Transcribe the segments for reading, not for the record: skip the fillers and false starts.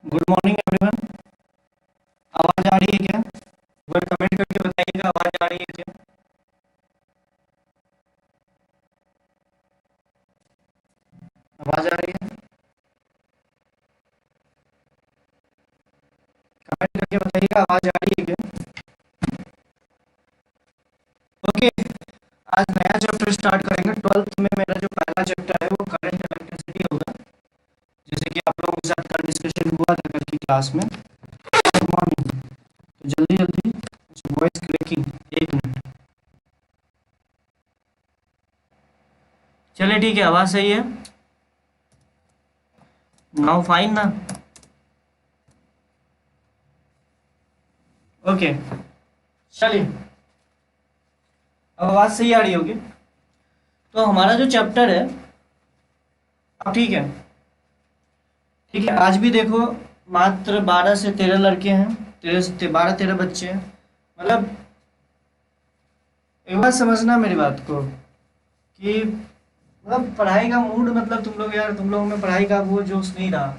Good morning everyone. आवाज आ रही है क्या? एक बार कमेंट करके बताइएगा, आवाज आ रही है क्या? आवाज आ रही है? कमेंट करके बताइएगा, आवाज आ रही है क्या? ओके, आज नया चैप्टर स्टार्ट करेंगे। 12th में मेरा जो पहला चैप्टर है वो करंट इलेक्ट्रिसिटी होगा, जैसे कि आप लोगों के साथ कल डिस्कशन हुआ था कल की क्लास में। Good morning. तो जल्दी जल्दी वॉइस क्रैकिंग, एक मिनट। चलिए ठीक है, आवाज सही है? नाउ फाइन ना? ओके, चलिए, अब आवाज सही आ रही होगी। तो हमारा जो चैप्टर है, अब ठीक है, ठीक है। आज भी देखो, मात्र 12 से 13 लड़के हैं, 13 से 12-13 बच्चे हैं। मतलब एक बात समझना मेरी बात को, कि मतलब पढ़ाई का मूड, मतलब तुम लोग यार, तुम लोगों में पढ़ाई का वो जोश नहीं रहा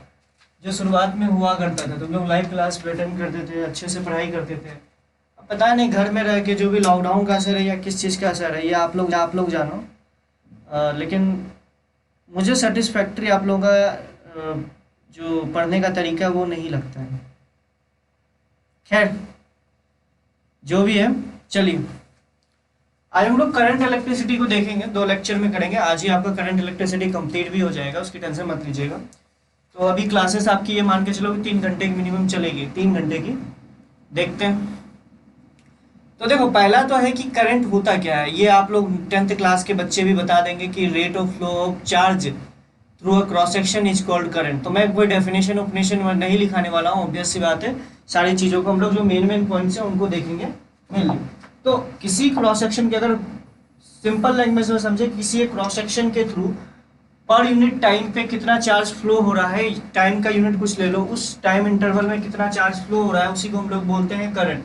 जो शुरुआत में हुआ करता था। तुम लोग लाइव क्लास अटेंड करते थे, अच्छे से पढ़ाई करते थे। अब पता नहीं घर में रह के जो भी लॉकडाउन का असर है या किस चीज़ का असर है, ये आप लोग जानो। लेकिन मुझे सेटिस्फैक्ट्री आप लोगों का जो पढ़ने का तरीका है वो नहीं लगता है। खैर, जो भी है, चलिए आज हम लोग करंट इलेक्ट्रिसिटी को देखेंगे। 2 लेक्चर में करेंगे, आज ही आपका करंट इलेक्ट्रिसिटी कंप्लीट भी हो जाएगा, उसकी टेंशन मत लीजिएगा। तो अभी क्लासेस आपकी ये मान के चलो कि 3 घंटे की मिनिमम चलेगी, 3 घंटे की। देखते हैं। तो देखो, पहला तो है कि करंट होता क्या है, ये आप लोग 10th क्लास के बच्चे भी बता देंगे कि rate of flow of charge through a cross section is called current. तो मैं कोई डेफिनेशन उपनेशन नहीं लिखाने वाला हूँ, ऑब्वियस सी बात है। सारी चीज़ों को हम लोग जो मेन मेन पॉइंट्स हैं उनको देखेंगे मेनली। तो किसी क्रॉस सेक्शन के, अगर सिंपल लैंग्वेज में समझे, किसी एक क्रॉस सेक्शन के थ्रू पर यूनिट टाइम पे कितना चार्ज फ्लो हो रहा है, टाइम का यूनिट कुछ ले लो, उस टाइम इंटरवल में कितना चार्ज फ्लो हो रहा है, उसी को हम लोग बोलते हैं करंट।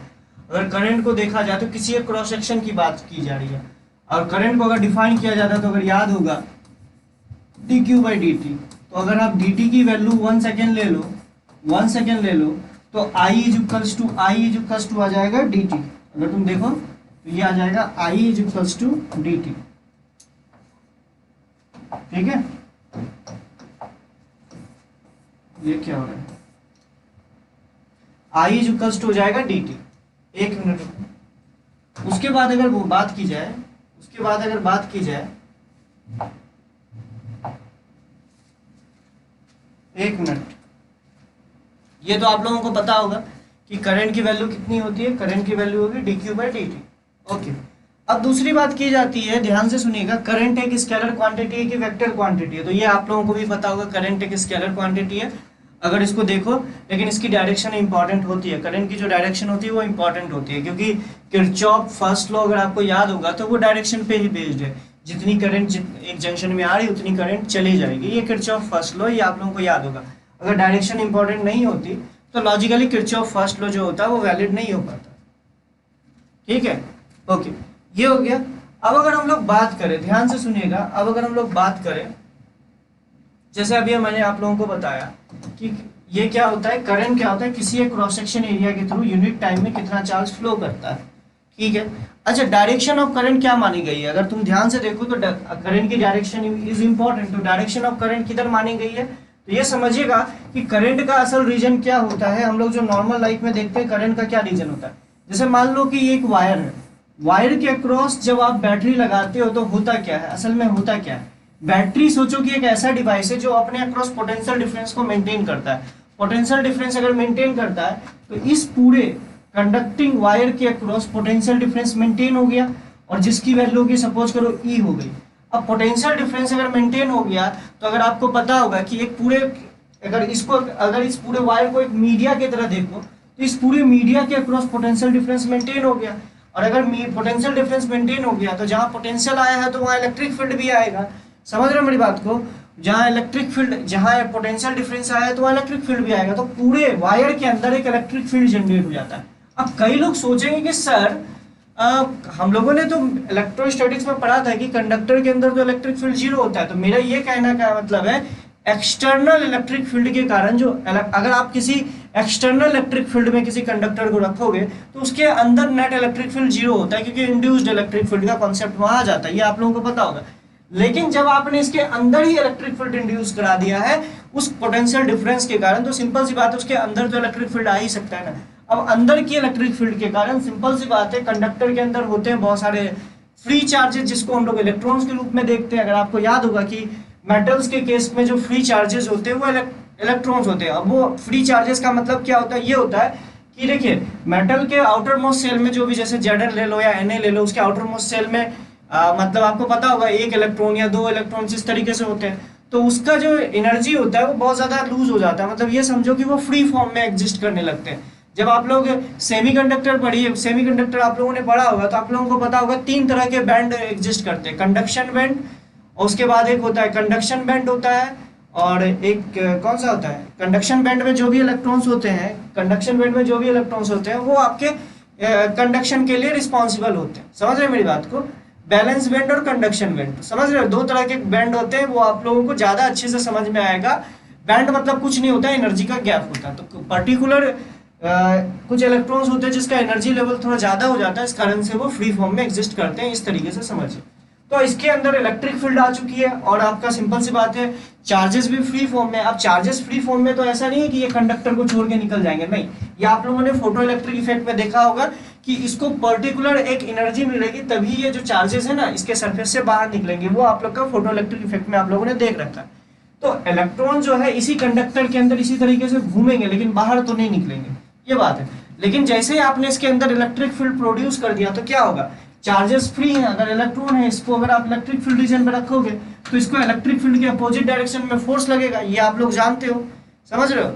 अगर करंट को देखा जाए तो किसी एक क्रॉस सेक्शन की बात की जा रही है। और करंट को अगर डिफाइन किया जाता है तो अगर याद होगा, D Q by D T. तो अगर आप डी टी की वैल्यू 1 सेकेंड ले लो, 1 सेकेंड ले लो, तो आई इज इक्वल्स टू आ जाएगा डी टी। अगर तुम देखो तो ये आ जाएगा I is equals to D T. ठीक है, ये क्या हो रहा है? आई इज इक्वल्स टू हो जाएगा डी टी। एक मिनट रुको। उसके बाद अगर वो बात की जाए, उसके बाद अगर बात की जाए, एक मिनट, ये तो आप लोगों को पता होगा कि करंट की वैल्यू कितनी होती है। करंट की वैल्यू होगी D Q by D T. Okay, अब दूसरी बात की जाती है, ध्यान से सुनिएगा, करंट एक स्केलर क्वांटिटी है कि वेक्टर क्वांटिटी है। तो ये आप लोगों को भी पता होगा, करंट एक स्केलर क्वांटिटी है अगर इसको देखो, लेकिन इसकी डायरेक्शन इंपॉर्टेंट होती है। करंट की जो डायरेक्शन होती है वो इंपॉर्टेंट होती है, क्योंकि किरचॉफ फर्स्ट लॉ अगर आपको याद होगा तो वो डायरेक्शन पे ही बेस्ड है। जितनी करंट एक जंक्शन में आ रही उतनी करंट चली जाएगी, ये किरचॉफ फर्स्ट लॉ, ये आप लोगों को याद होगा। अगर डायरेक्शन इंपॉर्टेंट नहीं होती तो लॉजिकली किरचॉफ फर्स्ट लॉ जो होता है वो वैलिड नहीं हो पाता। ठीक है, ओके, ये हो गया। अब अगर हम लोग बात करें, ध्यान से सुनिएगा, अब अगर हम लोग बात करें, जैसे अभी मैंने आप लोगों को बताया कि ये क्या होता है, करंट क्या होता है, किसी एक क्रॉस सेक्शन एरिया के थ्रू यूनिट टाइम में कितना चार्ज फ्लो करता है। ठीक है, अच्छा, डायरेक्शन ऑफ करंट क्या मानी गई है? अगर तुम ध्यान से देखो तो करंट की डायरेक्शन इज इंपॉर्टेंट। तो डायरेक्शन ऑफ करंट किधर मानी गई है? तो ये समझिएगा कि करंट का असल रीजन क्या होता है। हम लोग जो नॉर्मल लाइफ में देखते हैं करंट का क्या रीजन होता है, जैसे मान लो कि ये एक वायर है, वायर के अक्रॉस जब आप बैटरी लगाते हो तो होता क्या है, असल में होता क्या है, बैटरी सोचो कि एक ऐसा डिवाइस है जो अपने अक्रॉस पोटेंशियल डिफरेंस को मेंटेन करता है। पोटेंशियल डिफरेंस अगर मेंटेन करता है तो इस पूरे कंडक्टिंग वायर के अक्रॉस पोटेंशियल डिफरेंस मेंटेन हो गया, और जिसकी वैल्यू की सपोज करो ई हो गई। अब पोटेंशियल डिफरेंस अगर मेंटेन हो गया तो अगर आपको पता होगा कि एक पूरे, अगर इस पूरे वायर को एक मीडिया की तरह देखो तो इस पूरे मीडिया के अक्रॉस पोटेंशियल डिफरेंस मेंटेन हो गया। और अगर पोटेंशियल डिफरेंस मेंटेन हो गया तो जहां पोटेंशियल आया है तो वहां इलेक्ट्रिक फील्ड भी आएगा। समझ रहे हो मेरी बात को? जहां इलेक्ट्रिक फील्ड, जहां पोटेंशियल डिफरेंस आया है तो वहां इलेक्ट्रिक फील्ड भी आएगा, तो पूरे वायर के अंदर एक इलेक्ट्रिक फील्ड जनरेट हो जाता है। अब कई लोग सोचेंगे कि सर, हम लोगों ने तो इलेक्ट्रोस्टैटिक्स में पढ़ा था कि कंडक्टर के अंदर तो इलेक्ट्रिक फील्ड जीरो होता है। तो मेरा ये कहना का मतलब है, एक्सटर्नल इलेक्ट्रिक फील्ड के कारण जो अगर आप किसी एक्सटर्नल इलेक्ट्रिक फील्ड में किसी कंडक्टर को रखोगे तो उसके अंदर नेट इलेक्ट्रिक फील्ड जीरो होता है, क्योंकि इंड्यूस्ड इलेक्ट्रिक फील्ड का कॉन्सेप्ट वहां आ जाता है, ये आप लोगों को पता होगा। लेकिन जब आपने इसके अंदर ही इलेक्ट्रिक फील्ड इंड्यूस करा दिया है उस पोटेंशियल डिफरेंस के कारण, तो सिंपल सी बात है उसके अंदर तो इलेक्ट्रिक फील्ड आ ही सकता है ना। अब अंदर की इलेक्ट्रिक फील्ड के कारण सिंपल सी बात है कंडक्टर के अंदर होते हैं बहुत सारे फ्री चार्जेस, जिसको हम लोग इलेक्ट्रॉन्स के रूप में देखते हैं। अगर आपको याद होगा कि मेटल्स के केस में जो फ्री चार्जेस होते हैं वो इलेक्ट्रॉन्स होते हैं। अब वो फ्री चार्जेस का मतलब क्या होता है, ये होता है कि देखिए मेटल के आउटर मोस्ट सेल में जो भी, जैसे Zn ले लो या Na ले लो, उसके आउटर मोस्ट सेल में मतलब आपको पता होगा एक इलेक्ट्रॉन या दो इलेक्ट्रॉन इस तरीके से होते हैं, तो उसका जो एनर्जी होता है वो बहुत ज्यादा लूज हो जाता है। मतलब ये समझो कि वो फ्री फॉर्म में एग्जिस्ट करने लगते हैं। जब आप लोग सेमीकंडक्टर पढ़िए, सेमीकंडक्टर आप लोगों ने पढ़ा होगा तो आप लोगों को पता होगा तीन तरह के बैंड एग्जिस्ट करते हैं, कंडक्शन बैंड, और उसके बाद एक होता है कंडक्शन बैंड होता है, और एक कौन सा होता है, कंडक्शन बैंड में जो भी इलेक्ट्रॉन्स होते हैं, कंडक्शन बैंड में जो भी इलेक्ट्रॉन्स होते हैं वो आपके कंडक्शन के लिए रिस्पॉन्सिबल होते हैं। समझ रहे हैं मेरी बात को? बैलेंस बैंड और कंडक्शन बैंड, समझ रहे हो, दो तरह के बैंड होते हैं, वो आप लोगों को ज्यादा अच्छे से समझ में आएगा। बैंड मतलब कुछ नहीं होता है, एनर्जी का गैप होता है। तो पर्टिकुलर कुछ इलेक्ट्रॉन्स होते हैं जिसका एनर्जी लेवल थोड़ा ज्यादा हो जाता है, इस कारण से वो फ्री फॉर्म में एग्जिस्ट करते हैं, इस तरीके से समझिए। तो इसके अंदर इलेक्ट्रिक फील्ड आ चुकी है और आपका सिंपल सी बात है चार्जेस भी फ्री फॉर्म में। अब चार्जेस फ्री फॉर्म में तो ऐसा नहीं है कि ये कंडक्टर को छोड़ के निकल जाएंगे, नहीं, ये आप लोगों ने फोटो इलेक्ट्रिक इफेक्ट में देखा होगा कि इसको पर्टिकुलर एक एनर्जी मिलेगी तभी ये जो चार्जेस है ना इसके सरफेस से बाहर निकलेंगे, वो आप लोग का फोटो इलेक्ट्रिक इफेक्ट में आप लोगों ने देख रखा है। तो इलेक्ट्रॉन जो है इसी कंडक्टर के अंदर इसी तरीके से घूमेंगे लेकिन बाहर तो नहीं निकलेंगे, ये बात है। लेकिन जैसे ही आपने इसके अंदर इलेक्ट्रिक फील्ड प्रोड्यूस कर दिया तो क्या होगा, चार्जेस फ्री हैं, अगर इलेक्ट्रॉन है इसको अगर आप इलेक्ट्रिक फील्ड रीजन में रखोगे तो इसको इलेक्ट्रिक फील्ड के अपोजिट डायरेक्शन में फोर्स लगेगा, ये आप लोग जानते हो, समझ रहे हो।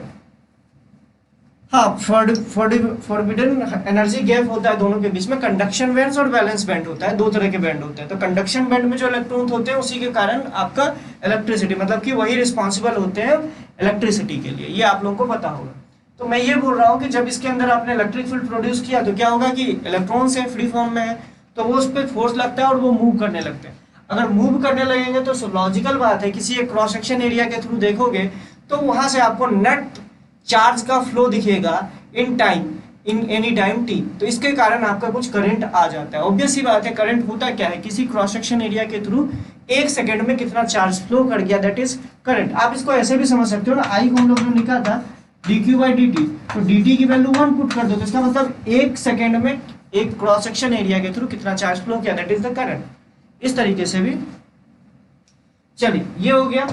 हाँ, फॉरबिडन एनर्जी गैप होता है दोनों के बीच में, कंडक्शन बैंड और बैलेंस बैंड होता है, दो तरह के बैंड होते हैं। तो कंडक्शन बैंड में जो इलेक्ट्रॉन होते हैं उसी के कारण आपका इलेक्ट्रिसिटी, मतलब कि वही रिस्पॉन्सिबल होते हैं इलेक्ट्रिसिटी के लिए, ये आप लोगों को पता होगा। तो मैं ये बोल रहा हूँ कि जब इसके अंदर आपने इलेक्ट्रिक फील्ड प्रोड्यूस किया तो क्या होगा कि इलेक्ट्रॉन्स है फ्री फॉर्म में है तो वो उस पर फोर्स लगता है और वो मूव करने लगते हैं। अगर मूव करने लगेंगे तो लॉजिकल बात है किसी एक क्रॉस सेक्शन एरिया के थ्रू देखोगे तो वहां से आपको नेट चार्ज का फ्लो दिखेगा in time, in any time T. तो इसके कारण आपका कुछ करंट आ जाता है। ऑब्वियस सी बात है, करंट होता क्या है, किसी क्रॉस सेक्शन एरिया के थ्रू एक सेकंड में कितना चार्ज फ्लो कर गया, दैट इज करंट। आप इसको ऐसे भी समझ सकते हो ना, आई को हम लोग ने लिखा था dq/dt, तो dt की वैल्यू 1 पुट कर दो तो इसका मतलब एक सेकंड में एक क्रॉस सेक्शन एरिया के थ्रू कितना चार्ज फ्लो किया, दैट इज द करंट। इस तरीके से भी चलिए ये हो गया।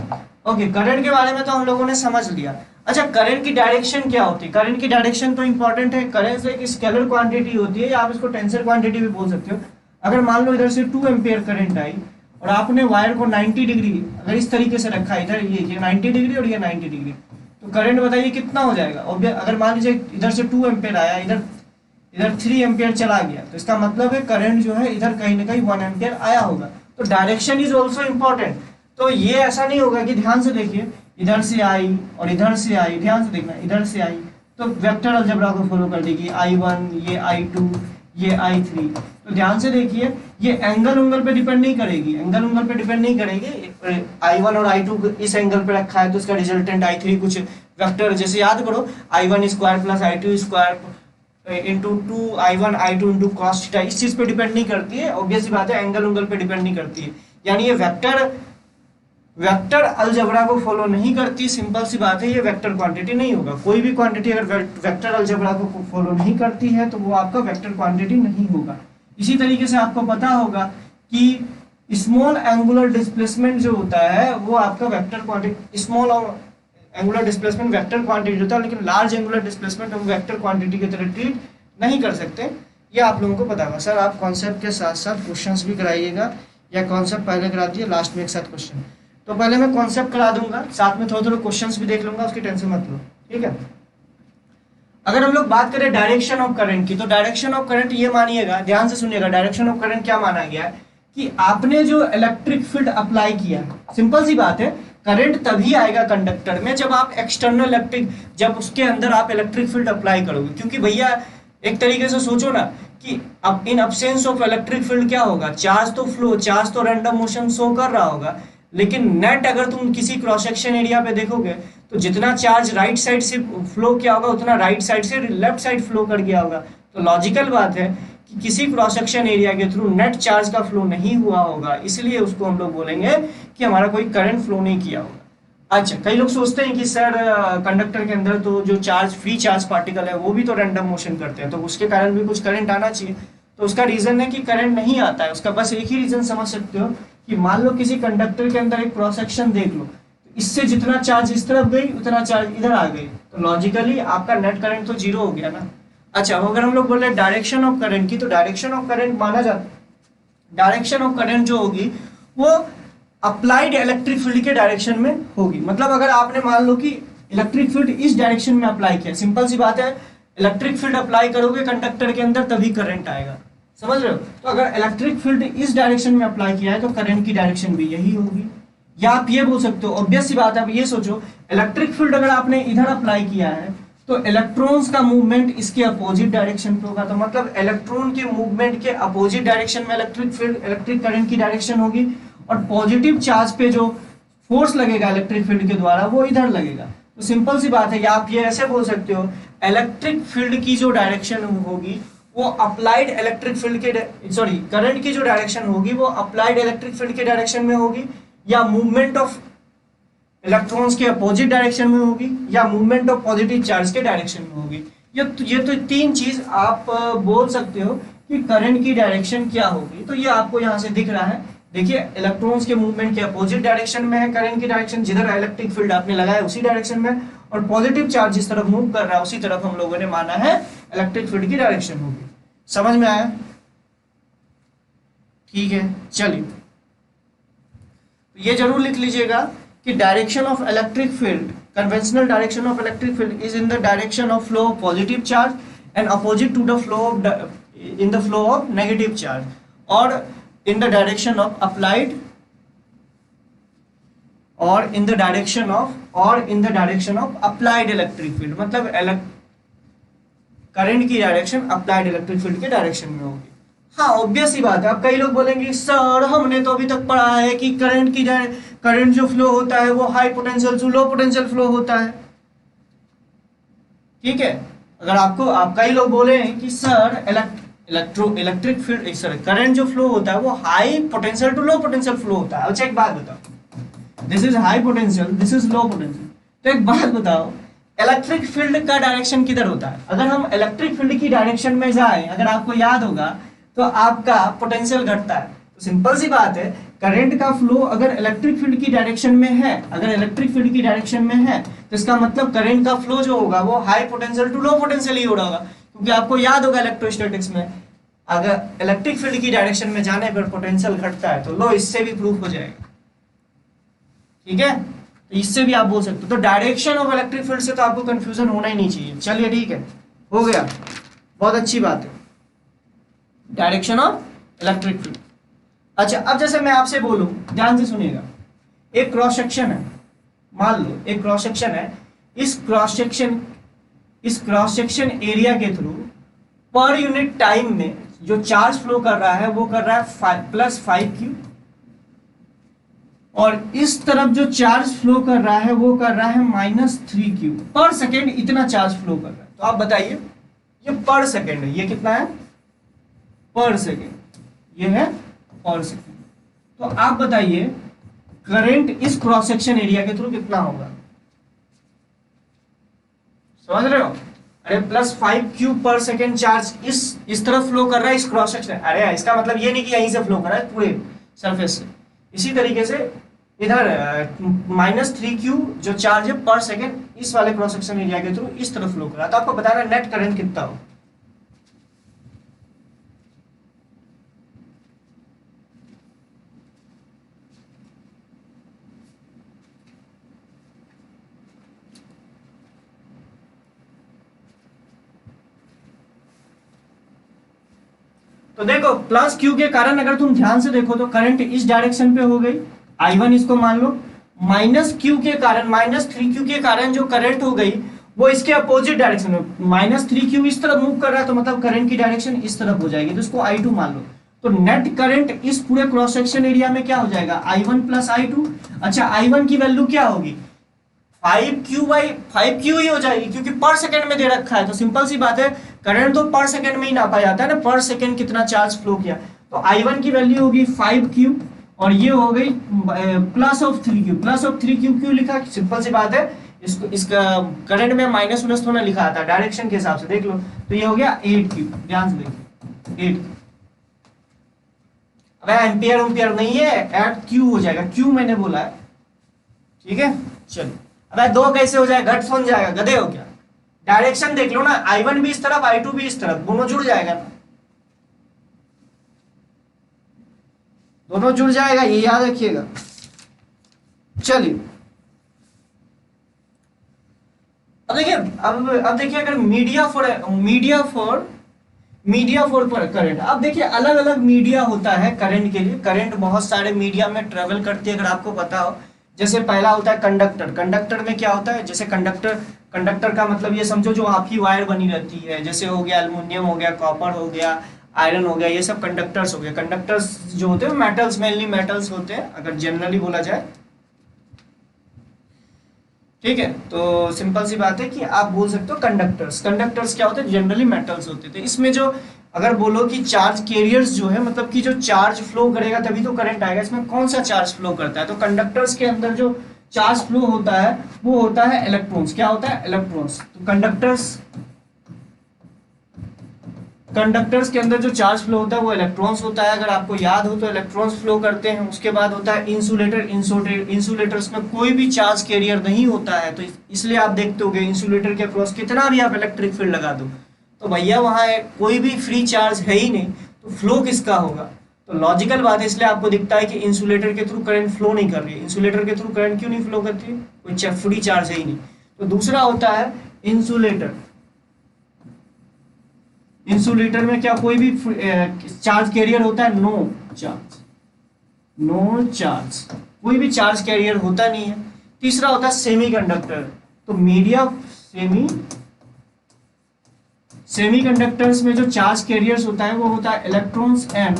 ओके, करंट के बारे में तो हम लोगों ने समझ लिया। अच्छा, करंट की डायरेक्शन क्या होती है? करंट की डायरेक्शन तो इंपॉर्टेंट है। करंट एक स्केलर क्वांटिटी होती है या आप इसको टेंसर क्वांटिटी भी बोल सकते हो। अगर मान लो इधर से 2 एम्पियर करंट आई और आपने वायर को 90 डिग्री अगर इस तरीके से रखा, इधर ये 90 डिग्री और ये 90 डिग्री, तो करंट बताइए कितना हो जाएगा। अगर मान लीजिए इधर से 2 एम्पियर आया, इधर 3 एम्पियर चला गया, तो इसका मतलब है करंट जो है इधर कहीं ना कहीं 1 एम्पियर आया होगा। तो डायरेक्शन इज ऑल्सो इम्पोर्टेंट। तो ये ऐसा नहीं होगा कि ध्यान से देखिए इधर से आई और इधर से आई, ध्यान से देखना, इधर से आई तो वेक्टर अलजेब्रा को फॉलो कर देगी, I1 ये I2 ये I3। तो ध्यान से देखिए ये एंगल उंगल पे डिपेंड नहीं करेगी, एंगल उंगल पे डिपेंड नहीं करेगी। I1 और I2 इस एंगल पे रखा है तो इसका रिजल्टेंट I3 कुछ वेक्टर, जैसे याद करो I1 square plus I2 square into 2I1 I2 into cos theta, इस चीज पे डिपेंड नहीं करती है। ऑब्वियस सी बात है, एंगल उंगल पे डिपेंड नहीं करती है, यानी ये वेक्टर अलजेब्रा को फॉलो नहीं करती। सिंपल सी बात है, ये वेक्टर क्वांटिटी नहीं होगा। कोई भी क्वांटिटी अगर वेक्टर अलजेब्रा को फॉलो नहीं करती है तो वो आपका वेक्टर क्वांटिटी नहीं होगा। इसी तरीके से आपको पता होगा कि स्मॉल एंगुलर डिस्प्लेसमेंट जो होता है वो आपका vector quantity, small angular displacement vector quantity होता है, लेकिन लार्ज एंगुलर डिस्प्लेसमेंट हम वेक्टर क्वांटिटी की तरह ट्रीट नहीं कर सकते। ये आप लोगों को पता होगा। सर आप कॉन्सेप्ट के साथ साथ क्वेश्चंस भी कराइएगा या कॉन्सेप्ट पहले करा दिए लास्ट में एक साथ क्वेश्चन? तो पहले मैं कॉन्सेप्ट करा दूंगा, साथ में थोड़ा थोड़ा क्वेश्चंस भी देख लूंगा, उसकी टेंशन मत लो, ठीक है। अगर हम लोग बात करें डायरेक्शन ऑफ करंट की, तो डायरेक्शन ऑफ करंट ये मानिएगा, ध्यान से सुनिएगा, डायरेक्शन ऑफ करंट क्या माना गया है कि आपने जो इलेक्ट्रिक फील्ड अप्लाई किया, सिंपल सी बात है, करंट तभी आएगा कंडक्टर में जब आप एक्सटर्नल इलेक्ट्रिक, जब उसके अंदर आप इलेक्ट्रिक फील्ड अप्लाई करोगे। क्योंकि भैया एक तरीके से सोचो ना कि अब इन अब्सेंस ऑफ इलेक्ट्रिक फील्ड क्या होगा, चार्ज तो फ्लो, चार्ज तो रैंडम मोशन शो कर रहा होगा, लेकिन नेट अगर तुम किसी क्रॉस सेक्शन एरिया पे देखोगे तो जितना चार्ज राइट साइड से फ्लो किया होगा उतना राइट साइड से लेफ्ट साइड फ्लो कर गया होगा। तो लॉजिकल बात है कि किसी क्रॉस सेक्शन एरिया के थ्रू नेट चार्ज का फ्लो नहीं हुआ होगा, इसलिए उसको हम लोग बोलेंगे कि हमारा कोई करंट फ्लो नहीं किया होगा। अच्छा, कई लोग सोचते हैं कि सर कंडक्टर के अंदर तो जो चार्ज फ्री चार्ज पार्टिकल है वो भी तो रैंडम मोशन करते हैं, तो उसके कारण भी कुछ करंट आना चाहिए। तो उसका रीजन है कि करंट नहीं आता है। उसका बस एक ही रीजन समझ सकते हो कि मान लो किसी कंडक्टर के अंदर एक क्रॉस सेक्शन देख लो, इससे जितना चार्ज इस तरफ गई उतना चार्ज इधर आ गई, तो लॉजिकली आपका नेट करंट तो जीरो हो गया ना। अच्छा, अगर हम लोग बोले डायरेक्शन ऑफ करंट की, तो डायरेक्शन ऑफ करंट माना जाता है, डायरेक्शन ऑफ करंट जो होगी वो अप्लाइड इलेक्ट्रिक फील्ड के डायरेक्शन में होगी। मतलब अगर आपने मान लो कि इलेक्ट्रिक फील्ड इस डायरेक्शन में अप्लाई किया, सिंपल सी बात है, इलेक्ट्रिक फील्ड अप्लाई करोगे कंडक्टर के अंदर तभी करंट आएगा, समझ रहे हो। तो अगर इलेक्ट्रिक फील्ड इस डायरेक्शन में अप्लाई किया है तो करंट की डायरेक्शन भी यही होगी। या आप ये बोल सकते हो, ऑब्वियस सी बात है, आप ये सोचो इलेक्ट्रिक फील्ड अगर आपने इधर अप्लाई किया है तो इलेक्ट्रॉन्स का मूवमेंट इसके अपोजिट डायरेक्शन पे होगा, तो मतलब इलेक्ट्रॉन के मूवमेंट के अपोजिट डायरेक्शन में इलेक्ट्रिक फील्ड इलेक्ट्रिक करंट की डायरेक्शन होगी, और पॉजिटिव चार्ज पे जो फोर्स लगेगा इलेक्ट्रिक फील्ड के द्वारा वो इधर लगेगा। तो सिंपल सी बात है, या आप ये ऐसे बोल सकते हो इलेक्ट्रिक फील्ड की जो डायरेक्शन होगी वो अप्लाइड इलेक्ट्रिक फील्ड के करंट की जो डायरेक्शन होगी वो अप्लाइड इलेक्ट्रिक फील्ड के डायरेक्शन में होगी, या मूवमेंट ऑफ इलेक्ट्रॉन्स के अपोजिट डायरेक्शन में होगी, या मूवमेंट ऑफ पॉजिटिव चार्ज के डायरेक्शन में होगी। ये तो तीन चीज आप बोल सकते हो कि करंट की डायरेक्शन क्या होगी। तो ये आपको यहाँ से दिख रहा है, देखिए इलेक्ट्रॉन्स के मूवमेंट के अपोजिट डायरेक्शन में है करंट की डायरेक्शन, जिधर इलेक्ट्रिक फील्ड आपने लगाया उसी डायरेक्शन में, और पॉजिटिव चार्ज जिस तरफ मूव कर रहा है उसी तरफ हम लोगों ने माना है इलेक्ट्रिक फील्ड की डायरेक्शन होगी। समझ में आया? ठीक है, चलिए ये जरूर लिख लीजिएगा कि direction of electric field, conventional direction of electric field is in the direction of flow of positive charge and opposite to the flow of in the flow of negative charge, और in the direction of applied or in the direction of applied electric field, मतलब current की direction applied electric field के direction में होगी। हाँ, obvious ही बात है। अब कई लोग बोलेंगे सर हमने तो अभी तक पढ़ा है कि करंट जो फ्लो होता है वो high potential to low potential flow होता है, ठीक है। अगर आप कई लोग बोले हैं कि सर इलेक्ट्रिक फील्ड करंट जो फ्लो होता है वो high potential to low potential flow होता है। अच्छा, एक बात बताओ, this is high potential, this is low potential, तो एक बात बताओ इलेक्ट्रिक फील्ड का डायरेक्शन किधर होता है? अगर हम इलेक्ट्रिक फील्ड की डायरेक्शन में जाए, अगर आपको याद होगा तो आपका पोटेंशियल घटता है। तो सिंपल सी बात है, करंट का फ्लो अगर इलेक्ट्रिक फील्ड की डायरेक्शन में है, अगर इलेक्ट्रिक फील्ड की डायरेक्शन में है तो इसका मतलब करंट का फ्लो जो होगा वो high potential to low potential ही हो रहा होगा, क्योंकि आपको याद होगा इलेक्ट्रोस्टैटिक्स में अगर इलेक्ट्रिक फील्ड की डायरेक्शन में जाने पर पोटेंशियल घटता है तो लो इससे भी प्रूफ हो जाएगा, ठीक है। तो इससे भी आप बोल सकते हो। तो डायरेक्शन ऑफ इलेक्ट्रिक फील्ड से तो आपको कंफ्यूजन होना ही नहीं चाहिए। चलिए ठीक है, हो गया, बहुत अच्छी बात है, डायरेक्शन ऑफ इलेक्ट्रिक फील्ड। अच्छा, अब जैसे मैं आपसे बोलूं, ध्यान से सुनिएगा, एक क्रॉस सेक्शन है, मान लो एक क्रॉस सेक्शन है, इस क्रॉस सेक्शन एरिया के थ्रू पर यूनिट टाइम में जो चार्ज फ्लो कर रहा है वो कर रहा है +5Q, और इस तरफ जो चार्ज फ्लो कर रहा है वो कर रहा है -3Q पर सेकेंड, इतना चार्ज फ्लो कर रहा है। तो आप बताइए, ये पर सेकेंड है, ये कितना है? पर सेकेंड, ये है पर सेकेंड। तो आप बताइए करंट इस क्रॉस सेक्शन एरिया के थ्रू कितना होगा? समझ रहे हो? अरे +5Q पर सेकेंड चार्ज इस तरफ फ्लो कर रहा है इस क्रॉस सेक्शन, अरे इसका मतलब ये नहीं कि यहीं से फ्लो कर रहा है पूरे सरफेस से। इसी तरीके से इधर -3Q जो चार्ज है पर सेकेंड इस वाले क्रॉस सेक्शन एरिया के थ्रू इस तरफ फ्लो कर रहा है। तो आपको बताना नेट करंट कितना हो। तो देखो +Q के कारण अगर तुम ध्यान से देखो तो करंट इस डायरेक्शन पे हो गई, I1 इसको मान लो, -Q के कारण -3Q के कारण जो करंट हो गई वो इसके अपोजिट डायरेक्शन में, -3Q इस तरफ मूव कर रहा है तो मतलब करंट की डायरेक्शन इस तरफ हो जाएगी, तो इसको I2 मान लो। तो नेट करंट इस पूरे क्रॉस सेक्शन एरिया में क्या हो जाएगा, I1 प्लस I2। अच्छा I1 की वैल्यू क्या होगी, 5Q ही हो जाएगी, क्योंकि पर सेकंड में दे रखा है। तो सिंपल सी बात है, करंट तो पर सेकंड में ही नापा जाता है ना, पर सेकंड कितना चार्ज फ्लो किया। तो I1 की वैल्यू होगी 5Q और ये हो गई plus of 3Q। Plus of 3Q क्यों लिखा, सिंपल सी बात है, इसका करंट में माइनस माइनस थोड़ा लिखा था, डायरेक्शन के हिसाब से देख लो। तो ये हो गया 8Q, ध्यान से देखिए 8Q। अब एम्पियर उम्पियर नहीं है, एट Q हो जाएगा, Q मैंने बोला है, ठीक है। चलो अब दो कैसे हो जाएगा, घट बन जाएगा, गधे हो क्या, डायरेक्शन देख लो ना, I1 भी इस तरफ I2 भी इस तरफ, दोनों जुड़ जाएगा ना, दोनों जुड़ जाएगा, ये याद रखिएगा। चलिए अब देखिए, अब देखिए अगर मीडिया फॉर करंट, अब देखिए अलग अलग मीडिया होता है करंट के लिए। करंट बहुत सारे मीडिया में ट्रेवल करती है, अगर आपको पता हो। जैसे पहला होता है कंडक्टर। कंडक्टर में क्या होता है, जैसे कंडक्टर का मतलब ये समझो जो आपकी वायर बनी रहती है, जैसे हो गया एल्युमिनियम हो गया, कॉपर हो गया, आयरन हो गया, ये सब कंडक्टर्स हो गए। कंडक्टर्स जो होते हैं मेटल्स, मेनली मेटल्स होते हैं अगर जनरली बोला जाए, ठीक है। तो सिंपल सी बात है कि आप बोल सकते हो कंडक्टर्स। कंडक्टर्स क्या होते हैं, जनरली मेटल्स होते थे। इसमें जो अगर बोलो कि चार्ज कैरियर्स जो है, मतलब कि जो चार्ज फ्लो करेगा तभी तो करंट आएगा, इसमें कौन सा चार्ज फ्लो करता है, तो कंडक्टर्स के अंदर जो चार्ज फ्लो होता है वो होता है इलेक्ट्रॉन्स। क्या होता है, इलेक्ट्रॉन्स। तो कंडक्टर्स के अंदर जो चार्ज फ्लो होता है वो इलेक्ट्रॉन्स होता है। अगर आपको याद हो तो इलेक्ट्रॉन्स फ्लो करते हैं। उसके बाद होता है इंसुलेटर। इंसुलेटर्स में कोई भी चार्ज कैरियर नहीं होता है, तो इसलिए आप देखते होगे इंसुलेटर के अक्रॉस कितना भी आप इलेक्ट्रिक फील्ड लगा दो तो भैया वहाँ कोई भी फ्री चार्ज है ही नहीं, तो फ्लो किसका होगा। तो लॉजिकल बात है, इसलिए आपको दिखता है कि इंसुलेटर के थ्रू करंट फ्लो नहीं कर रही है। इंसुलेटर के थ्रू करंट क्यों नहीं फ्लो करती है, कोई फ्री चार्ज है ही नहीं। तो दूसरा होता है इंसुलेटर। इंसुलेटर में क्या कोई भी चार्ज कैरियर होता है, नो चार्ज, कोई भी चार्ज कैरियर होता नहीं है। तीसरा होता है सेमीकंडक्टर। तो मीडिया सेमीकंडक्टर्स में जो चार्ज कैरियर्स होता है वो होता है इलेक्ट्रॉन्स एंड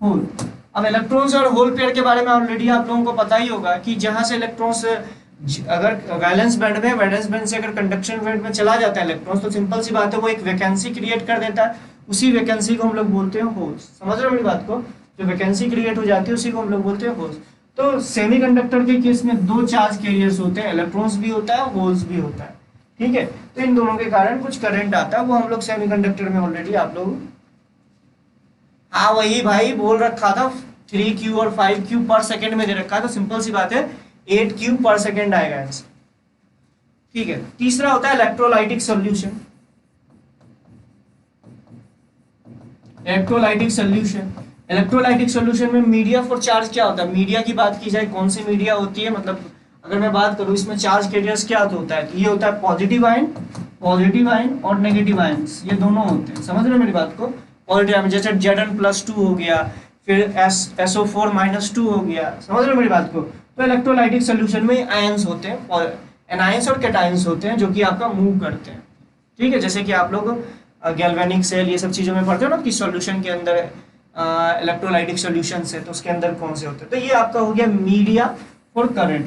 होल। अब इलेक्ट्रॉन्स और होल पेयर के बारे में ऑलरेडी आप लोगों को पता ही होगा कि जहां से इलेक्ट्रॉन्स अगर वैलेंस बैंड से अगर कंडक्शन बैंड में चला जाता है इलेक्ट्रॉन्स, तो सिंपल सी बात है वो एक वैकेंसी क्रिएट कर देता है। उसी वैकेंसी को हम लोग बोलते हैं होल्स। समझ रहे हो मेरी बात को, जो वैकेंसी क्रिएट हो जाती है उसी को हम लोग बोलते हैं होल्स। तो सेमीकंडक्टर के केस में दो चार्ज कैरियर्स होते हैं, इलेक्ट्रॉन्स भी होता है, होल्स भी होता है, ठीक है। तो इन दोनों के कारण कुछ करंट आता है, वो हम लोग सेमीकंडक्टर में ऑलरेडी आप लोग, हाँ वही भाई बोल रखा था 3Q और 5Q पर सेकेंड में दे रखा है, तो सिंपल सी बात है 8Q पर सेकेंड आएगा आंसर, ठीक है। तीसरा होता है इलेक्ट्रोलाइटिक सॉल्यूशन। इलेक्ट्रोलाइटिक सॉल्यूशन में मीडिया फॉर चार्ज क्या होता है, मीडिया की बात की जाए कौन सी मीडिया होती है, मतलब अगर मैं बात करूं इसमें चार्ज कैरियर्स क्या होता है, तो ये होता है पॉजिटिव आयन और नेगेटिव आयंस, ये दोनों होते हैं। समझ रहे हो मेरी बात को, पॉजिटिव आयन जैसे Zn+2 हो गया, फिर SO4-2 हो गया, समझ रहे हो मेरी बात को। तो इलेक्ट्रोलाइटिक सोल्यूशन में आयंस होते हैं, और एनायंस और कैटायंस होते हैं जो कि आपका मूव करते हैं, ठीक है। जैसे कि आप लोग गैल्वेनिक सेल ये सब चीज़ों में पढ़ते हो ना कि सॉल्यूशन के अंदर इलेक्ट्रोलाइटिक सॉल्यूशन है तो उसके अंदर कौन से होते हैं। तो ये आपका हो गया मीडिया फॉर करंट,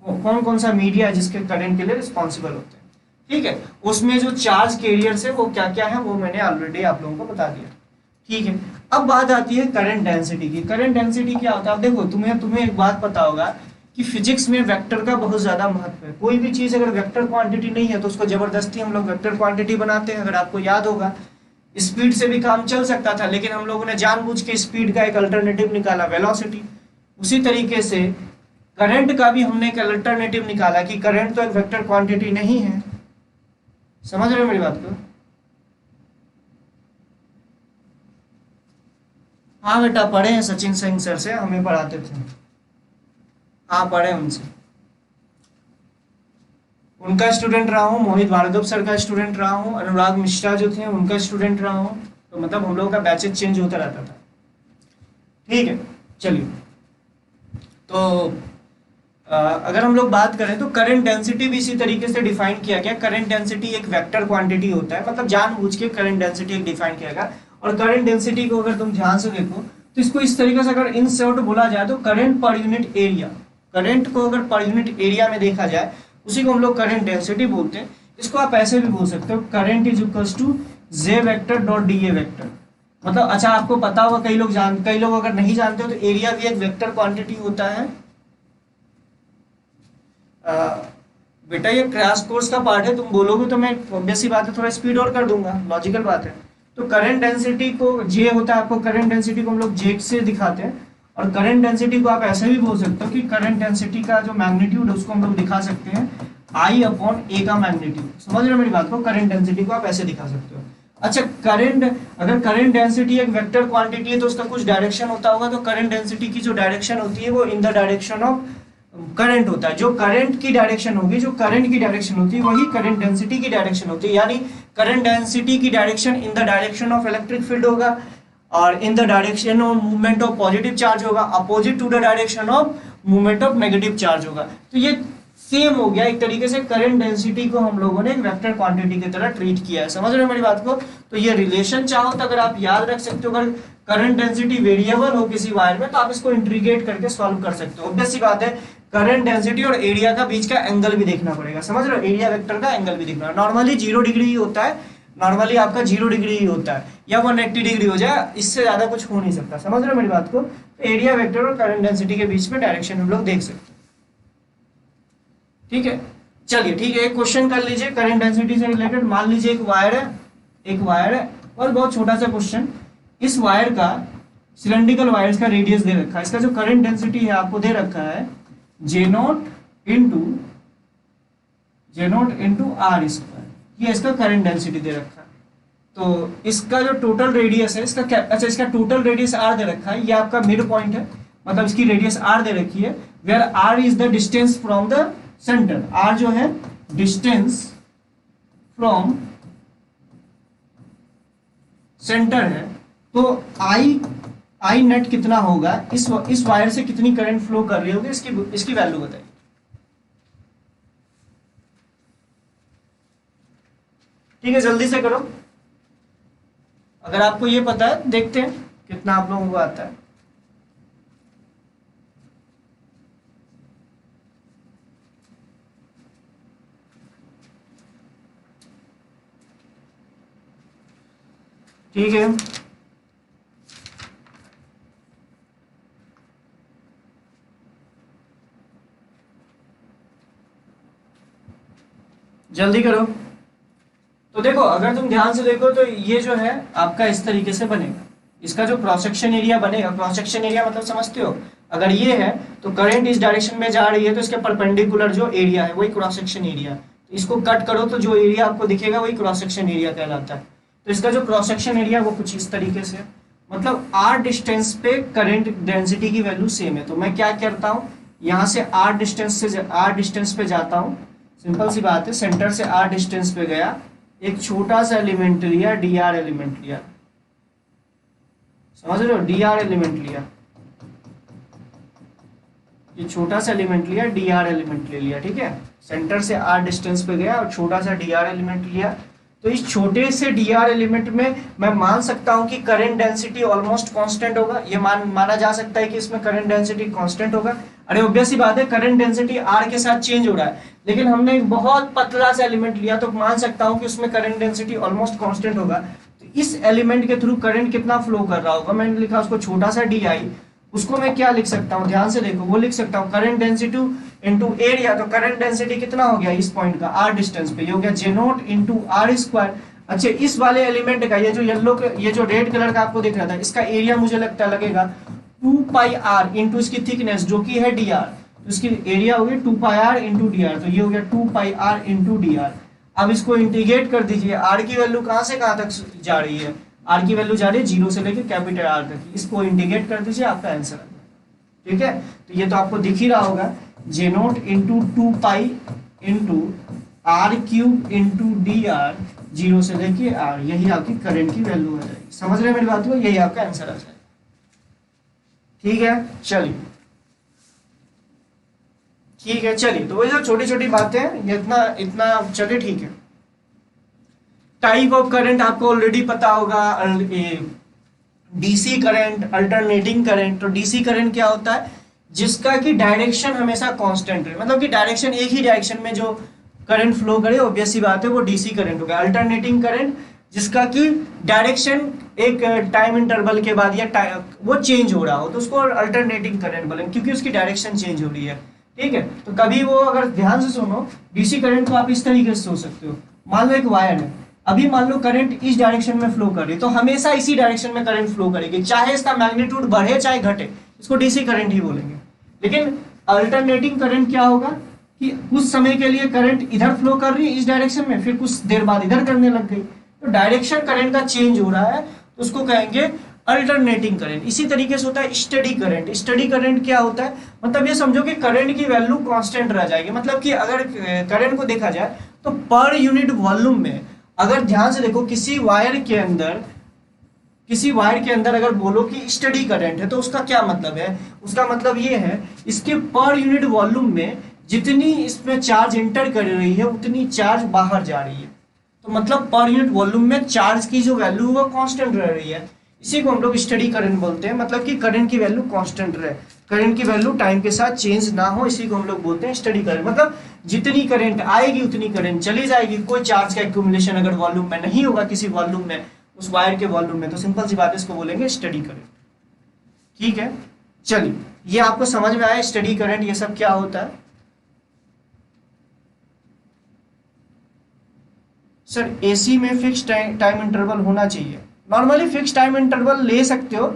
कौन कौन सा मीडिया है जिसके करंट के लिए रिस्पॉन्सिबल होते हैं, ठीक है। उसमें जो चार्ज कैरियर्स है वो क्या क्या है वो मैंने ऑलरेडी आप लोगों को बता दिया, ठीक है। अब बात आती है करंट डेंसिटी की। करंट डेंसिटी क्या होता है, अब देखो तुम्हें एक बात पता होगा कि फिजिक्स में वेक्टर का बहुत ज्यादा महत्व है। कोई भी चीज अगर वेक्टर क्वांटिटी नहीं है तो उसको जबरदस्ती हम लोग वेक्टर क्वांटिटी बनाते हैं। अगर आपको याद होगा स्पीड से भी काम चल सकता था, लेकिन हम लोगों ने जानबूझ के स्पीड का एक अल्टरनेटिव निकाला, वेलोसिटी। उसी तरीके से करंट का भी हमने एक अल्टरनेटिव निकाला कि करंट तो एक वेक्टर क्वांटिटी नहीं है। समझ रहे हो मेरी बात को, हाँ बेटा पढ़े हैं सचिन सिंह सर से, हमें पढ़ाते थे, हाँ पढ़े उनसे, उनका स्टूडेंट रहा हूँ, मोहित भार्गव सर का स्टूडेंट रहा हूँ, अनुराग मिश्रा जो थे उनका स्टूडेंट रहा हूँ। तो मतलब हम लोगों का बैचेज चेंज होता रहता था, ठीक है। चलिए तो अगर हम लोग बात करें तो करंट डेंसिटी भी इसी तरीके से डिफाइन किया गया। करंट डेंसिटी एक वेक्टर क्वांटिटी होता है, मतलब जानबूझ के करंट डेंसिटी एक डिफाइन किया गया। और करंट डेंसिटी को अगर तुम ध्यान से देखो तो इसको इस तरीके से अगर इन शॉर्ट बोला जाए तो current per unit area, current को अगर पर यूनिट एरिया में देखा जाए उसी को हम लोग करंट डेंसिटी बोलते हैं। इसको आप ऐसे भी बोल सकते हो, current is equals to J vector dot D A vector. मतलब अच्छा आपको पता होगा, कई लोग अगर नहीं जानते हो तो एरिया भी एक वेक्टर क्वांटिटी होता है। बेटा ये क्रैश कोर्स का पार्ट है, तुम बोलोगे तो मैं ऑब्वियस सी बात है थोड़ा स्पीड और कर दूंगा, लॉजिकल बात है। तो करंट डेंसिटी को जे होता है, आपको करंट डेंसिटी को हम लोग जेड से दिखाते हैं। और करंट डेंसिटी को आप ऐसे भी बोल सकते हो कि करंट डेंसिटी का जो मैग्नीट्यूड है उसको हम लोग दिखा सकते हैं आई अपॉन ए का मैग्नीट्यूड। समझ रहे हो मेरी बात को? करंट डेंसिटी को आप ऐसे दिखा सकते हो। अच्छा अगर करंट डेंसिटी एक वेक्टर क्वांटिटी है तो उसका कुछ डायरेक्शन होता होगा, तो करंट डेंसिटी की जो डायरेक्शन होती है वो इन द डायरेक्शन ऑफ करंट होता है। जो करंट की डायरेक्शन होगी, जो करंट की डायरेक्शन होती है वही करंट डेंसिटी की डायरेक्शन होती है। यानी करंट डेंसिटी की direction in the direction of electric field होगा और in the direction of movement of positive charge होगा, opposite to the direction of movement of negative charge होगा। तो ये सेम हो गया एक तरीके से, करंट डेंसिटी को हम लोगों ने एक वेक्टर क्वांटिटी की तरह ट्रीट किया है। समझ रहे हो मेरी बात को? तो ये रिलेशन चाहो तो अगर आप याद रख सकते हो, अगर करंट डेंसिटी वेरिएबल हो किसी वायर में तो आप इसको इंटीग्रेट करके सॉल्व कर सकते हो। ऑब्वियस सी बात है, करंट डेंसिटी और एरिया का बीच का एंगल भी देखना पड़ेगा। समझ रहे हो? एरिया वेक्टर का एंगल भी देखना, नॉर्मली 0 डिग्री ही होता है, नॉर्मली आपका 0 डिग्री ही होता है या 180 डिग्री हो जाए, इससे ज्यादा कुछ हो नहीं सकता। समझ रहे हो मेरी बात को? तो एरिया वेक्टर और करंट डेंसिटी के बीच में डायरेक्शन हम लोग देख सकते हैं। ठीक है, चलिए ठीक है, एक क्वेश्चन कर लीजिए करंट डेंसिटी से रिलेटेड। मान लीजिए एक वायर है और बहुत छोटा सा क्वेश्चन, इस वायर का सिलेंड्रिकल वायर्स का रेडियस दे रखा है, इसका जो करंट डेंसिटी है आपको दे रखा है J0 इंटू आर स्क्वायर, ये इसका करंट डेंसिटी दे रखा है। तो इसका जो टोटल रेडियस है इसका टोटल रेडियस आर दे रखा है, ये आपका मिड पॉइंट है, मतलब इसकी रेडियस आर दे रखी है, where R is the distance from the centre. R जो है डिस्टेंस फ्रॉम सेंटर है। तो आई नेट कितना होगा, इस वायर से कितनी करंट फ्लो कर रही होगी, इसकी वैल्यू बताइए। ठीक है, जल्दी से करो, अगर आपको ये पता है देखते हैं कितना आप लोगों को आता है। ठीक है, जल्दी करो। तो देखो, अगर तुम ध्यान से देखो तो ये जो है आपका इस तरीके से बनेगा, इसका जो क्रॉस सेक्शन एरिया बनेगा, क्रॉस सेक्शन एरिया मतलब समझते हो, अगर ये है तो करंट इस डायरेक्शन में जा रही है तो इसके परपेंडिकुलर जो एरिया है वही क्रॉस सेक्शन एरिया। तो इसको कट करो तो जो एरिया आपको दिखेगा वही क्रॉस सेक्शन एरिया कहलाता है। तो इसका जो क्रॉस सेक्शन एरिया वो कुछ इस तरीके से, मतलब आर डिस्टेंस पे करंट डेंसिटी की वैल्यू सेम है। तो मैं क्या करता हूँ, यहाँ से आर डिस्टेंस पे जाता हूँ, सिंपल सी बात है, सेंटर से आर डिस्टेंस पे गया, एक छोटा सा एलिमेंट लिया, डी आर एलिमेंट लिया, समझ रहे हो, डी आर एलिमेंट लिया, ये छोटा सा एलिमेंट लिया, डी आर एलिमेंट ले लिया। ठीक है, सेंटर से आर डिस्टेंस पे गया और छोटा सा डी आर एलिमेंट लिया। तो इस छोटे से डी आर एलिमेंट में मैं मान सकता हूं कि करंट डेंसिटी ऑलमोस्ट कांस्टेंट होगा, ये माना जा सकता है कि इसमें करंट डेंसिटी कांस्टेंट होगा। अरे ऑब्वियस सी बात है, करंट डेंसिटी आर के साथ चेंज हो रहा है, लेकिन हमने एक बहुत पतला सा एलिमेंट लिया तो मान सकता हूं कि उसमें करंट डेंसिटी ऑलमोस्ट कांस्टेंट होगा। तो इस एलिमेंट के थ्रू करंट कितना फ्लो कर रहा होगा, मैंने लिखा उसको छोटा सा डी आई, उसको मैं क्या लिख सकता हूँ, ध्यान से देखो, वो लिख सकता हूँ करंट डेंसिटी इनटू एरिया। तो करंट डेंसिटी कितना हो गया इस पॉइंट का, आर डिस्टेंस पे, ये हो गया J0 इंटू आर स्क्वायर। अच्छा, इस वाले एलिमेंट का, ये जो येलो, ये जो रेड कलर का आपको दिख रहा था, इसका एरिया मुझे लगेगा 2 पाई आर इंटू इसकी थिकनेस जो कि है डी आर, तो इसकी एरिया होगी 2 पाई आर इंटू डी आर। तो ये हो गया 2 पाई आर इंटू डी आर। अब इसको इंटीग्रेट कर दीजिए, आर की वैल्यू कहाँ से कहाँ तक जा रही है, आर की वैल्यू जा रही है 0 से लेकर कैपिटल आर तक, इसको इंटीग्रेट कर दीजिए, आपका आंसर आ जाएगा। ठीक है, तो ये तो आपको दिख ही रहा होगा, J0 into 2 pi into R cube into D R, 0 से लेके आर, यही आपकी करंट की वैल्यू आ जाएगी। समझ रहे हैं मेरी बात को, यही आपका आंसर आ जाएगा। ठीक है, चलिए तो वही जो छोटी छोटी बातें, ये इतना चलिए ठीक है। टाइप ऑफ करंट आपको ऑलरेडी पता होगा, डीसी करंट, अल्टरनेटिंग करंट। तो डीसी करंट क्या होता है, जिसका कि डायरेक्शन हमेशा कांस्टेंट रहे, मतलब कि डायरेक्शन एक ही डायरेक्शन में जो करंट फ्लो करे, ऑब्वियस सी बात है वो डीसी करंट हो गया। अल्टरनेटिंग करंट जिसका कि डायरेक्शन एक टाइम इंटरवल के बाद या वो चेंज हो रहा हो, तो उसको अल्टरनेटिंग करंट बोलेंगे, क्योंकि उसकी डायरेक्शन चेंज हो रही है। ठीक है, तो कभी वो, अगर ध्यान से सुनो, डीसी करंट को आप इस तरीके से सोच सकते हो। मान लो एक वायर है, अभी मान लो करंट इस डायरेक्शन में फ्लो कर रही है, तो हमेशा इसी डायरेक्शन में करंट फ्लो करेगी, चाहे इसका मैग्नीट्यूड बढ़े चाहे घटे, इसको डीसी करंट ही बोलेंगे। लेकिन अल्टरनेटिंग करंट क्या होगा कि कुछ समय के लिए करंट इधर फ्लो कर रही है इस डायरेक्शन में, फिर कुछ देर बाद इधर करने लग गई, तो डायरेक्शन करंट का चेंज हो रहा है, तो उसको कहेंगे अल्टरनेटिंग करंट। इसी तरीके से होता है स्टडी करंट। स्टडी करंट क्या होता है, मतलब ये समझो कि करंट की वैल्यू कांस्टेंट रह जाएगी। मतलब कि अगर करंट को देखा जाए तो पर यूनिट वॉल्यूम में, अगर ध्यान से देखो, किसी वायर के अंदर अगर बोलो कि स्टडी करंट है, तो उसका क्या मतलब है, उसका मतलब ये है इसके पर यूनिट वॉल्यूम में जितनी इसमें चार्ज एंटर कर रही है उतनी चार्ज बाहर जा रही है। तो मतलब पर यूनिट वॉल्यूम में चार्ज की जो वैल्यू है वो कांस्टेंट रह रही है, इसी को हम लोग स्टडी करंट बोलते हैं। मतलब कि करंट की वैल्यू कांस्टेंट रहे, करंट की वैल्यू टाइम के साथ चेंज ना हो, इसी को हम लोग बोलते हैं स्टडी करंट। मतलब जितनी करंट आएगी उतनी करंट चली जाएगी, कोई चार्ज का एक्यूमुलेशन अगर वॉल्यूम में नहीं होगा, किसी वॉल्यूम में, उस वायर के वॉल्यूम में, तो सिंपल सी बात है, इसको बोलेंगे स्टडी करंट। ठीक है, चलिए ये आपको समझ में आया स्टडी करंट ये सब क्या होता है। सर एसी में फिक्स टाइम इंटरवल होना चाहिए। नॉर्मली फिक्स टाइम इंटरवल ले सकते हो,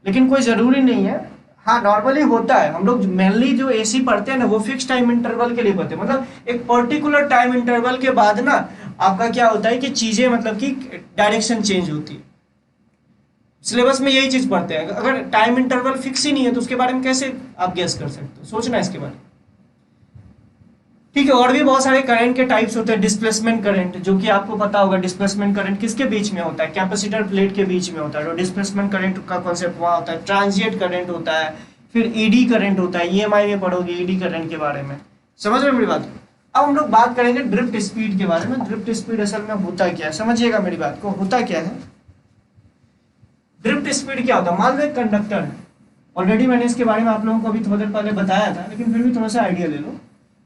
लेकिन कोई ज़रूरी नहीं है। हाँ नॉर्मली होता है, हम लोग मेनली जो एसी पढ़ते हैं ना वो फिक्स टाइम इंटरवल के लिए पढ़ते हैं। मतलब एक पर्टिकुलर टाइम इंटरवल के बाद ना आपका क्या होता है कि चीज़ें, मतलब कि डायरेक्शन चेंज होती है। सिलेबस में यही चीज़ पढ़ते हैं। अगर टाइम इंटरवल फिक्स ही नहीं है तो उसके बारे में कैसे आप गेस कर सकते हो, सोचना इसके बारे में। ठीक है, और भी बहुत सारे करंट के टाइप्स होते हैं। डिस्प्लेसमेंट करंट, जो कि आपको पता होगा, डिस्प्लेसमेंट करंट किसके बीच में होता है, कैपेसिटर प्लेट के बीच में होता है। तो डिस्प्लेसमेंट करंट का कॉन्सेप्ट वहाँ होता है। ट्रांजिएंट करंट होता है, फिर ईडी करंट होता है। ईएमआई में पढ़ोगे ईडी करंट के बारे में, समझ रहे हो मेरी बात। अब हम लोग बात करेंगे ड्रिफ्ट स्पीड के बारे में। ड्रिफ्ट स्पीड असल में होता क्या है, समझिएगा मेरी बात को, होता क्या है। ड्रिफ्ट स्पीड क्या होता है, मान लो एक कंडक्टर है, ऑलरेडी मैंने इसके बारे में आप लोगों को अभी थोड़ी देर पहले बताया था, लेकिन फिर भी थोड़ा सा आइडिया ले लो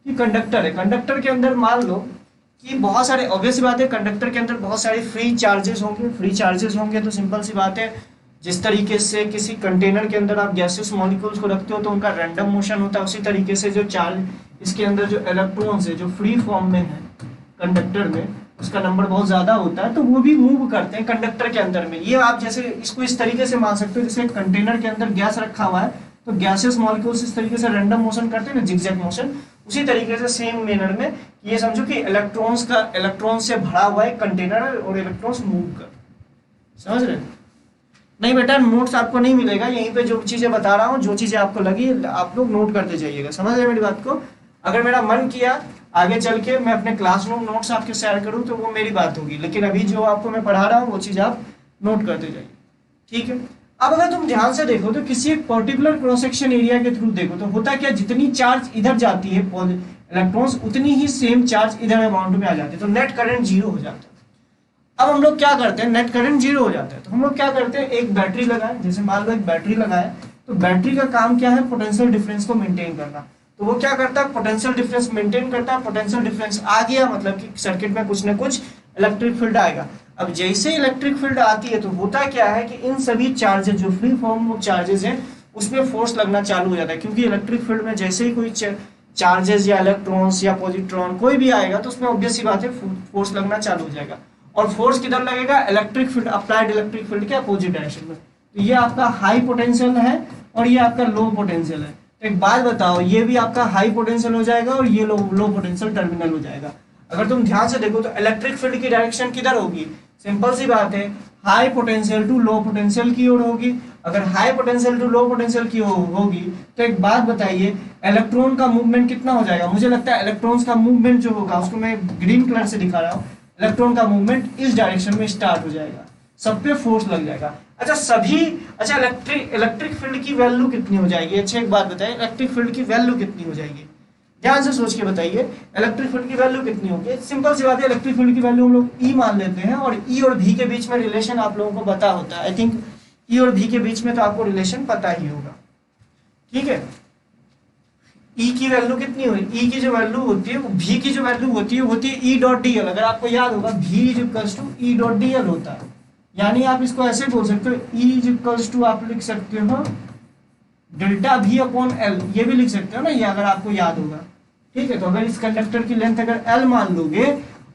कि कंडक्टर है। कंडक्टर के अंदर मान लो कि बहुत सारे, ऑब्वियस सी बात है, कंडक्टर के अंदर बहुत सारे फ्री चार्जेस होंगे। फ्री चार्जेस होंगे तो सिंपल सी बात है, जिस तरीके से किसी कंटेनर के अंदर आप गैसेस मॉलिक्यूल्स को रखते हो तो उनका रैंडम मोशन होता है, उसी तरीके से जो चार्ज, इसके अंदर जो इलेक्ट्रॉन्स है जो फ्री फॉर्म में है कंडक्टर में, उसका नंबर बहुत ज़्यादा होता है, तो वो भी मूव करते हैं कंडक्टर के अंदर में। ये आप जैसे इसको इस तरीके से मान सकते हो, जैसे कंटेनर के अंदर गैस रखा हुआ है तो गैसेस मॉलिक्यूल्स इस तरीके से रैंडम मोशन करते हैं ना, जिगजैग मोशन। उसी तरीके से सेम मैनर में ये समझो कि इलेक्ट्रॉन से भरा हुआ है कंटेनर और इलेक्ट्रॉन्स मूव कर, समझ रहे। नहीं बेटा नोट्स आपको नहीं मिलेगा, यहीं पे जो चीज़ें बता रहा हूँ, जो चीज़ें आपको लगी आप लोग नोट करते जाइएगा, समझ रहे मेरी बात को। अगर मेरा मन किया आगे चल के मैं अपने क्लासरूम नोट्स आपके शेयर करूँ तो वो मेरी बात होगी, लेकिन अभी जो आपको मैं पढ़ा रहा हूँ वो चीज़ आप नोट करते जाइए, ठीक है। अब अगर तुम ध्यान से देखो तो किसी एक पर्टिकुलर क्रॉस सेक्शन एरिया के थ्रू देखो तो होता क्या, जितनी चार्ज इधर जाती है इलेक्ट्रॉन्स उतनी ही सेम चार्ज इधर अमाउंट में आ जाती है, तो नेट करंट जीरो हो जाता है। अब हम लोग क्या करते हैं, नेट करंट जीरो हो जाता है तो हम लोग क्या करते हैं, एक बैटरी लगाए, जैसे मान लो एक बैटरी लगाए, तो बैटरी का काम क्या है, पोटेंशियल डिफरेंस को मेंटेन करना। तो वो क्या करता है, पोटेंशियल डिफरेंस मेंटेन करता है। पोटेंशियल डिफरेंस आ गया मतलब कि सर्किट में कुछ ना कुछ इलेक्ट्रिक फील्ड आएगा। अब जैसे इलेक्ट्रिक फील्ड आती है तो होता क्या है कि इन सभी चार्जेस जो फ्री फॉर्म चार्जेस हैं उसमें फोर्स लगना चालू हो जाता है, क्योंकि इलेक्ट्रिक फील्ड में जैसे ही कोई चार्जेस या इलेक्ट्रॉन्स या पॉजिट्रॉन कोई भी आएगा तो उसमें ऑब्वियस सी बात है फोर्स लगना चालू हो जाएगा। और फोर्स किधर लगेगा, electric field, applied electric field के अपोजिट डायरेक्शन में। तो ये आपका हाई पोटेंशियल है और ये आपका लो पोटेंशियल है। तो एक बात बताओ, ये भी आपका हाई पोटेंशियल हो जाएगा और ये लो पोटेंशियल टर्मिनल हो जाएगा। अगर तुम ध्यान से देखो तो इलेक्ट्रिक फील्ड की डायरेक्शन किधर होगी, सिंपल सी बात है, high potential to low potential की ओर होगी। अगर high potential to low potential की होगी तो एक बात बताइए, इलेक्ट्रॉन का मूवमेंट कितना हो जाएगा। मुझे लगता है इलेक्ट्रॉन्स का मूवमेंट जो होगा उसको मैं ग्रीन कलर से दिखा रहा हूँ, इलेक्ट्रॉन का मूवमेंट इस डायरेक्शन में स्टार्ट हो जाएगा, सब पे फोर्स लग जाएगा। अच्छा इलेक्ट्रिक फील्ड की वैल्यू कितनी हो जाएगी, अच्छा एक बात बताइए, इलेक्ट्रिक फील्ड की वैल्यू कितनी हो जाएगी। ध्यान से सोच के बताइए इलेक्ट्रिक फील्ड की वैल्यू कितनी होगी। सिंपल सी बात है, इलेक्ट्रिक फील्ड की वैल्यू हम लोग ई मान लेते हैं, और ई और भी के बीच में रिलेशन आप लोगों को पता होता है। आई थिंक ई और भी के बीच में तो आपको रिलेशन पता ही होगा, ठीक है। ई की वैल्यू कितनी होगी, ई की जो वैल्यू होती है वो भी की जो वैल्यू होती है ई डॉट डी एल। अगर आपको याद होगा V is equals to E dot D L होता है, यानी आप इसको ऐसे बोल सकते हो ई इज इक्वल्स टू, आप लिख सकते हो डेल्टा भी अपॉन एल, ये भी लिख सकते हो ना, ये अगर आपको याद होगा, ठीक है। तो अगर इस कंडक्टर की लेंथ अगर एल मान लोगे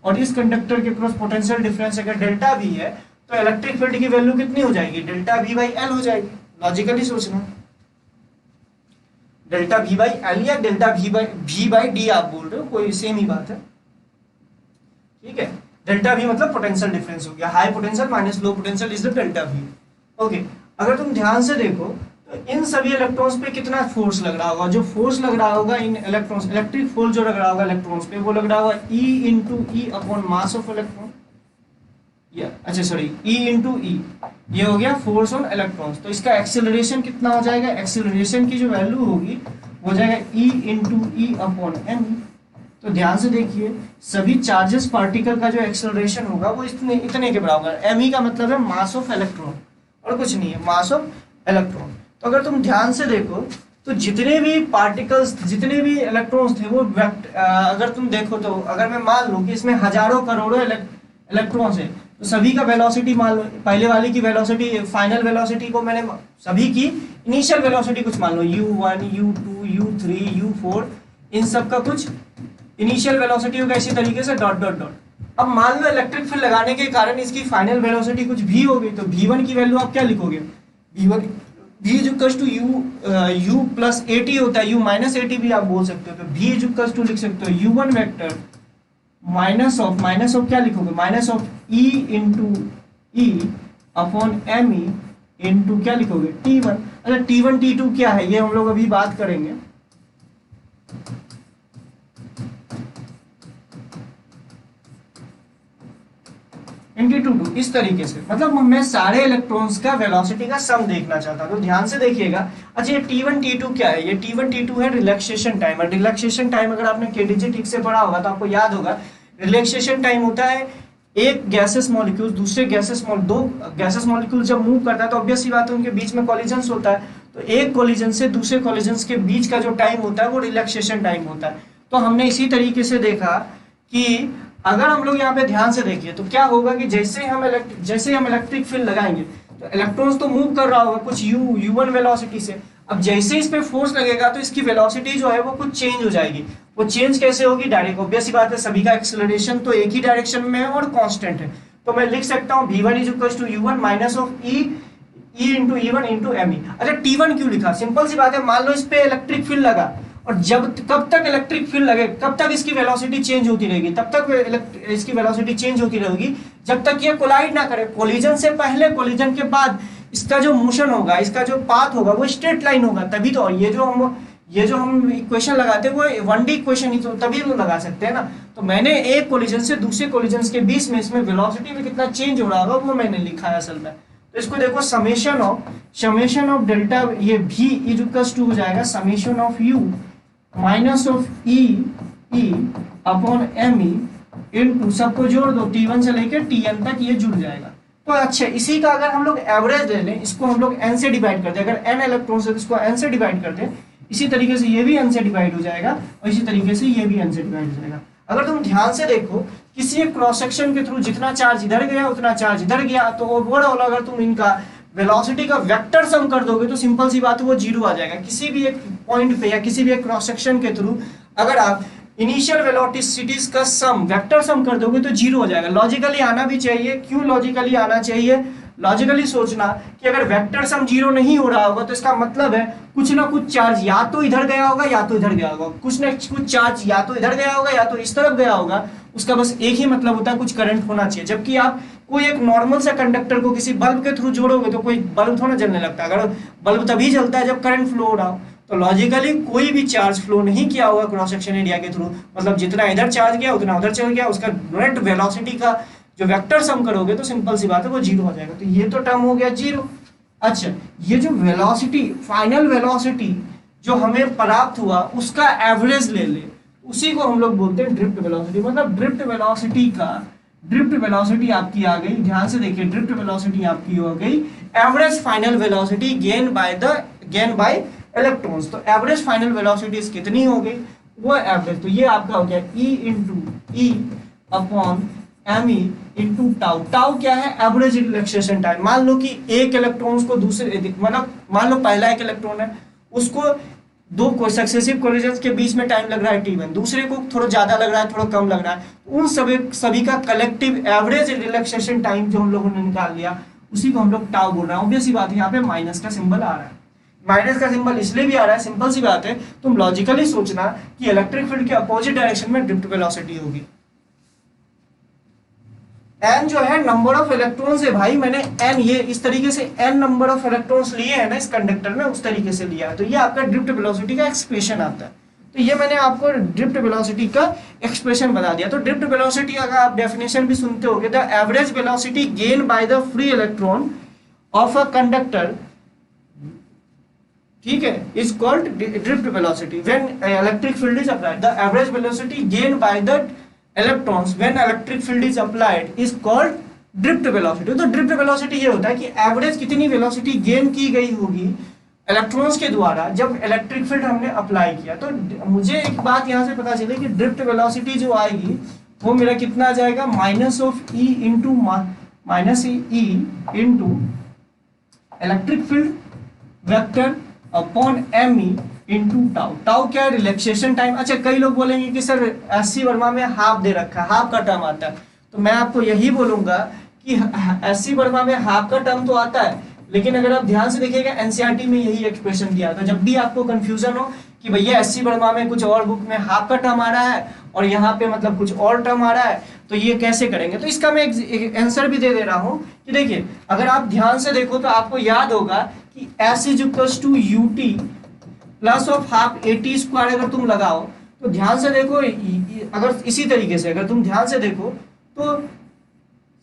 और इस कंडक्टर के क्रॉस पोटेंशियल डिफरेंस अगर डेल्टा भी है, तो इलेक्ट्रिक फील्ड की वैल्यू कितनी हो जाएगी, डेल्टा भी बाई एल हो जाएगी। लॉजिकली सोचना, डेल्टा भी बाई एल या डेल्टा भी बाई डी आप बोल रहे हो, कोई सेम ही बात है, ठीक है। डेल्टा भी मतलब पोटेंशियल डिफरेंस हो गया, high potential minus low potential is the delta भी। ओके, अगर तुम ध्यान से देखो तो इन सभी इलेक्ट्रॉन्स पे कितना फोर्स लग रहा होगा, जो फोर्स लग रहा होगा इन इलेक्ट्रॉन्स, इलेक्ट्रिक फोर्स जो लग रहा होगा इलेक्ट्रॉन्स पे, वो लग रहा होगा E into e upon mass of electron, अच्छा सॉरी E इंटू ई, ये हो गया फोर्स ऑन इलेक्ट्रॉन्स। तो इसका एक्सेलरेशन कितना हो जाएगा, एक्सेलरेशन की जो वैल्यू होगी वो हो जाएगा E into e upon m. तो ध्यान से देखिए सभी चार्जेस पार्टिकल का जो एक्सेलरेशन होगा वो इतने के बराबर, एम ई का मतलब है मास ऑफ इलेक्ट्रॉन और कुछ नहीं है, मास ऑफ इलेक्ट्रॉन। तो अगर तुम ध्यान से देखो तो जितने भी पार्टिकल्स, जितने भी इलेक्ट्रॉन्स थे वो अगर तुम देखो तो अगर मैं मान लूं कि इसमें हजारों करोड़ों इलेक्ट्रॉन्स है, तो सभी का वेलोसिटी मान लो, पहले वाली की वेलोसिटी, फाइनल वेलोसिटी को मैंने सभी की इनिशियल वेलोसिटी कुछ मान लो u1 u2 u3 u4, इन सब का कुछ इनिशियल वेलोसिटी होगा, इसी तरीके से डॉट डॉट डॉट। अब मान लो इलेक्ट्रिक फील्ड लगाने के कारण इसकी फाइनल वेलोसिटी कुछ भी होगी, तो v1 की वैल्यू आप क्या लिखोगे, v1 v is equals to u plus at होता है, u माइनस at भी आप बोल सकते हो, तो v इज इक्वल्स टू लिख सकते हो u1 वेक्टर माइनस ऑफ क्या लिखोगे, minus of e into e upon m e into क्या लिखोगे t1। अच्छा t1 t2 क्या है ये हम लोग अभी बात करेंगे। इस तरीके से, मतलब मैं सारे इलेक्ट्रॉन्स का वेलोसिटी का सम देखना चाहता हूं, तो ध्यान से देखिएगा। अच्छा ये T1 T2 क्या है, ये T1 T2 है रिलैक्सेशन टाइम। और रिलैक्सेशन टाइम अगर आपने केडीजी ठीक से पढ़ा होगा तो आपको याद होगा, रिलैक्सेशन टाइम होता है एक गैसेस मॉलिक्यूल दूसरे दो गैसेस मॉलिक्यूल जब मूव करता है तो ऑब्वियस सी बात है उनके बीच में कॉलिजन्स होता है, तो एक कॉलिजन से दूसरे कॉलिजन्स के बीच का जो टाइम होता है वो रिलैक्सेशन टाइम होता है। तो हमने इसी तरीके से देखा कि अगर हम लोग यहाँ पे ध्यान से देखिए तो क्या होगा कि जैसे हम इलेक्ट्रिक फील्ड लगाएंगे तो इलेक्ट्रॉन्स तो मूव कर रहा होगा कुछ u1 वेलोसिटी से। अब जैसे इस पे फोर्स लगेगा तो इसकी वेलोसिटी जो है वो कुछ चेंज हो जाएगी। वो चेंज कैसे होगी, डायरेक्ट, ऑब्वियस सी बात है, सभी का एक्सेलरेशन तो एक ही डायरेक्शन में है और कांस्टेंट है, तो मैं लिख सकता हूँ v1 is equal to u1 minus of e into ई1 इंटू एम ई। अच्छा t1 क्यों लिखा, सिंपल सी बात है, मान लो इस पे इलेक्ट्रिक फील्ड लगा और कब तक इलेक्ट्रिक फील्ड लगे, कब तक इसकी वेलोसिटी चेंज होती रहेगी, तब तक इसकी वेलोसिटी चेंज होती रहेगी जब तक ये कोलाइड ना करे। कोलिजन से पहले, कोलिजन के बाद इसका जो मोशन होगा, इसका जो पाथ होगा वो स्ट्रेट लाइन होगा, तभी तो ये जो हम इक्वेशन लगाते हैं वो 1D इक्वेशन ही तो तभी तो लगा सकते हैं ना। तो मैंने एक कोलिजन से दूसरे कोलिजन के बीच में इसमें वेलोसिटी में कितना चेंज हो रहा होगा वो मैंने लिखा है असल में। तो इसको देखो समेशन ऑफ डेल्टा, ये भी इज इक्वल्स टू हो जाएगा summation of u minus of e upon m e into, सबको जोड़ दो T1 से लेकर Tn तक ये जुड़ जाएगा। तो अच्छा इसी का अगर हम लोग एवरेज ले लें, इसको हम लोग n से डिवाइड कर दें, अगर n इलेक्ट्रॉन्स है तो इसको n से डिवाइड कर दें, इसी तरीके से ये भी n से डिवाइड हो जाएगा और इसी तरीके से ये भी n से डिवाइड हो जाएगा। अगर तुम ध्यान से देखो किसी एक क्रॉस सेक्शन के थ्रू जितना चार्ज इधर गया उतना चार्ज इधर गया, तो ओवरऑल अगर तुम इनका वेलोसिटी का वेक्टर सम कर दोगे तो सिंपल सी बात है वो जीरो आ जाएगा। किसी भी एक पॉइंट पे या किसी भी एक क्रॉस सेक्शन के थ्रू अगर आप इनिशियल वेलोसिटीज का सम, वेक्टर सम कर दोगे तो जीरो हो जाएगा। लॉजिकली आना भी चाहिए, क्यों लॉजिकली आना चाहिए, लॉजिकली सोचना कि अगर वेक्टर सम जीरो नहीं हो रहा होगा तो इसका मतलब है कुछ ना कुछ चार्ज या तो इधर गया होगा या तो इधर गया होगा, कुछ ना कुछ चार्ज या तो इधर गया होगा या तो इस तरफ गया होगा। उसका बस एक ही मतलब होता है, कुछ करंट होना चाहिए। जबकि आप कोई एक नॉर्मल सा कंडक्टर को किसी बल्ब के थ्रू जोड़ोगे तो कोई बल्ब थोड़ा जलने लगता है, अगर बल्ब तभी जलता है जब करंट फ्लो हो रहा हो। तो लॉजिकली कोई भी चार्ज फ्लो नहीं किया होगा क्रॉस सेक्शन एरिया के थ्रू, मतलब जितना इधर चार्ज गया उतना उधर चल गया, उसका नेट वेलोसिटी का जो वेक्टर सम करोगे तो सिंपल सी बात है वो जीरो हो जाएगा। तो ये तो टर्म हो गया जीरो। अच्छा ये जो वेलोसिटी, फाइनल वेलोसिटी जो हमें प्राप्त हुआ उसका एवरेज ले ले, उसी को हम लोग बोलते हैं ड्रिफ्ट वेलोसिटी। मतलब ड्रिफ्ट वेलोसिटी आपकी आ गई, ध्यान से देखिए, ड्रिफ्ट वेलोसिटी आपकी हो गई average final velocity gain by electrons. तो एवरेज फाइनल वेलोसिटी कितनी हो गई, वो एवरेज, तो ये आपका हो गया E upon ME into tau. Tau क्या है, एवरेज रिलैक्सेशन टाइम। मान लो कि एक इलेक्ट्रॉन्स को दूसरे, मतलब मान लो पहला एक इलेक्ट्रॉन है, उसको दो सक्सेसिव कोलिजन्स के बीच में टाइम लग रहा है T1, दूसरे को थोड़ा ज्यादा लग रहा है, थोड़ा कम लग रहा है, उन सभी का कलेक्टिव एवरेज रिलैक्सेशन टाइम जो हम लोगों ने निकाल लिया, उसी को हम लोग टाउ बोल रहे हैं। ऑब्वियस सी बात है, यहाँ पे माइनस का सिंबल आ रहा है। माइनस का सिंबल इसलिए भी आ रहा है, सिंपल सी बात है, तुम लॉजिकली सोचना कि इलेक्ट्रिक फील्ड के अपोजिट डायरेक्शन में ड्रिफ्ट वेलोसिटी होगी। n जो है नंबर ऑफ इलेक्ट्रॉन्स है भाई, मैंने n ये इस तरीके से n नंबर ऑफ इलेक्ट्रॉन्स लिए हैं ना इस कंडक्टर में, उस तरीके से लिया है, तो ये आपका ड्रिफ्ट वेलोसिटी का एक्सप्रेशन आता है। तो ये मैंने आपको ड्रिफ्ट वेलोसिटी का एक्सप्रेशन बता दिया। तो ड्रिफ्ट वेलोसिटी अगर आप डेफिनेशन भी सुनते होगे, the average velocity gain by the free electron of a conductor, ठीक है, is called drift velocity when electric field is applied. The average velocity gain by the electrons when electric field is applied is called drift velocity। तो drift velocity ये होता है कि average कितनी velocity gain की गई होगी इलेक्ट्रॉन्स के द्वारा जब इलेक्ट्रिक फील्ड हमने अप्लाई किया। तो मुझे एक बात यहाँ से पता चले कि ड्रिफ्ट वेलोसिटी जो आएगी वो मेरा कितना आ जाएगा, minus E into electric field vector upon ME into tau. Tau क्या है, रिलैक्सेशन टाइम। अच्छा, कई लोग बोलेंगे कि सर SC वर्मा में हाफ दे रखा है, हाफ का टर्म आता है, तो मैं आपको यही बोलूंगा कि SC वर्मा में हाफ का टर्म तो आता है, लेकिन अगर आप ध्यान से देखिएगा NCERT में यही एक्सप्रेशन दिया था। जब भी आपको कंफ्यूजन हो कि भैया SC वर्मा में कुछ और बुक में हाफ का टर्म आ रहा है और यहाँ पे मतलब कुछ और टर्म आ रहा है, तो ये कैसे करेंगे, तो इसका मैं एक आंसर भी दे दे रहा हूँ कि देखिए, अगर आप ध्यान से देखो तो आपको याद होगा कि S is equals to UT plus of half AT square अगर तुम लगाओ तो ध्यान से देखो, अगर इसी तरीके से अगर तुम ध्यान से देखो तो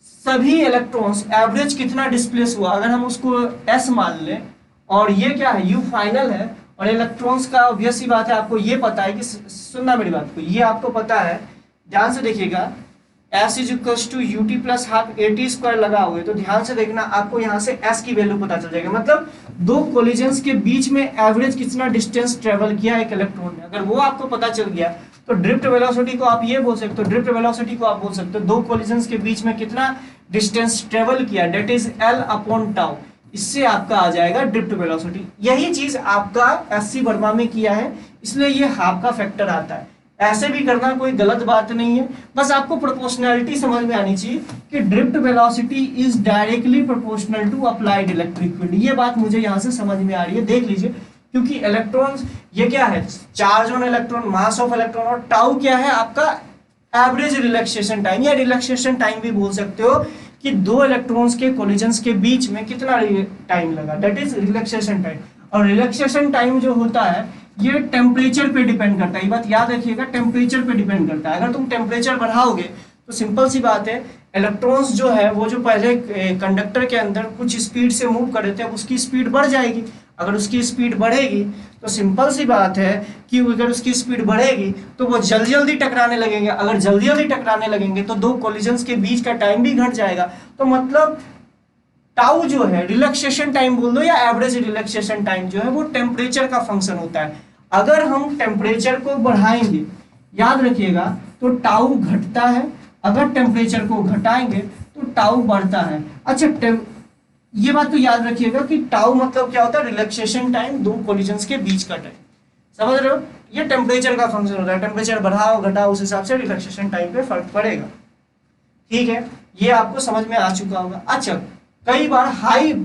सभी इलेक्ट्रॉन्स एवरेज कितना डिस्प्लेस हुआ, अगर हम उसको S मान लें और ये क्या है U फाइनल है, और इलेक्ट्रॉन्स का ऑब्वियस सी बात है आपको ये पता है कि, सुनना मेरी बात को, ये आपको पता है, ध्यान से देखिएगा, S is equals to UT plus half AT square लगा हुए, तो ध्यान से देखना आपको यहाँ से S की वैल्यू पता चल जाएगा। मतलब दो कोलिजन्स के बीच में एवरेज कितना डिस्टेंस ट्रेवल किया एक इलेक्ट्रॉन ने, अगर वो आपको पता चल गया तो ड्रिफ्ट वेलोसिटी को आप ये बोल सकते हो, ड्रिफ्ट वेलोसिटी को आप बोल सकते हो दो कोलिजन्स के बीच में कितना डिस्टेंस ट्रेवल किया, that is L upon tau, इससे आपका आ जाएगा ड्रिफ्ट वेलोसिटी। यही चीज आपका SC वर्मा में किया है, इसलिए ये हाफ का फैक्टर आता है। ऐसे भी करना कोई गलत बात नहीं है, बस आपको प्रोपोर्शनैलिटी समझ में आनी चाहिए कि drift velocity is directly proportional to applied electric field. ये बात मुझे यहाँ से समझ में आ रही है, देख लीजिए, क्योंकि इलेक्ट्रॉन्स ये क्या है, charge on electron, mass of electron, और टाउ क्या है आपका एवरेज रिलैक्सेशन टाइम, या रिलैक्सेशन टाइम भी बोल सकते हो कि दो इलेक्ट्रॉन्स के कोलिजन्स के बीच में कितना टाइम लगा, दैट इज रिलैक्सेशन टाइम। और रिलैक्सेशन टाइम जो होता है ये टेम्परेचर पे डिपेंड करता है, ये बात याद रखिएगा, टेम्परेचर पे डिपेंड करता है। अगर तुम टेम्परेचर बढ़ाओगे तो सिंपल सी बात है, इलेक्ट्रॉन्स जो है वो जो पहले कंडक्टर के अंदर कुछ स्पीड से मूव कर रहे थे, उसकी स्पीड बढ़ जाएगी। अगर उसकी स्पीड बढ़ेगी तो सिंपल सी बात है कि अगर उसकी स्पीड बढ़ेगी तो वो जल्दी जल्दी टकराने लगेंगे। अगर जल्दी जल्दी टकराने लगेंगे तो दो कोलिजन्स के बीच का टाइम भी घट जाएगा। तो मतलब टाउ जो है रिलैक्सेशन टाइम बोल दो या एवरेज रिलैक्सेशन टाइम जो है वो टेम्परेचर का फंक्शन होता है। अगर हम टेम्परेचर को बढ़ाएंगे, याद रखिएगा, तो टाउ घटता है, अगर टेम्परेचर को घटाएंगे तो टाउ बढ़ता है। अच्छा, ये बात तो याद रखिएगा कि टाउ मतलब क्या होता है, रिलैक्सेशन टाइम, दो कोलिजन्स के बीच का टाइम, समझ रहे हो, ये टेम्परेचर का फंक्शन होता है। टेम्परेचर बढ़ाओ घटाओ उस हिसाब से रिलैक्सेशन टाइम पे फर्क पड़ेगा, ठीक है, ये आपको समझ में आ चुका होगा। अच्छा, कई बार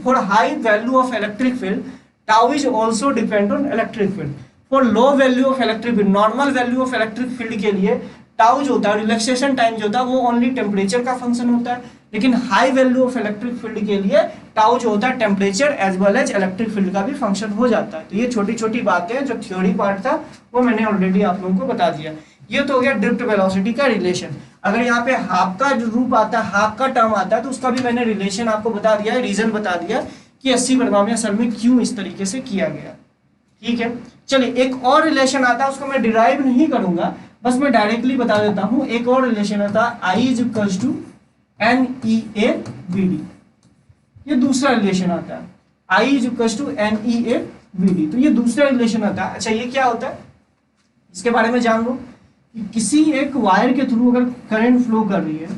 for high value of electric field tau is also depend on electric field. For low value of electric field, normal value of electric field के लिए टाउ जो होता है, रिलैक्सेशन टाइम जो होता है, वो ओनली टेम्परेचर का फंक्शन होता है। लेकिन high value of electric field के लिए टाउ जो होता है temperature as well as electric field का भी फंक्शन हो जाता है। तो ये छोटी छोटी बातें जो थ्योरी पार्ट था वो मैंने ऑलरेडी आप लोगों को बता दिया। ये तो हो गया ड्रिफ्ट वेलोसिटी का रिलेशन। अगर यहाँ पे हाफ का जो रूप आता है, हाफ का टर्म आता है, तो उसका भी मैंने रिलेशन आपको बता दिया है, रीजन बता दिया कि 80 वर्मा में असल में क्यों इस तरीके से किया गया, ठीक है। चलिए, एक और रिलेशन आता है, उसको मैं डिराइव नहीं करूंगा, बस मैं डायरेक्टली बता देता हूं, एक और रिलेशन होता है I is equals to N E A V D, ये दूसरा रिलेशन आता है, I is equals to N E A V D, तो ये दूसरा रिलेशन आता है। अच्छा ये क्या होता है इसके बारे में जान लो कि किसी एक वायर के थ्रू अगर करंट फ्लो कर रही है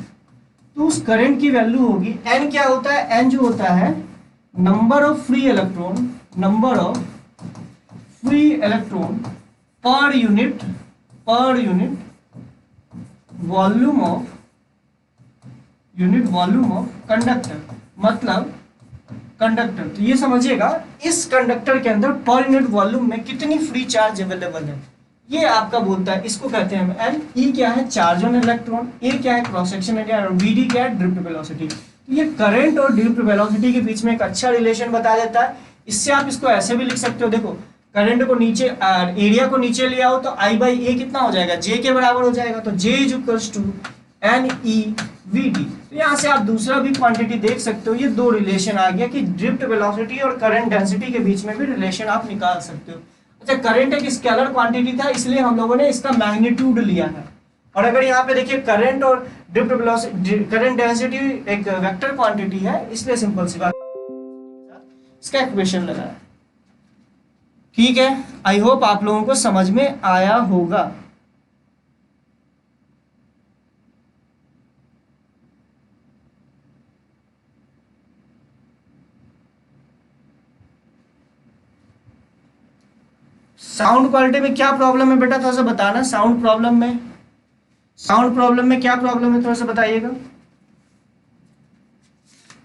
तो उस करंट की वैल्यू होगी एन, क्या होता है एन जो होता है number of free electron, number of free electron per unit volume of conductor, मतलब कंडक्टर, तो ये समझिएगा इस कंडक्टर के अंदर पर यूनिट वॉल्यूम में कितनी फ्री चार्ज अवेलेबल है, ये आपका बोलता है, इसको कहते हैं हम एन। ई क्या है चार्ज ऑन इलेक्ट्रॉन, ए क्या है क्रॉस सेक्शन एरिया, और वी डी क्या है ड्रिफ्ट वेलोसिटी। तो ये करंट और ड्रिफ्ट वेलोसिटी के बीच में एक अच्छा रिलेशन बता देता है। इससे आप इसको ऐसे भी लिख सकते हो, देखो करंट को नीचे एरिया को नीचे ले आओ तो आई बाई ए कितना हो जाएगा, जे के बराबर हो जाएगा, तो J is equals to N E V D. तो यहाँ से आप दूसरा भी क्वांटिटी देख सकते हो, ये दो रिलेशन आ गया कि ड्रिफ्ट वेलोसिटी और करंट डेंसिटी के बीच में भी रिलेशन आप निकाल सकते हो। अच्छा करंट एक स्केलर क्वांटिटी था इसलिए हम लोगों ने इसका मैग्नीट्यूड लिया है, और अगर यहाँ पे देखिए करंट और ड्रिफ्ट वेलोसिटी करंट डेंसिटी एक वेक्टर क्वांटिटी है, इसलिए सिंपल सी बात इसका इक्वेशन लगाया। ठीक है, आई होप आप लोगों को समझ में आया होगा। साउंड क्वालिटी में क्या प्रॉब्लम है बेटा, थोड़ा सा बताना। साउंड प्रॉब्लम में क्या प्रॉब्लम है, थोड़ा सा बताइएगा।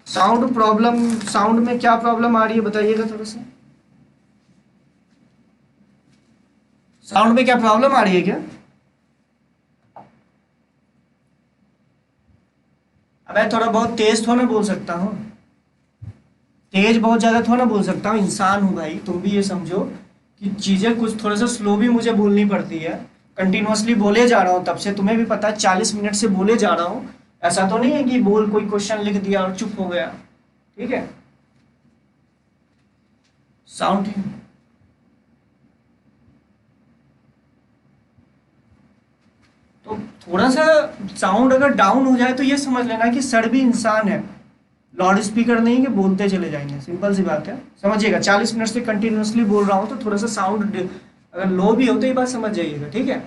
साउंड में क्या प्रॉब्लम आ रही है बताइएगा थोड़ा सा। साउंड में क्या प्रॉब्लम आ रही है क्या? अबे थोड़ा बहुत तेज थोड़ा ना बोल सकता हूँ, तेज बहुत ज्यादा थोड़ा ना बोल सकता हूँ, इंसान हूँ भाई, तुम भी ये समझो कि चीजें कुछ थोड़ा सा स्लो भी मुझे बोलनी पड़ती है। कंटिन्यूअसली बोले जा रहा हूँ तब से, तुम्हें भी पता है 40 मिनट से बोले जा रहा हूँ, ऐसा तो नहीं है कि बोल कोई क्वेश्चन लिख दिया और चुप हो गया। ठीक है, साउंड तो थोड़ा सा साउंड अगर डाउन हो जाए तो ये समझ लेना कि सर भी इंसान है, लाउड स्पीकर नहीं कि बोलते चले जाएंगे, सिंपल सी बात है, समझिएगा। 40 मिनट से कंटिन्यूअसली बोल रहा हूँ तो थोड़ा सा साउंड अगर लो भी हो तो ये बात समझ जाइएगा। ठीक है,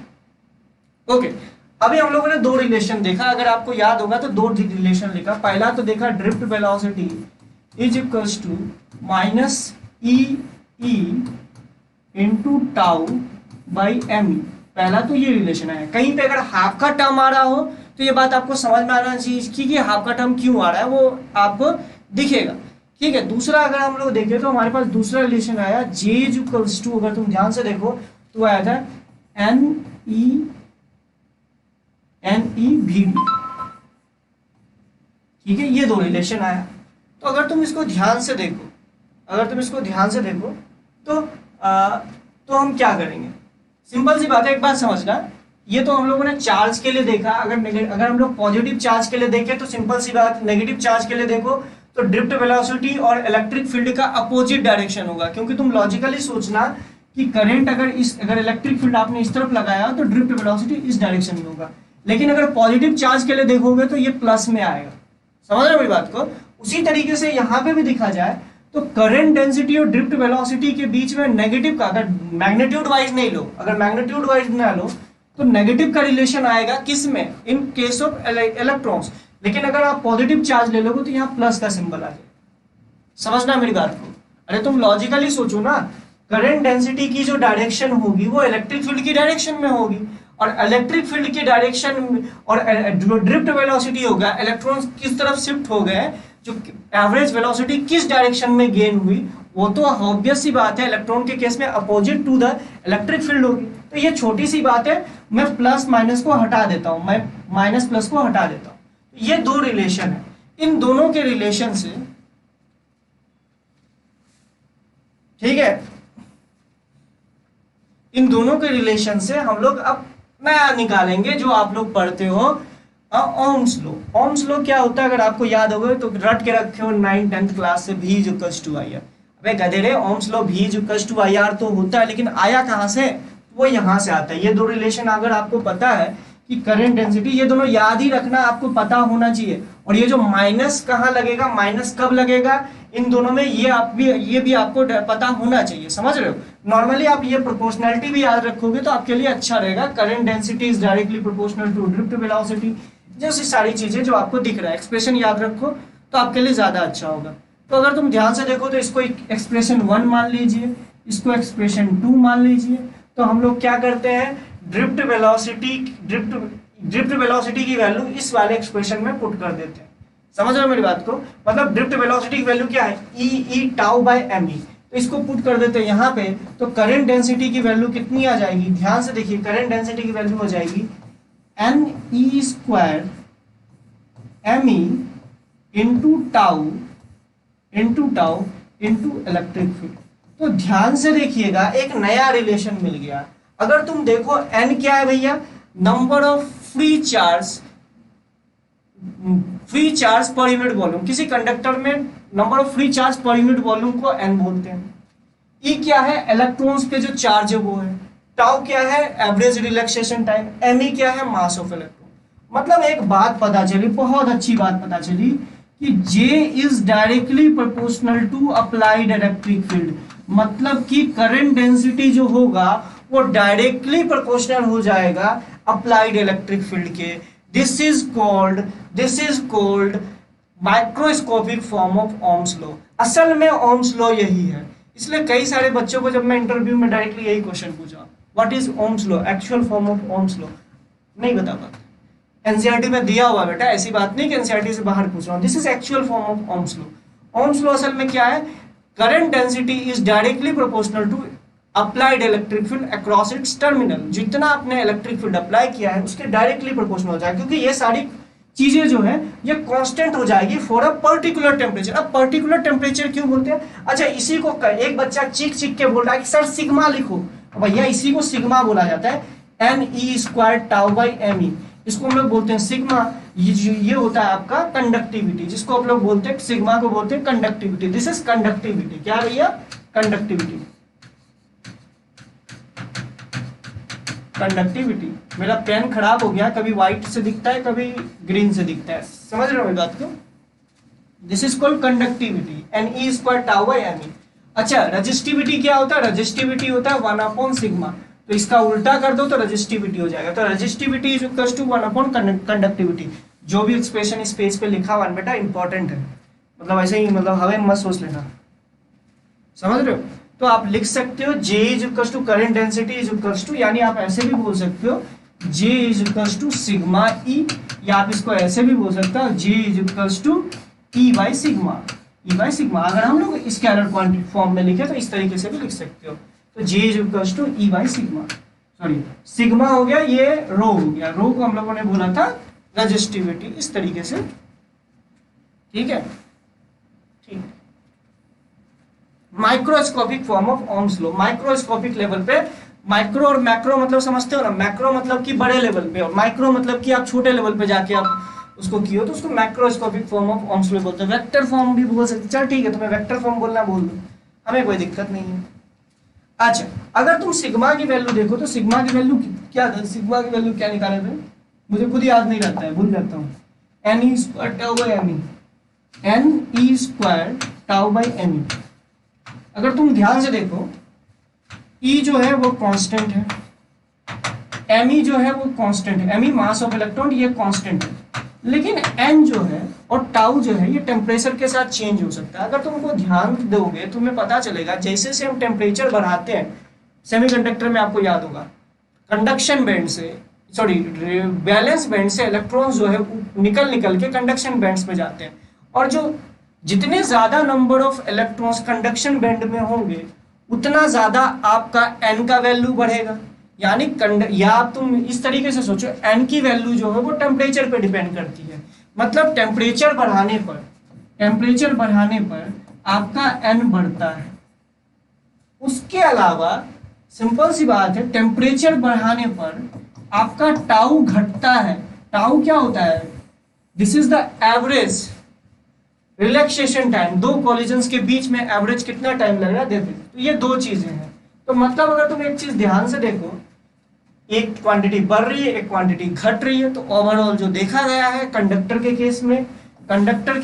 ओके। अभी हम लोगों ने दो रिलेशन देखा, अगर आपको याद होगा तो दो रिलेशन लिखा। पहला तो देखा drift velocity is equals to minus e e into tau by m. पहला तो ये रिलेशन है। कहीं पे अगर हाफ का टर्म आ रहा हो तो ये बात आपको समझ में आना चाहिए कि हाफ का टर्म क्यों आ रहा है, वो आपको दिखेगा। ठीक है, दूसरा अगर हम लोग देखें तो हमारे पास दूसरा रिलेशन आया जे इक्वल्स टू, अगर तुम ध्यान से देखो तो आया था एन ई वी डी। ठीक है, ये दो रिलेशन आया। तो अगर तुम इसको ध्यान से देखो तो हम क्या करेंगे, सिंपल सी बात है, एक बात समझना, ये तो हम लोगों ने चार्ज के लिए देखा। अगर हम लोग पॉजिटिव चार्ज के लिए देखें तो सिंपल सी बात, नेगेटिव चार्ज के लिए देखो तो ड्रिफ्ट वेलोसिटी और इलेक्ट्रिक फील्ड का अपोजिट डायरेक्शन होगा, क्योंकि तुम लॉजिकली सोचना कि करंट अगर इलेक्ट्रिक फील्ड आपने इस तरफ लगाया तो ड्रिफ्ट वेलोसिटी इस डायरेक्शन में होगा, लेकिन अगर पॉजिटिव चार्ज के लिए देखोगे तो ये प्लस में आएगा। समझ रहे हो मेरी बात को? उसी तरीके से यहाँ पे भी देखा जाए तो करंट डेंसिटी और ड्रिफ्ट वेलोसिटी के बीच में नेगेटिव का, अगर मैग्नीट्यूड वाइज नहीं लो, अगर मैग्नीट्यूड वाइज ना लो तो नेगेटिव का रिलेशन आएगा किस में, इन केस ऑफ इलेक्ट्रॉन्स। लेकिन अगर आप पॉजिटिव चार्ज ले लोगे तो यहाँ प्लस का सिंबल आ जाएगा। समझना मेरी बात को? अरे तुम लॉजिकली सोचो ना, करंट डेंसिटी की जो डायरेक्शन होगी वो इलेक्ट्रिक फील्ड की डायरेक्शन में होगी, और इलेक्ट्रिक फील्ड की डायरेक्शन और ड्रिफ्ट वेलोसिटी होगा, इलेक्ट्रॉन्स किस तरफ शिफ्ट हो गए, जो एवरेज वेलोसिटी किस डायरेक्शन में गेन हुई, वो तो ऑब्वियस सी बात है इलेक्ट्रॉन के केस में opposite to the electric field होगी। तो ये छोटी सी बात है, मैं प्लस माइनस को हटा देता हूं, मैं माइनस प्लस को हटा देता हूं। ये दो रिलेशन है, इन दोनों के रिलेशन से, ठीक है, इन दोनों के रिलेशन से हम लोग अब नया निकालेंगे जो आप लोग पढ़ते हो, ओम्स लॉ। ओम्स लॉ क्या होता है अगर आपको याद होगा तो रट के रखे हो 9th 10th क्लास से, V equals to I R. अबे गधेरे, Ohm's law V equals to I R तो होता है, लेकिन आया कहां से? वो यहाँ से आता है। ये दो रिलेशन अगर आपको पता है कि करंट डेंसिटी, ये दोनों याद ही रखना, आपको पता होना चाहिए। और ये जो माइनस कहाँ लगेगा, माइनस कब लगेगा, इन दोनों में, ये भी आपको पता होना चाहिए, समझ रहे हो। नॉर्मली आप ये प्रोपोर्शनलिटी भी याद रखोगे तो आपके लिए अच्छा रहेगा। Current density is directly proportional to drift velocity, जैसी सारी चीजें जो आपको दिख रहा है, एक्सप्रेशन याद रखो तो आपके लिए ज्यादा अच्छा होगा। तो अगर तुम ध्यान से देखो तो इसको एक्सप्रेशन 1 मान लीजिए, इसको एक्सप्रेशन 2 मान लीजिए। तो हम लोग क्या करते हैं, ड्रिफ्ट वेलोसिटी की वैल्यू इस वाले एक्सप्रेशन में पुट कर देते हैं। समझ रहे हो मेरी बात को, मतलब ड्रिफ्ट वेलोसिटी की वैल्यू क्या है, ई टाउ बाय एम ई। तो इसको पुट कर देते हैं यहाँ पे, तो करंट डेंसिटी की वैल्यू कितनी आ जाएगी, ध्यान से देखिए, करंट डेंसिटी की वैल्यू हो जाएगी n e square m e into tau into electric field. तो ध्यान से देखिएगा, एक नया रिलेशन मिल गया। अगर तुम देखो एन क्या है भैया, number of free charge per unit volume. किसी कंडक्टर में number of free charge per unit volume को एन बोलते हैं। ई क्या है, इलेक्ट्रॉन्स पे जो चार्ज है वो है। टाउ क्या है, average relaxation time. M e क्या है, मास ऑफ इलेक्ट्रॉन। मतलब एक बात पता चली, बहुत अच्छी बात पता चली कि J is directly proportional to applied electric field. मतलब कि करंट डेंसिटी जो होगा वो डायरेक्टली प्रोपोर्शनल हो जाएगा अप्लाइड इलेक्ट्रिक फील्ड के। This is called microscopic form of Ohm's law. असल में ओम्स लॉ यही है। इसलिए कई सारे बच्चों को जब मैं इंटरव्यू में डायरेक्टली यही क्वेश्चन पूछा, what is Ohm's law, actual form of Ohm's law, नहीं बता पाता। एनसीईआरटी में दिया हुआ बेटा, ऐसी बात नहीं कि एनसीईआरटी से बाहर पूछ रहा हूँ। This is actual form of Ohm's law. Ohm's law असल में क्या है, current density is directly proportional to applied electric field across its terminal. जितना आपने इलेक्ट्रिक फील्ड अप्लाई किया है उसके डायरेक्टली प्रोपोर्शनल हो जाएगा, क्योंकि ये सारी चीजें जो है ये कांस्टेंट हो जाएगी फॉर अ पर्टिकुलर टेम्परेचर। अब पर्टिकुलर टेम्परेचर क्यों बोलते हैं, अच्छा इसी को एक बच्चा चीख के बोल रहा है कि सर सिग्मा लिखो, भैया इसी को सिग्मा बोला जाता है, n e square tau by m e. इसको हम लोग बोलते हैं सिग्मा। ये होता है आपका कंडक्टिविटी, जिसको आप लोग बोलते हैं, सिग्मा को बोलते हैं कंडक्टिविटी। This is conductivity. क्या भैया, कंडक्टिविटी। कंडक्टिविटी। मेरा पेन खराब हो गया, कभी व्हाइट से दिखता है कभी ग्रीन से दिखता है, समझ रहे हो मेरी बात को। This is called conductivity, n e square tau by m e. अच्छा रेजिस्टिविटी क्या होता है, रेजिस्टिविटी होता है 1 अपॉन सिग्मा। तो इसका उल्टा कर दो तो रेजिस्टिविटी हो जाएगा। तो resistivity is equal to 1 upon conductivity. जो भी एक्सप्रेशन इस पेज पे लिखा हुआ है बेटा इंपॉर्टेंट है, मतलब ऐसे ही, मतलब हमें मत सोच लेना, समझ रहे हो। तो आप लिख सकते हो J is equal to current density is equal to, यानी आप ऐसे भी बोल सकते हो J is equal to sigma e, या आप इसको ऐसे भी बोल सकते हो J is equal to E by sigma. अगर हम लोग स्केलर क्वांटिटी फॉर्म में लिखे तो इस तरीके से भी लिख सकते हो। तो J is equal to E by sigma, sorry sigma हो गया, ये रो हो गया। रो को हम लोगों ने बोला था रेजिस्टिविटी, इस तरीके से, ठीक है। ठीक, microscopic form of Ohm's law. Microscopic level पे, माइक्रो और मैक्रो मतलब समझते हो ना, मैक्रो मतलब कि बड़े लेवल पे और माइक्रो मतलब कि आप छोटे लेवल पे जाके आप उसको किए हो, तो उसको macroscopic form of Ohm's law बोलते हैं। वेक्टर फॉर्म भी बोल सकते, चल ठीक है तुम्हें वेक्टर फॉर्म बोलना बोल दो, हमें कोई दिक्कत नहीं है। अच्छा अगर तुम सिग्मा की वैल्यू देखो तो सिग्मा की वैल्यू क्या था, सिग्मा की वैल्यू क्या निकाले थे, मुझे खुद याद नहीं रहता है, भूल जाता हूँ। N e square tau by m e, n e square tau by m e. अगर तुम ध्यान से देखो E जो है वो कांस्टेंट है, Me जो है वो कांस्टेंट है, Me मास ऑफ इलेक्ट्रॉन, ये कांस्टेंट है। लेकिन N जो है और टाउ जो है ये टेम्परेचर के साथ चेंज हो सकता है। अगर तुमको ध्यान दोगे तुम्हें पता चलेगा, जैसे से हम टेम्परेचर बढ़ाते हैं, सेमीकंडक्टर में आपको याद होगा, कंडक्शन बैंड से, सॉरी बैलेंस बैंड से इलेक्ट्रॉन्स जो है निकल के कंडक्शन बैंड्स में जाते हैं, और जो जितने ज्यादा number of electrons conduction band में होंगे उतना ज्यादा आपका एन का वैल्यू बढ़ेगा। यानी या आप तुम इस तरीके से सोचो, एन की वैल्यू जो है वो टेम्परेचर पे डिपेंड करती है। मतलब टेम्परेचर बढ़ाने पर आपका एन बढ़ता है। उसके अलावा सिंपल सी बात है, टेम्परेचर बढ़ाने पर आपका टाउ घटता है। टाउ क्या होता है, this is the average relaxation time. दो कॉलिजन्स के बीच में एवरेज कितना टाइम लग रहा है देखो, तो ये दो चीजें हैं। तो मतलब अगर तुम एक चीज ध्यान से देखो एक क्वांटिटी बढ़ रही है, एक क्वांटिटी घट रही है। तो ओवरऑल जो देखा गया है कंडक्टर के केस में, कंडक्टर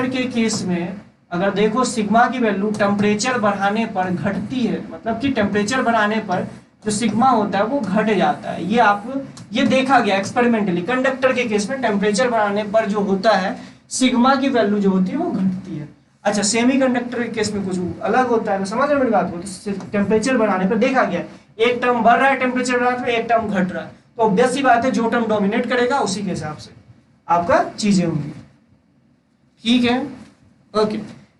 के केस में अगर देखो सिग्मा की वैल्यू टेम्परेचर बढ़ाने पर घटती है, मतलब कि टेम्परेचर बढ़ाने पर जो सिग्मा होता है वो घट जाता है। ये देखा गया एक्सपेरिमेंटली। कंडक्टर के केस में टेम्परेचर बढ़ाने पर जो होता है सिग्मा की वैल्यू जो होती है वो घटती है। अच्छा, सेमी कंडक्टर के केस में कुछ अलग होता है। तो समझ रहे मेरी बात को? तो टेम्परेचर बढ़ाने पर देखा गया एक टर्म बढ़ रहा है टेम्परेचर बढ़ाने पर, एक टर्म घट रहा है। तो ऑब्वियस सी बात है जो टर्म डोमिनेट करेगा उसी के हिसाब से आपका चीजें होंगी। ठीक है, ओके।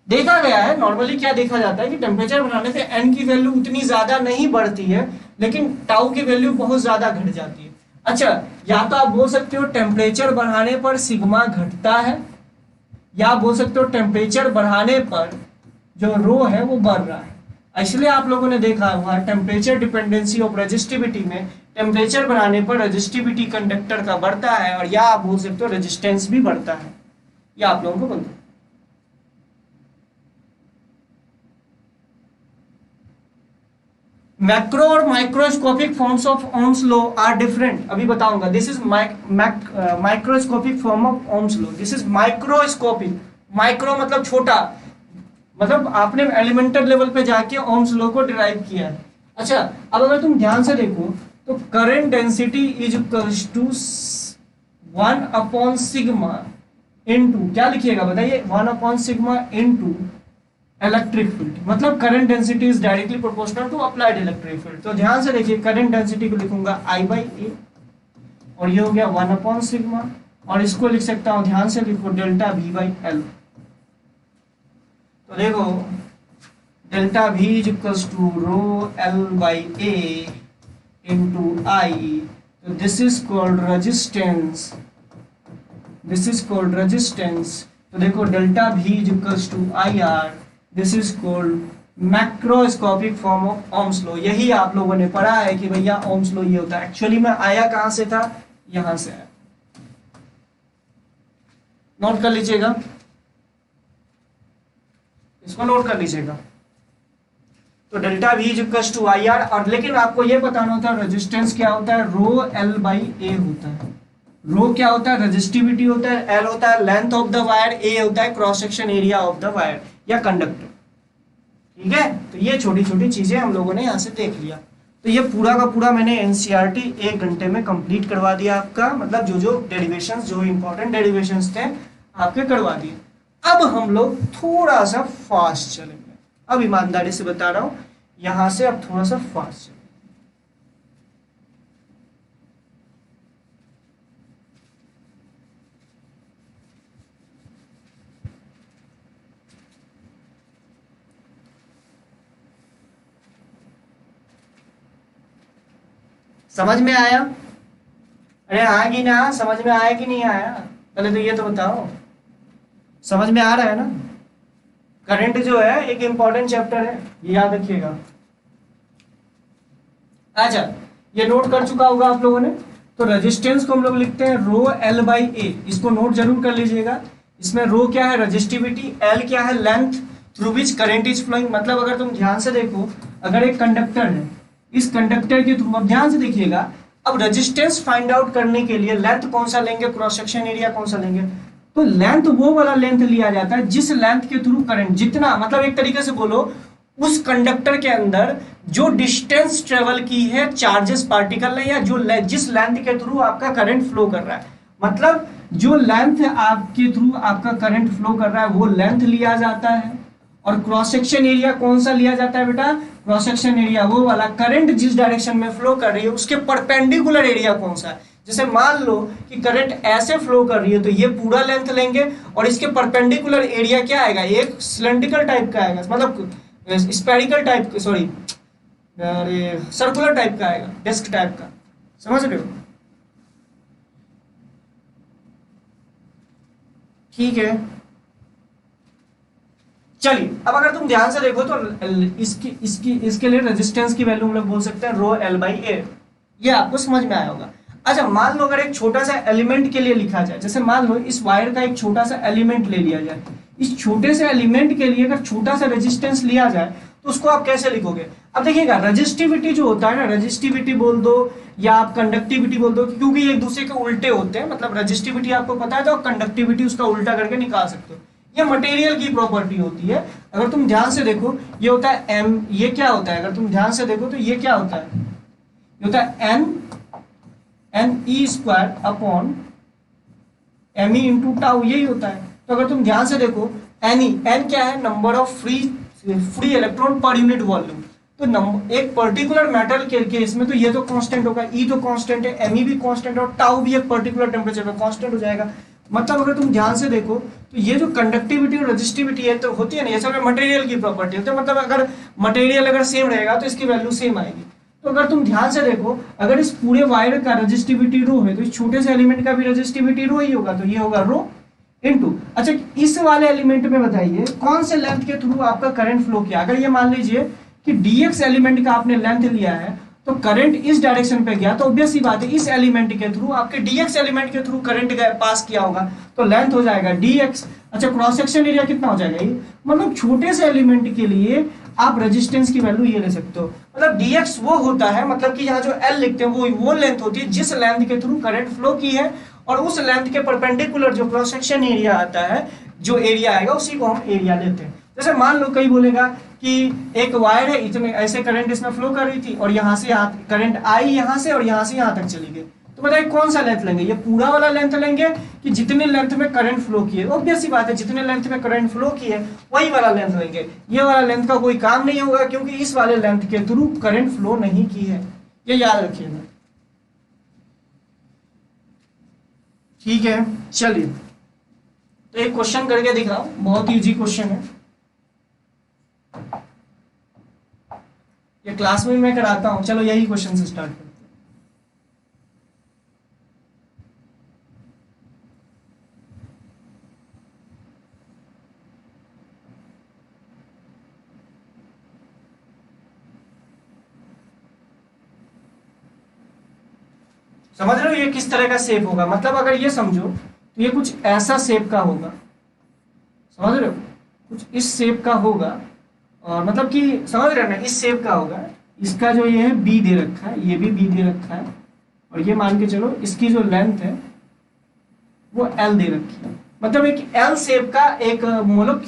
देखा गया है नॉर्मली क्या देखा जाता है कि टेम्परेचर बढ़ाने से एन की वैल्यू उतनी ज्यादा नहीं बढ़ती है, लेकिन टाउ की वैल्यू बहुत ज्यादा घट जाती है। अच्छा, या तो आप बोल सकते हो टेम्परेचर बढ़ाने पर सिग्मा घटता है, या आप बोल सकते हो टेम्परेचर बढ़ाने पर जो रो है वो बढ़ रहा है। इसलिए आप लोगों ने देखा हुआ टेम्परेचर डिपेंडेंसी ऑफ रेजिस्टिविटी में टेम्परेचर बढ़ाने पर रेजिस्टिविटी कंडक्टर का बढ़ता है, और या आप बोल सकते हो रेजिस्टेंस भी बढ़ता है। या आप लोगों को बोलते हैं मैक्रो और microscopic forms of Ohm's law are different. अभी बताऊंगा। This is microscopic form of Ohm's law. This is microscopic. Micro मतलब छोटा, मतलब आपने एलिमेंटल लेवल पे जाके ओम्स लॉ को डिराइव किया है। अच्छा, अब अगर तुम ध्यान से देखो तो current density is equals to 1 upon sigma into, क्या लिखिएगा बताइए, 1 upon sigma into electric field. मतलब current density is directly proportional to applied electric field. तो ध्यान से देखिए, करंट डेंसिटी को लिखूंगा I/A, और ये हो गया 1 अपॉन सिग्मा, और इसको लिख सकता हूं, ध्यान से लिखो, डेल्टा V/L। तो देखो delta V is equals to rho L/A into I। तो this is called resistance, this is called resistance. तो देखो delta V is equals to IR। This is called macroscopic form of Ohm's law. यही आप लोगों ने पढ़ा है कि भैया ओम्स लॉ ये होता है। एक्चुअली में आया कहां से था, यहां से आया। नोट कर लीजिएगा, इसको नोट कर लीजिएगा। तो delta V is equals to IR। और लेकिन आपको ये बताना होता है रेजिस्टेंस क्या होता है, रो L/A होता है। रो क्या होता है, रेजिस्टिविटी होता है, L होता है length of the wire, A होता है cross section area of the wire या कंडक्टर। ठीक है, तो ये छोटी छोटी चीजें हम लोगों ने यहाँ से देख लिया। तो ये पूरा का पूरा मैंने NCERT 1 घंटे में कंप्लीट करवा दिया आपका, मतलब जो जो डेरिवेशंस, जो इंपॉर्टेंट डेरिवेशंस थे आपके करवा दिए। अब हम लोग थोड़ा सा फास्ट चलेंगे। अब ईमानदारी से बता रहा हूं, यहां से अब थोड़ा सा फास्ट चलेंगे। समझ में आया? अरे हाँ कि ना, समझ में आया कि नहीं आया? पहले तो ये तो बताओ, समझ में आ रहा है ना? करंट जो है एक इंपॉर्टेंट चैप्टर है, ये याद रखिएगा। अच्छा, ये नोट कर चुका होगा आप लोगों ने। तो रेजिस्टेंस को हम लोग लिखते हैं रो L/A। इसको नोट जरूर कर लीजिएगा। इसमें रो क्या है, रेजिस्टिविटी, L क्या है, length through which current is flowing. मतलब अगर तुम ध्यान से देखो, अगर एक कंडक्टर है, इस कंडक्टर के थ्रू, अब ध्यान से देखिएगा, अब रेजिस्टेंस फाइंड आउट करने के लिए लेंथ कौन सा लेंगे, क्रॉस सेक्शन एरिया कौन सा लेंगे। तो लेंथ वो वाला लेंथ लिया जाता है जिस लेंथ के थ्रू करंट, जितना, मतलब एक तरीके से बोलो, उस कंडक्टर के अंदर जो डिस्टेंस ट्रेवल की है चार्जेस पार्टिकल ने, या जो जिस लेंथ के थ्रू आपका करंट फ्लो कर रहा है, मतलब जो लेंथ आपके थ्रू आपका करंट फ्लो कर रहा है वो लेंथ लिया जाता है। और क्रॉस सेक्शन एरिया कौन सा लिया जाता है बेटा, क्रॉस सेक्शन एरिया वो वाला करंट जिस डायरेक्शन में फ्लो कर रही है उसके परपेंडिकुलर एरिया कौन सा है। जैसे मान लो कि करंट ऐसे फ्लो कर रही है तो ये पूरा लेंथ लेंगे, और इसके परपेंडिकुलर एरिया क्या आएगा, एक सिलेंड्रिकल टाइप का आएगा, मतलब स्फेरिकल टाइप, सॉरी अरे सर्कुलर टाइप का आएगा, डिस्क टाइप का। समझ रहे हो? ठीक है, चलिए अब अगर तुम ध्यान से देखो तो इसके लिए रेजिस्टेंस की वैल्यू हम लोग बोल सकते हैं रो L/A। ये आपको समझ में आया होगा। अच्छा, मान लो अगर एक छोटा सा एलिमेंट के लिए लिखा जाए, जैसे मान लो इस वायर का एक छोटा सा एलिमेंट ले लिया जाए, इस छोटे से एलिमेंट के लिए अगर छोटा सा रेजिस्टेंस लिया जाए तो उसको आप कैसे लिखोगे? अब देखिएगा रजिस्टिविटी जो होता है ना, रजिस्टिविटी बोल दो या आप कंडक्टिविटी बोल दो, क्योंकि ये एक दूसरे के उल्टे होते हैं, मतलब रजिस्टिविटी आपको पता है तो कंडक्टिविटी उसका उल्टा करके निकाल सकते हो। ये मटेरियल की प्रॉपर्टी होती है। अगर तुम ध्यान से देखो ये होता है एम, ये क्या होता है? अगर तुम ध्यान से देखो तो ये क्या होता है? ये होता है n, n e square upon m e into tau, यही होता है। तो अगर तुम ध्यान से देखो एन ई, एन क्या है? Number of free electron per unit volume. तो नंबर एक पर्टिकुलर मेटल के केस में तो ये तो कांस्टेंट होगा, ई तो कांस्टेंट है, एम ई भी कांस्टेंट है और टाउ भी एक पर्टिकुलर टेम्परेचर पे कांस्टेंट हो जाएगा। मतलब अगर तुम ध्यान से देखो तो ये जो कंडक्टिविटी और रजिस्टिविटी है तो होती है ना, ये सब मटेरियल की प्रॉपर्टी होती है। मतलब अगर मटेरियल अगर सेम रहेगा तो इसकी वैल्यू सेम आएगी। तो अगर तुम ध्यान से देखो अगर इस पूरे वायर का रजिस्टिविटी रो है तो इस छोटे से एलिमेंट का भी रजिस्टिविटी रो ही होगा, तो ये होगा रो इनटू। अच्छा इस वाले एलिमेंट में बताइए कौन से लेंथ के थ्रू आपका करंट फ्लो किया? अगर ये मान लीजिए कि dx एलिमेंट का आपने लेंथ लिया है तो करंट इस डायरेक्शन पे गया, तो ऑब्वियस सी बात है इस एलिमेंट के थ्रू आपके dx एलिमेंट के थ्रू करंट पास किया होगा, तो लेंथ हो जाएगा dx। अच्छा क्रॉस सेक्शन एरिया कितना हो जाएगा ये? मतलब छोटे से एलिमेंट के लिए आप रेजिस्टेंस की वैल्यू ये ले सकते हो। मतलब dx वो होता है, मतलब कि यहाँ जो l लिखते हैं वो लेंथ होती है जिस लेंथ के थ्रू करंट फ्लो की है, और उस लेंथ के परपेंडिकुलर जो क्रॉस सेक्शन एरिया आता है, जो एरिया आएगा उसी को हम एरिया लेते हैं। जैसे मान लो कई बोलेगा कि एक वायर है, इतने ऐसे करंट इसमें फ्लो कर रही थी और यहाँ से यहाँ करंट आई यहाँ से और यहाँ से यहाँ तक चली गई, तो बताइए कौन सा लेंथ लेंगे? ये पूरा वाला लेंथ लेंगे कि जितने लेंथ में करंट फ्लो किए? ऑब्वियस सी बात है जितने लेंथ में करंट फ्लो की है वही वाला लेंथ लेंगे। ये वाला लेंथ का कोई काम नहीं होगा क्योंकि इस वाले लेंथ के थ्रू करंट फ्लो नहीं की है, ये याद रखिएगा। ठीक है चलिए, तो एक क्वेश्चन करके दिखाओ, बहुत इजी क्वेश्चन है, ये क्लास में मैं कराता हूं। चलो यही क्वेश्चन से स्टार्ट करते हैं। समझ रहे हो ये किस तरह का शेप होगा? मतलब अगर ये समझो तो ये कुछ ऐसा शेप का होगा, समझ रहे हो? कुछ इस शेप का होगा, और मतलब कि समझ रहे हो ना, इस शेप का होगा। इसका जो ये है बी दे रखा है, ये भी बी दे रखा है, और ये मान के चलो इसकी जो लेंथ है वो एल दे रखी है। मतलब एक एल शेप का एक मतलब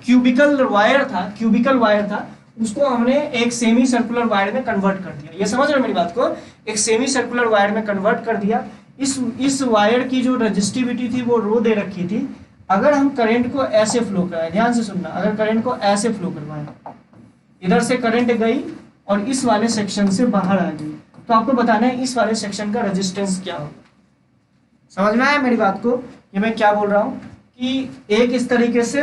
क्यूबिकल वायर था, क्यूबिकल वायर था, उसको हमने एक सेमी सर्कुलर वायर में कन्वर्ट कर दिया। ये समझ रहे हो मेरी बात को? एक सेमी सर्कुलर वायर में कन्वर्ट कर दिया। इस वायर की जो रजिस्टिविटी थी वो रो दे रखी थी। अगर हम करंट को ऐसे फ्लो कराएं, ध्यान से सुनना, अगर करंट को ऐसे फ्लो करवाएं, इधर से करंट गई और इस वाले सेक्शन से बाहर आ गई, तो आपको बताना है इस वाले सेक्शन का रेजिस्टेंस क्या होगा। समझ में आया मेरी बात को? ये मैं क्या बोल रहा हूँ कि एक इस तरीके से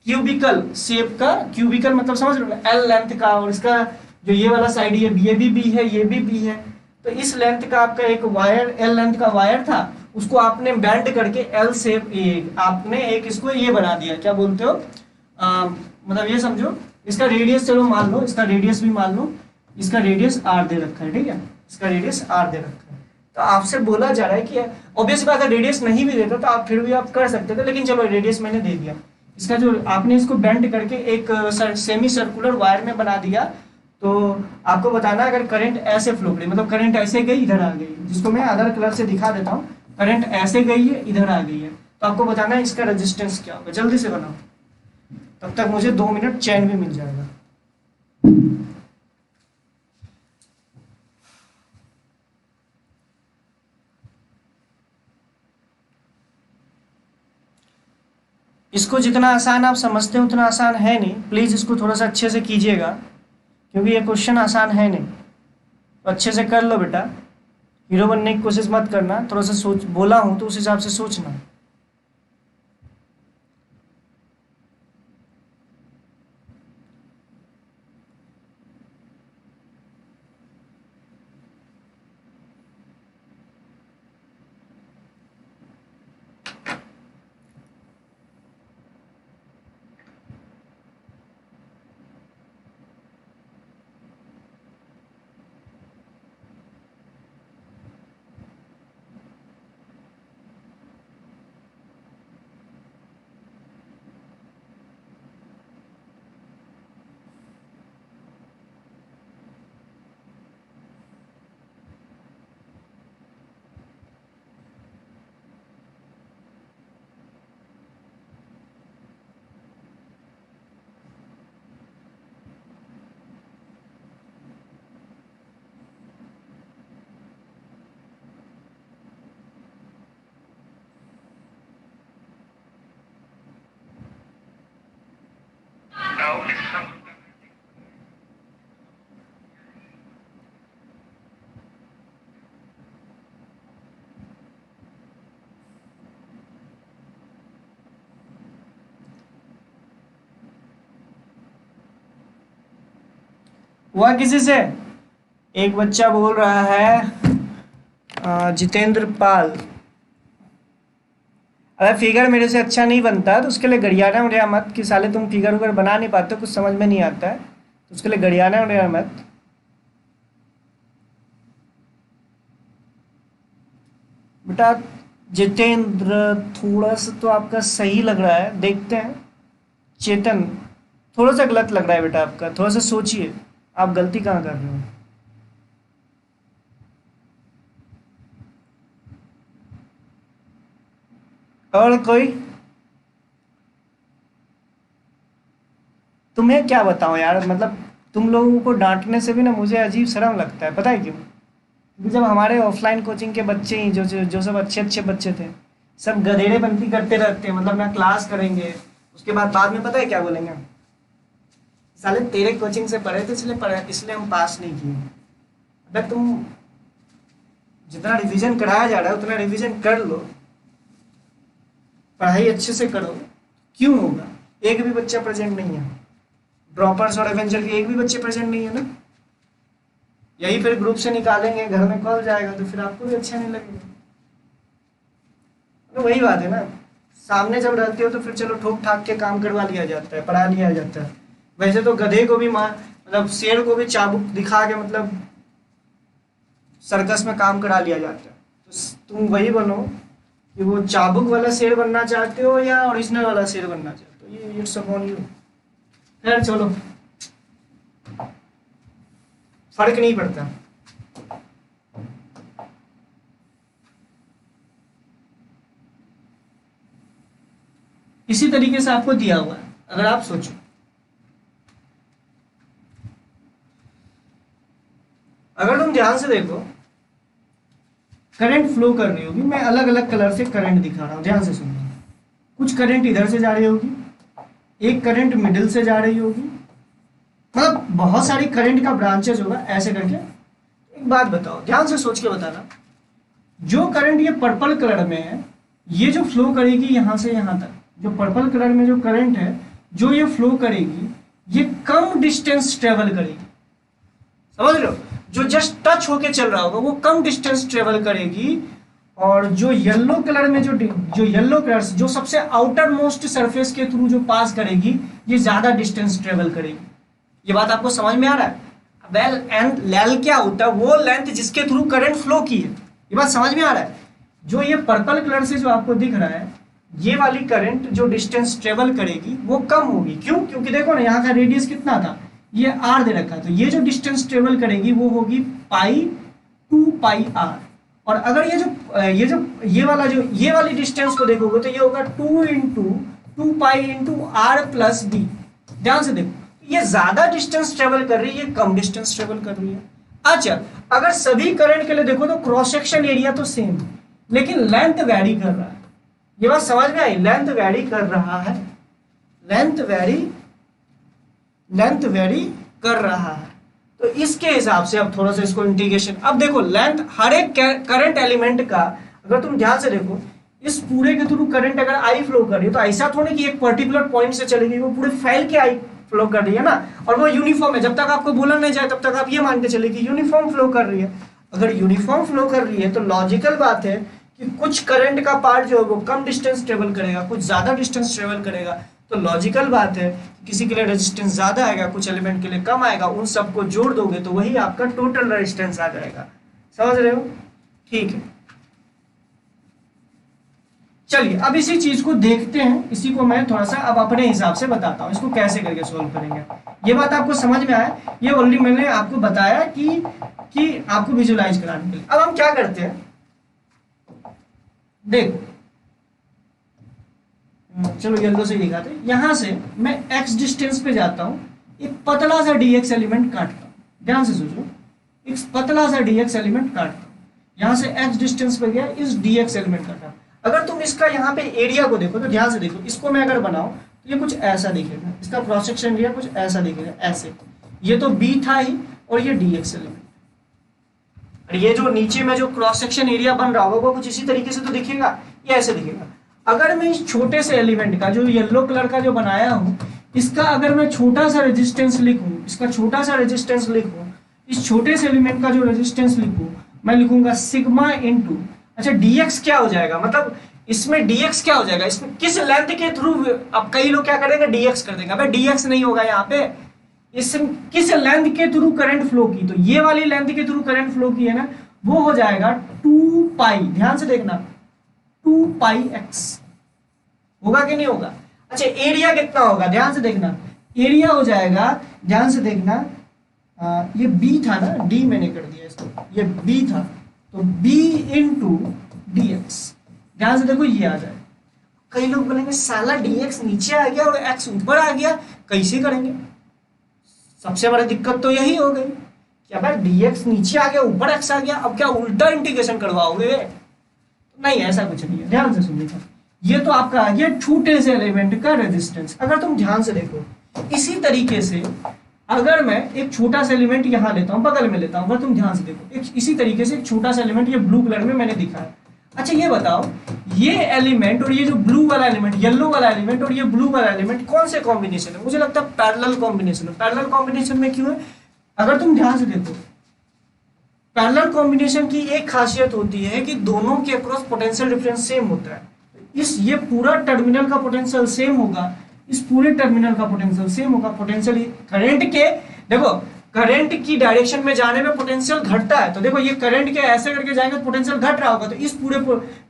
क्यूबिकल शेप का, क्यूबिकल मतलब समझ रहे हो एल लेंथ का, और इसका जो ये वाला साइड ये भी बी है, ये भी बी है, तो इस लेंथ का आपका एक वायर एल लेंथ का वायर था, उसको आपने बेंड करके एल शेप आपने एक इसको ये बना दिया, क्या बोलते हो मतलब ये समझो इसका रेडियस, चलो मान लो इसका रेडियस भी मान लो, इसका रेडियस आर दे रखा है, ठीक है, इसका रेडियस आर दे रखा है। तो आपसे बोला जा रहा है कि ऑब्वियस बात है रेडियस नहीं भी देता तो आप फिर भी आप कर सकते थे, लेकिन चलो रेडियस मैंने दे दिया। इसका जो आपने इसको बेंड करके एक सेमी सर्कुलर वायर में बना दिया, तो आपको बताना अगर करंट ऐसे फ्लो करी, मतलब करंट ऐसे गई इधर आ गई, जिसको मैं अदर कलर से दिखा देता हूँ, करंट ऐसे गई है इधर आ गई है, तो आपको बताना है इसका रेजिस्टेंस क्या होगा। जल्दी से बनाओ, तब तक मुझे 2 मिनट चैन भी मिल जाएगा। इसको जितना आसान आप समझते हैं उतना आसान है नहीं, प्लीज़ इसको थोड़ा सा अच्छे से कीजिएगा क्योंकि ये क्वेश्चन आसान है नहीं। तो अच्छे से कर लो बेटा, हीरो बनने की कोशिश मत करना, थोड़ा सा सोच, बोला हूँ तो उस हिसाब से सोचना। हुआ किसी से? एक बच्चा बोल रहा है जितेंद्र पाल, अगर फिगर मेरे से अच्छा नहीं बनता तो उसके लिए गरियाना उड़िया मत कि साले तुम फिगर उगर बना नहीं पाते, कुछ समझ में नहीं आता है, तो उसके लिए गरियाना उड़िया मत। बेटा जितेंद्र थोड़ा सा तो आपका सही लग रहा है, देखते हैं। चेतन थोड़ा सा गलत लग रहा है बेटा आपका, थोड़ा सा सोचिए आप गलती कहाँ कर रहे हो। और कोई? तुम्हें क्या बताऊं यार, मतलब तुम लोगों को डांटने से भी ना मुझे अजीब शर्म लगता है, पता है क्यों? क्योंकि जब हमारे ऑफलाइन कोचिंग के बच्चे ही जो सब अच्छे अच्छे बच्चे थे, सब गधेड़े बनती करते रहते हैं, मतलब ना क्लास करेंगे, उसके बाद में पता है क्या बोलेंगे? साले तेरे कोचिंग से पढ़े थे इसलिए हम पास नहीं किए। अबे तुम जितना रिवीजन कराया जा रहा है उतना रिवीजन कर लो, पढ़ाई अच्छे से करो, क्यों होगा? एक भी बच्चा प्रेजेंट नहीं है, ड्रॉपर्स और एवेंजर के एक भी बच्चे प्रेजेंट नहीं है ना। यही फिर ग्रुप से निकालेंगे, घर में कॉल जाएगा तो फिर आपको भी अच्छा नहीं लगेगा। तो वही बात है ना, सामने जब रहते हो तो फिर चलो ठोक ठाक के काम करवा लिया जाता है, पढ़ा लिया जाता है। वैसे तो गधे को भी मतलब शेर को भी चाबुक दिखा के मतलब सर्कस में काम करा लिया जाता है। तो तुम वही बनो कि वो चाबुक वाला शेर बनना चाहते हो या ओरिजिनल वाला शेर बनना चाहते हो, ये इट्स अपॉन यू। खैर चलो, फर्क नहीं पड़ता। इसी तरीके से आपको दिया हुआ है, अगर आप सोचो, अगर तुम ध्यान से देखो, करंट फ्लो कर रही होगी, मैं अलग अलग कलर से करंट दिखा रहा हूं, ध्यान से सुनो। कुछ करंट इधर से जा रही होगी, एक करंट मिडिल से जा रही होगी, मतलब बहुत सारी करंट का ब्रांचेस होगा ऐसे करके। एक बात बताओ, ध्यान से सोच के बताना, जो करंट ये पर्पल कलर में है, ये जो फ्लो करेगी यहां से यहां तक, जो पर्पल कलर में जो करंट है जो ये फ्लो करेगी, ये कम डिस्टेंस ट्रेवल करेगी, समझ लो। जो जस्ट टच होके चल रहा होगा वो कम डिस्टेंस ट्रेवल करेगी, और जो येलो कलर में जो येलो कलर जो सबसे आउटर मोस्ट सरफेस के थ्रू जो पास करेगी, ये ज्यादा डिस्टेंस ट्रेवल करेगी। ये बात आपको समझ में आ रहा है? वेल एंड लेल क्या होता है? वो लेंथ जिसके थ्रू करंट फ्लो की है। ये बात समझ में आ रहा है? जो ये पर्पल कलर से जो आपको दिख रहा है, ये वाली करंट जो डिस्टेंस ट्रेवल करेगी वो कम होगी। क्यों? क्योंकि देखो ना, यहाँ का रेडियस कितना था, ये आर दे रखा, तो ये जो डिस्टेंस ट्रेवल करेगी वो होगी पाई 2 पाई आर। और अगर ये वाली डिस्टेंस को देखोगे तो ये होगा 2 into 2 pi into r plus d. ध्यान से देखो, ये ज्यादा डिस्टेंस ट्रेवल कर रही है, कम डिस्टेंस ट्रेवल कर रही है। अच्छा, अगर सभी करंट के लिए देखो तो क्रॉस सेक्शन एरिया तो सेम, लेकिन लेंथ वैरी कर रहा है। ये बात समझ में आई? लेंथ वैरी कर रहा है, लेंथ वेरी कर रहा है। तो इसके हिसाब से अब थोड़ा सा इसको इंटीग्रेशन, अब देखो लेंथ हर एक करंट एलिमेंट का, अगर तुम ध्यान से देखो, इस पूरे के थ्रू करंट अगर आई फ्लो कर रही है तो ऐसा थोड़ी कि एक पर्टिकुलर पॉइंट से चलेगी, वो पूरे फैल के आई फ्लो कर रही है ना, और वो यूनिफॉर्म है। जब तक आपको बोला नहीं जाए तब तक आप ये मान के चले कि यूनिफॉर्म फ्लो कर रही है। अगर यूनिफॉर्म फ्लो कर रही है तो लॉजिकल बात है कि कुछ करंट का पार्ट जो है वो कम डिस्टेंस ट्रेवल करेगा, कुछ ज्यादा डिस्टेंस ट्रेवल करेगा। तो लॉजिकल बात है, किसी के लिए रेजिस्टेंस ज्यादा आएगा, कुछ एलिमेंट के लिए कम आएगा, उन सबको जोड़ दोगे तो वही आपका टोटल रेजिस्टेंस आ जाएगा। समझ रहे हो? ठीक है, चलिए अब इसी चीज को देखते हैं। इसी को मैं थोड़ा सा अब अपने हिसाब से बताता हूँ, इसको कैसे करके सोल्व करेंगे। ये बात आपको समझ में आया? ये ऑलरेडी मैंने आपको बताया कि आपको विजुलाइज कराने के लिए। अब हम क्या करते हैं, देखो, चलो येलो से दिखाते हैं। यहां से मैं x डिस्टेंस पे जाता हूं, एक पतला सा dx एलिमेंट काटता हूं। ध्यान से सोचो, एक पतला सा dx एलिमेंट काटता हूं, यहां से x डिस्टेंस पे गया, इस dx एलिमेंट काटा। अगर तुम इसका यहाँ पे एरिया को देखो तो ध्यान से देखो, इसको मैं अगर बनाऊं तो ये कुछ ऐसा दिखेगा, इसका क्रॉस सेक्शन एरिया कुछ ऐसा दिखेगा, ऐसे। ये तो b था ही, और ये dx एलिमेंट, और ये जो नीचे में जो क्रॉस सेक्शन एरिया बन रहा होगा वो कुछ इसी तरीके से तो दिखेगा, ये ऐसे दिखेगा। अगर मैं इस छोटे से एलिमेंट का जो येलो कलर का जो बनाया हूं, इसका अगर मैं छोटा सा रेजिस्टेंस लिखूं, इसका छोटा सा रेजिस्टेंस लिखूं, इस छोटे से एलिमेंट का जो रेजिस्टेंस लिखूं, मैं लिखूंगा सिग्मा इनटू, अच्छा dx क्या हो जाएगा, मतलब इसमें dx क्या हो जाएगा, इसमें किस लेंथ के थ्रू, अब कई लोग क्या करेंगे dx कर देंगे, अबे dx नहीं होगा यहाँ पे, इसमें किस लेंथ के थ्रू करंट फ्लो की, तो ये वाली लेंथ के थ्रू करंट फ्लो की है ना, वो हो जाएगा 2 पाई, ध्यान से देखना 2 पाई x होगा कि नहीं होगा। अच्छा एरिया कितना होगा, ध्यान से देखना, एरिया हो जाएगा, ध्यान से देखना, ये b था ना, d मैंने कर दिया इसको, ये b था, तो b इंटू डी एक्स, ध्यान से देखो ये आ जाए। कई लोग बोलेंगे साला dx नीचे आ गया और x ऊपर आ गया, कैसे करेंगे, सबसे बड़ी दिक्कत तो यही हो गई कि अगर dx नीचे आ गया ऊपर x आ गया, अब क्या उल्टा इंटीग्रेशन करवाओगे, नहीं ऐसा कुछ नहीं है, ध्यान से सुनिएगा। ये तो आपका ये छोटे से एलिमेंट का रेजिस्टेंस, अगर तुम ध्यान से देखो, इसी तरीके से अगर मैं एक छोटा सा एलिमेंट यहाँ लेता हूँ, बगल में लेता हूँ, अगर तुम ध्यान से देखो, एक इसी तरीके से एक छोटा सा एलिमेंट ये ब्लू कलर में मैंने दिखाया। अच्छा ये बताओ, ये एलिमेंट और ये जो ब्लू वाला एलिमेंट, येलो वाला एलिमेंट और ये ब्लू वाला एलिमेंट कौन से कॉम्बिनेशन है, मुझे लगता है पैरेलल कॉम्बिनेशन है। पैरेलल कॉम्बिनेशन में क्यों है, अगर तुम ध्यान से देखो, पैरेलल कॉम्बिनेशन की एक खासियत होती है कि दोनों के अक्रॉस पोटेंशियल डिफरेंस सेम होता है। इस ये पूरा टर्मिनल का पोटेंशियल सेम होगा, इस पूरे टर्मिनल का पोटेंशियल सेम होगा। पोटेंशियल करंट के, देखो करंट की डायरेक्शन में जाने में पोटेंशियल घटता है, तो देखो ये करंट के ऐसे करके जाएंगे तो पोटेंशियल घट रहा होगा, तो इस पूरे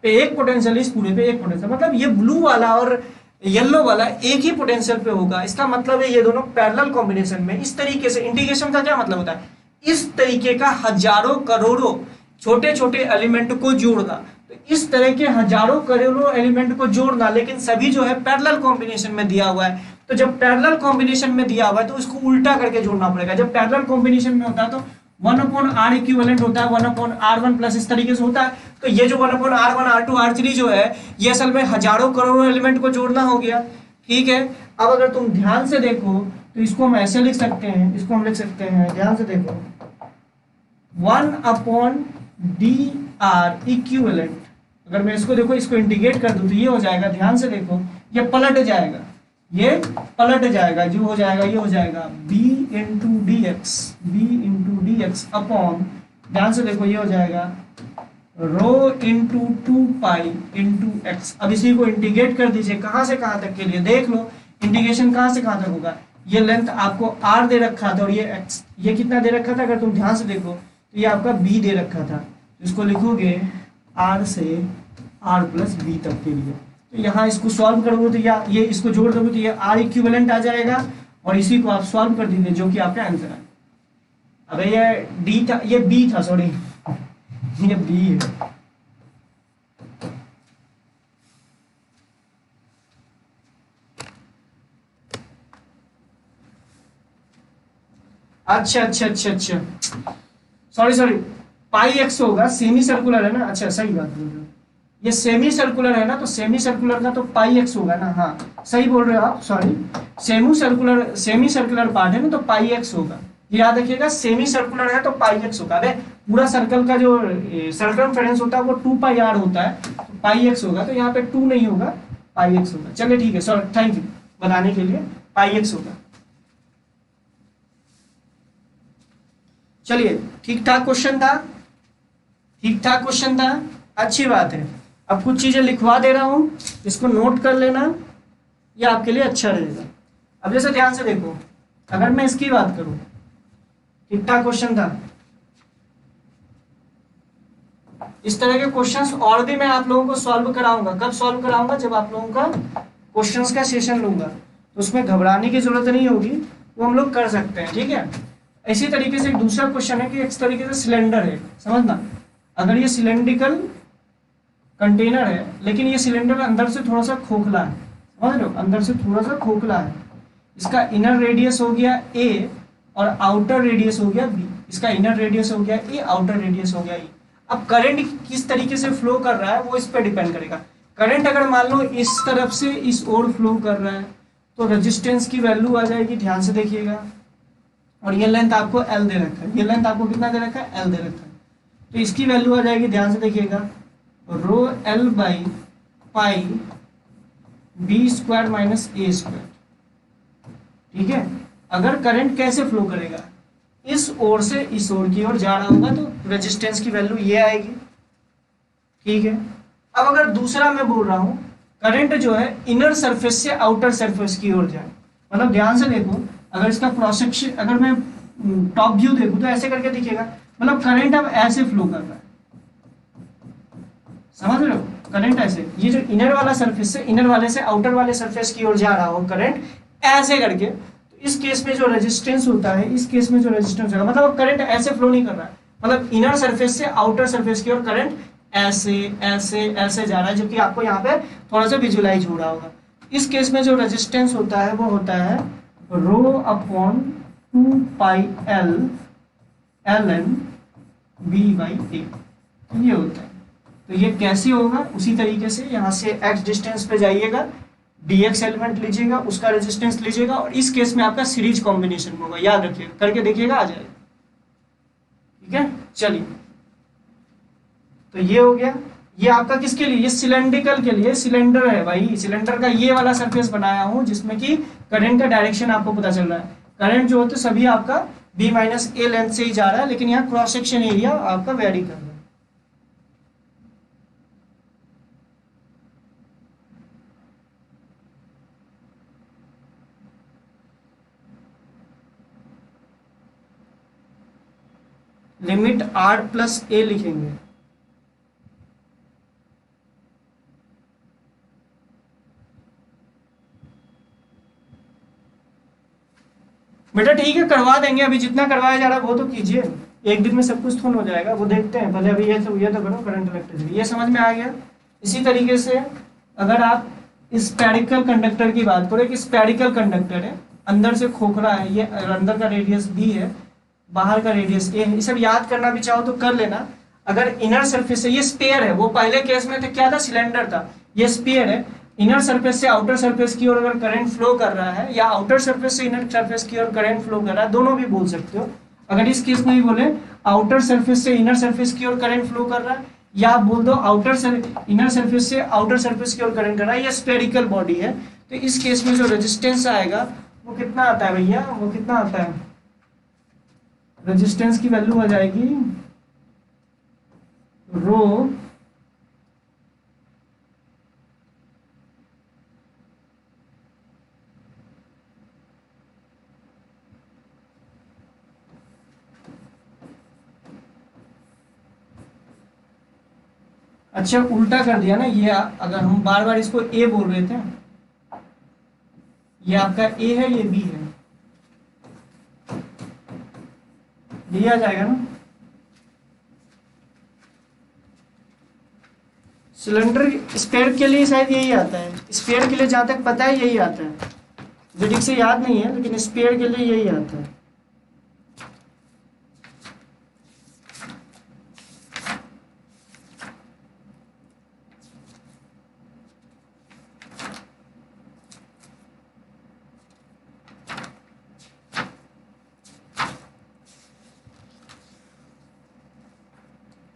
पे एक पोटेंशियल, इस पूरे पे एक पोटेंशियल, मतलब ये ब्लू वाला और येलो वाला एक ही पोटेंशियल पे होगा। इसका मतलब है ये दोनों पैरेलल कॉम्बिनेशन में इस तरीके से, इंटीग्रेशन का क्या मतलब होता है, इस तरीके का हजारों करोड़ों छोटे छोटे एलिमेंट को जोड़ना, तो इस तरह के हजारों करोड़ों एलिमेंट को जोड़ना, लेकिन सभी जो है पैरेलल कॉम्बिनेशन में दिया हुआ है। तो जब पैरेलल कॉम्बिनेशन में दिया हुआ है तो उसको उल्टा करके जोड़ना पड़ेगा। जब पैरेलल कॉम्बिनेशन में होता है तो 1/r इक्विवेलेंट होता है, 1/r1 प्लस इस तरीके से होता है। तो ये जो 1/r1 r2 r3 जो है ये असल में हजारों करोड़ों एलिमेंट को जोड़ना हो गया, ठीक है। अब अगर तुम ध्यान से देखो तो इसको हम ऐसे लिख सकते हैं, इसको हम लिख सकते हैं, ध्यान से देखो 1/dr इक्विवेलेंट, अगर मैं इसको देखो, इसको इंटीग्रेट कर दूं तो ये हो जाएगा, ध्यान से देखो ये पलट जाएगा, ये पलट जाएगा, जो हो जाएगा ये हो जाएगा b into D x upon, ध्यान से देखो ये हो जाएगा rho into 2 pi into x. अब इसी को इंटीग्रेट कर दीजिए, कहाँ से कहाँ तक के लिए, देख लो इंटीग्रेशन कहाँ से कहाँ तक होगा। ये लेंथ आपको r दे रखा था और ये x, ये कितना दे रखा था, अगर तुम ध्यान से देखो तो ये आपका b दे रखा था, इसको लिखोगे r से r प्लस b तक के लिए। तो यहाँ इसको सॉल्व करोगे तो या ये इसको जोड़ दोगे तो ये r इक्विवेलेंट आ जाएगा और इसी को आप सॉल्व कर दीजिए, जो कि आपका आंसर है। अबे ये d था, ये b था, सॉरी ये b है। अच्छा, सॉरी पाई एक्स होगा, सेमी सर्कुलर है ना, अच्छा सही बात बोल रहे हो, ये सेमी सर्कुलर है ना, तो सेमी सर्कुलर का तो पाई एक्स होगा ना, हाँ सही बोल रहे हो आप, सॉरी सेमी सर्कुलर पार्ट है ना, तो पाई एक्स होगा, याद रखिएगा सेमी सर्कुलर है तो पाई एक्स होगा। अरे पूरा सर्कल का जो सर्कमफेरेंस होता है वो 2 पाई r होता है, तो पाई एक्स होगा, तो यहाँ पे 2 नहीं होगा, पाई एक्स होगा। चलिए ठीक है, सॉरी, थैंक यू बताने के लिए, पाई एक्स होगा। चलिए ठीक ठाक क्वेश्चन था, अच्छी बात है। अब कुछ चीजें लिखवा दे रहा हूं, इसको नोट कर लेना, ये आपके लिए अच्छा रहेगा। अब जैसे ध्यान से देखो, अगर मैं इसकी बात करूं, ठीक ठाक क्वेश्चन था, इस तरह के क्वेश्चंस और भी मैं आप लोगों को सॉल्व कराऊंगा। कब सॉल्व कराऊंगा, जब आप लोगों का क्वेश्चंस का सेशन लूंगा, तो उसमें घबराने की जरूरत नहीं होगी, वो हम लोग कर सकते हैं, ठीक है। इसी तरीके से एक दूसरा क्वेश्चन है कि इस तरीके से सिलेंडर है, समझना, अगर ये सिलेंड्रिकल कंटेनर है लेकिन ये सिलेंडर अंदर से थोड़ा सा खोखला है, समझ रहे हो, अंदर से थोड़ा सा खोखला है, इसका इनर रेडियस हो गया a और आउटर रेडियस हो गया b, इसका इनर रेडियस हो गया a, आउटर रेडियस हो गया e। अब करंट किस तरीके से फ्लो कर रहा है वो इस पर डिपेंड करेगा। करंट अगर मान लो इस तरफ से इस ओर फ्लो कर रहा है तो रेजिस्टेंस की वैल्यू आ जाएगी, ध्यान से देखिएगा, और ये लेंथ आपको l दे रखा है, ये लेंथ आपको कितना दे रखा है, l दे रखा है, तो इसकी वैल्यू आ जाएगी, ध्यान से देखिएगा, रो l by pi b² minus a²। ठीक है। अगर करंट कैसे फ्लो करेगा, इस ओर से इस ओर की ओर जा रहा होगा तो रेजिस्टेंस की वैल्यू ये आएगी, ठीक है। अब अगर दूसरा मैं बोल रहा हूँ करंट जो है इनर सरफेस से आउटर सरफेस की ओर जाए, मतलब ध्यान से देखो, अगर इसका क्रॉस सेक्शन अगर मैं टॉप व्यू देखूँ तो ऐसे करके दिखेगा, मतलब करंट अब ऐसे फ्लो कर रहा है, समझ रहे हो, करंट ऐसे, ये जो इनर वाला सरफेस से इनर वाले से आउटर वाले सरफेस की ओर जा रहा हो करंट ऐसे करके, तो इस केस में जो रेजिस्टेंस होता है, इस केस में जो रेजिस्टेंस होगा, मतलब करंट ऐसे फ्लो नहीं कर रहा है, मतलब इनर सरफेस से आउटर सरफेस की ओर करंट ऐसे ऐसे ऐसे जा रहा है, जो कि आपको यहाँ पे थोड़ा सा विजुलाइज हो रहा होगा। इस केस में जो रेजिस्टेंस होता है वो होता है rho upon 2πl ln b/a, ये होता है। तो ये कैसे होगा, उसी तरीके से यहाँ से x डिस्टेंस पे जाइएगा, dx एलिमेंट लीजिएगा, उसका रेजिस्टेंस लीजिएगा, और इस केस में आपका सीरीज कॉम्बिनेशन होगा, याद रखिएगा, करके देखिएगा, आ जाएगा, ठीक है। चलिए, तो ये हो गया, ये आपका किसके लिए, ये सिलेंड्रिकल के लिए, सिलेंडर है भाई, सिलेंडर का ये वाला सरफेस बनाया हूं जिसमें कि करंट का डायरेक्शन आपको पता चल रहा है। करंट जो होते सभी आपका b-a लेंथ से ही जा रहा है, लेकिन यहाँ क्रॉस सेक्शन एरिया आपका वेरी कर रहा है। लिमिट r+a लिखेंगे, बेटा ठीक है, करवा देंगे, अभी जितना करवाया जा रहा है वो तो कीजिए, एक दिन में सब कुछ थोड़ा हो जाएगा, वो देखते हैं, पहले अभी ये तो करो करंट इलेक्ट्रिसिटी, ये समझ में आ गया। इसी तरीके से अगर आप स्फेरिकल कंडक्टर की बात करें, कि स्फेरिकल कंडक्टर है, अंदर से खोखला है, ये अंदर का रेडियस b है, बाहर का रेडियस a है, ये सब याद करना भी चाहो तो कर लेना। अगर इनर सरफेस है, ये स्पेयर है, वो पहले केस में तो क्या था, सिलेंडर था, ये स्पेयर है, इनर सरफेस से आउटर सरफेस की ओर अगर करंट फ्लो कर रहा है, या आउटर सरफेस से इनर सरफेस की ओर करंट फ्लो कर रहा है, दोनों भी बोल सकते हो। अगर इस केस में भी बोले आउटर सरफेस से इनर सरफेस की ओर करंट फ्लो कर रहा है, या आप बोल दो इनर सरफेस से आउटर सरफेस की ओर करंट कर रहा है, ये स्फेरिकल बॉडी है, तो इस केस में जो रेजिस्टेंस आएगा वो कितना आता है भैया, वो कितना आता है, रेजिस्टेंस की वैल्यू आ जाएगी रो अच्छा उल्टा कर दिया ना, ये अगर हम बार बार इसको ए बोल रहे थे, ये आपका ए है, ये बी है, दिया जाएगा ना। सिलेंडर स्फीयर के लिए शायद यही आता है, स्फीयर के लिए जहां तक पता है यही आता है, जो ठीक से याद नहीं है, लेकिन स्फीयर के लिए यही आता है।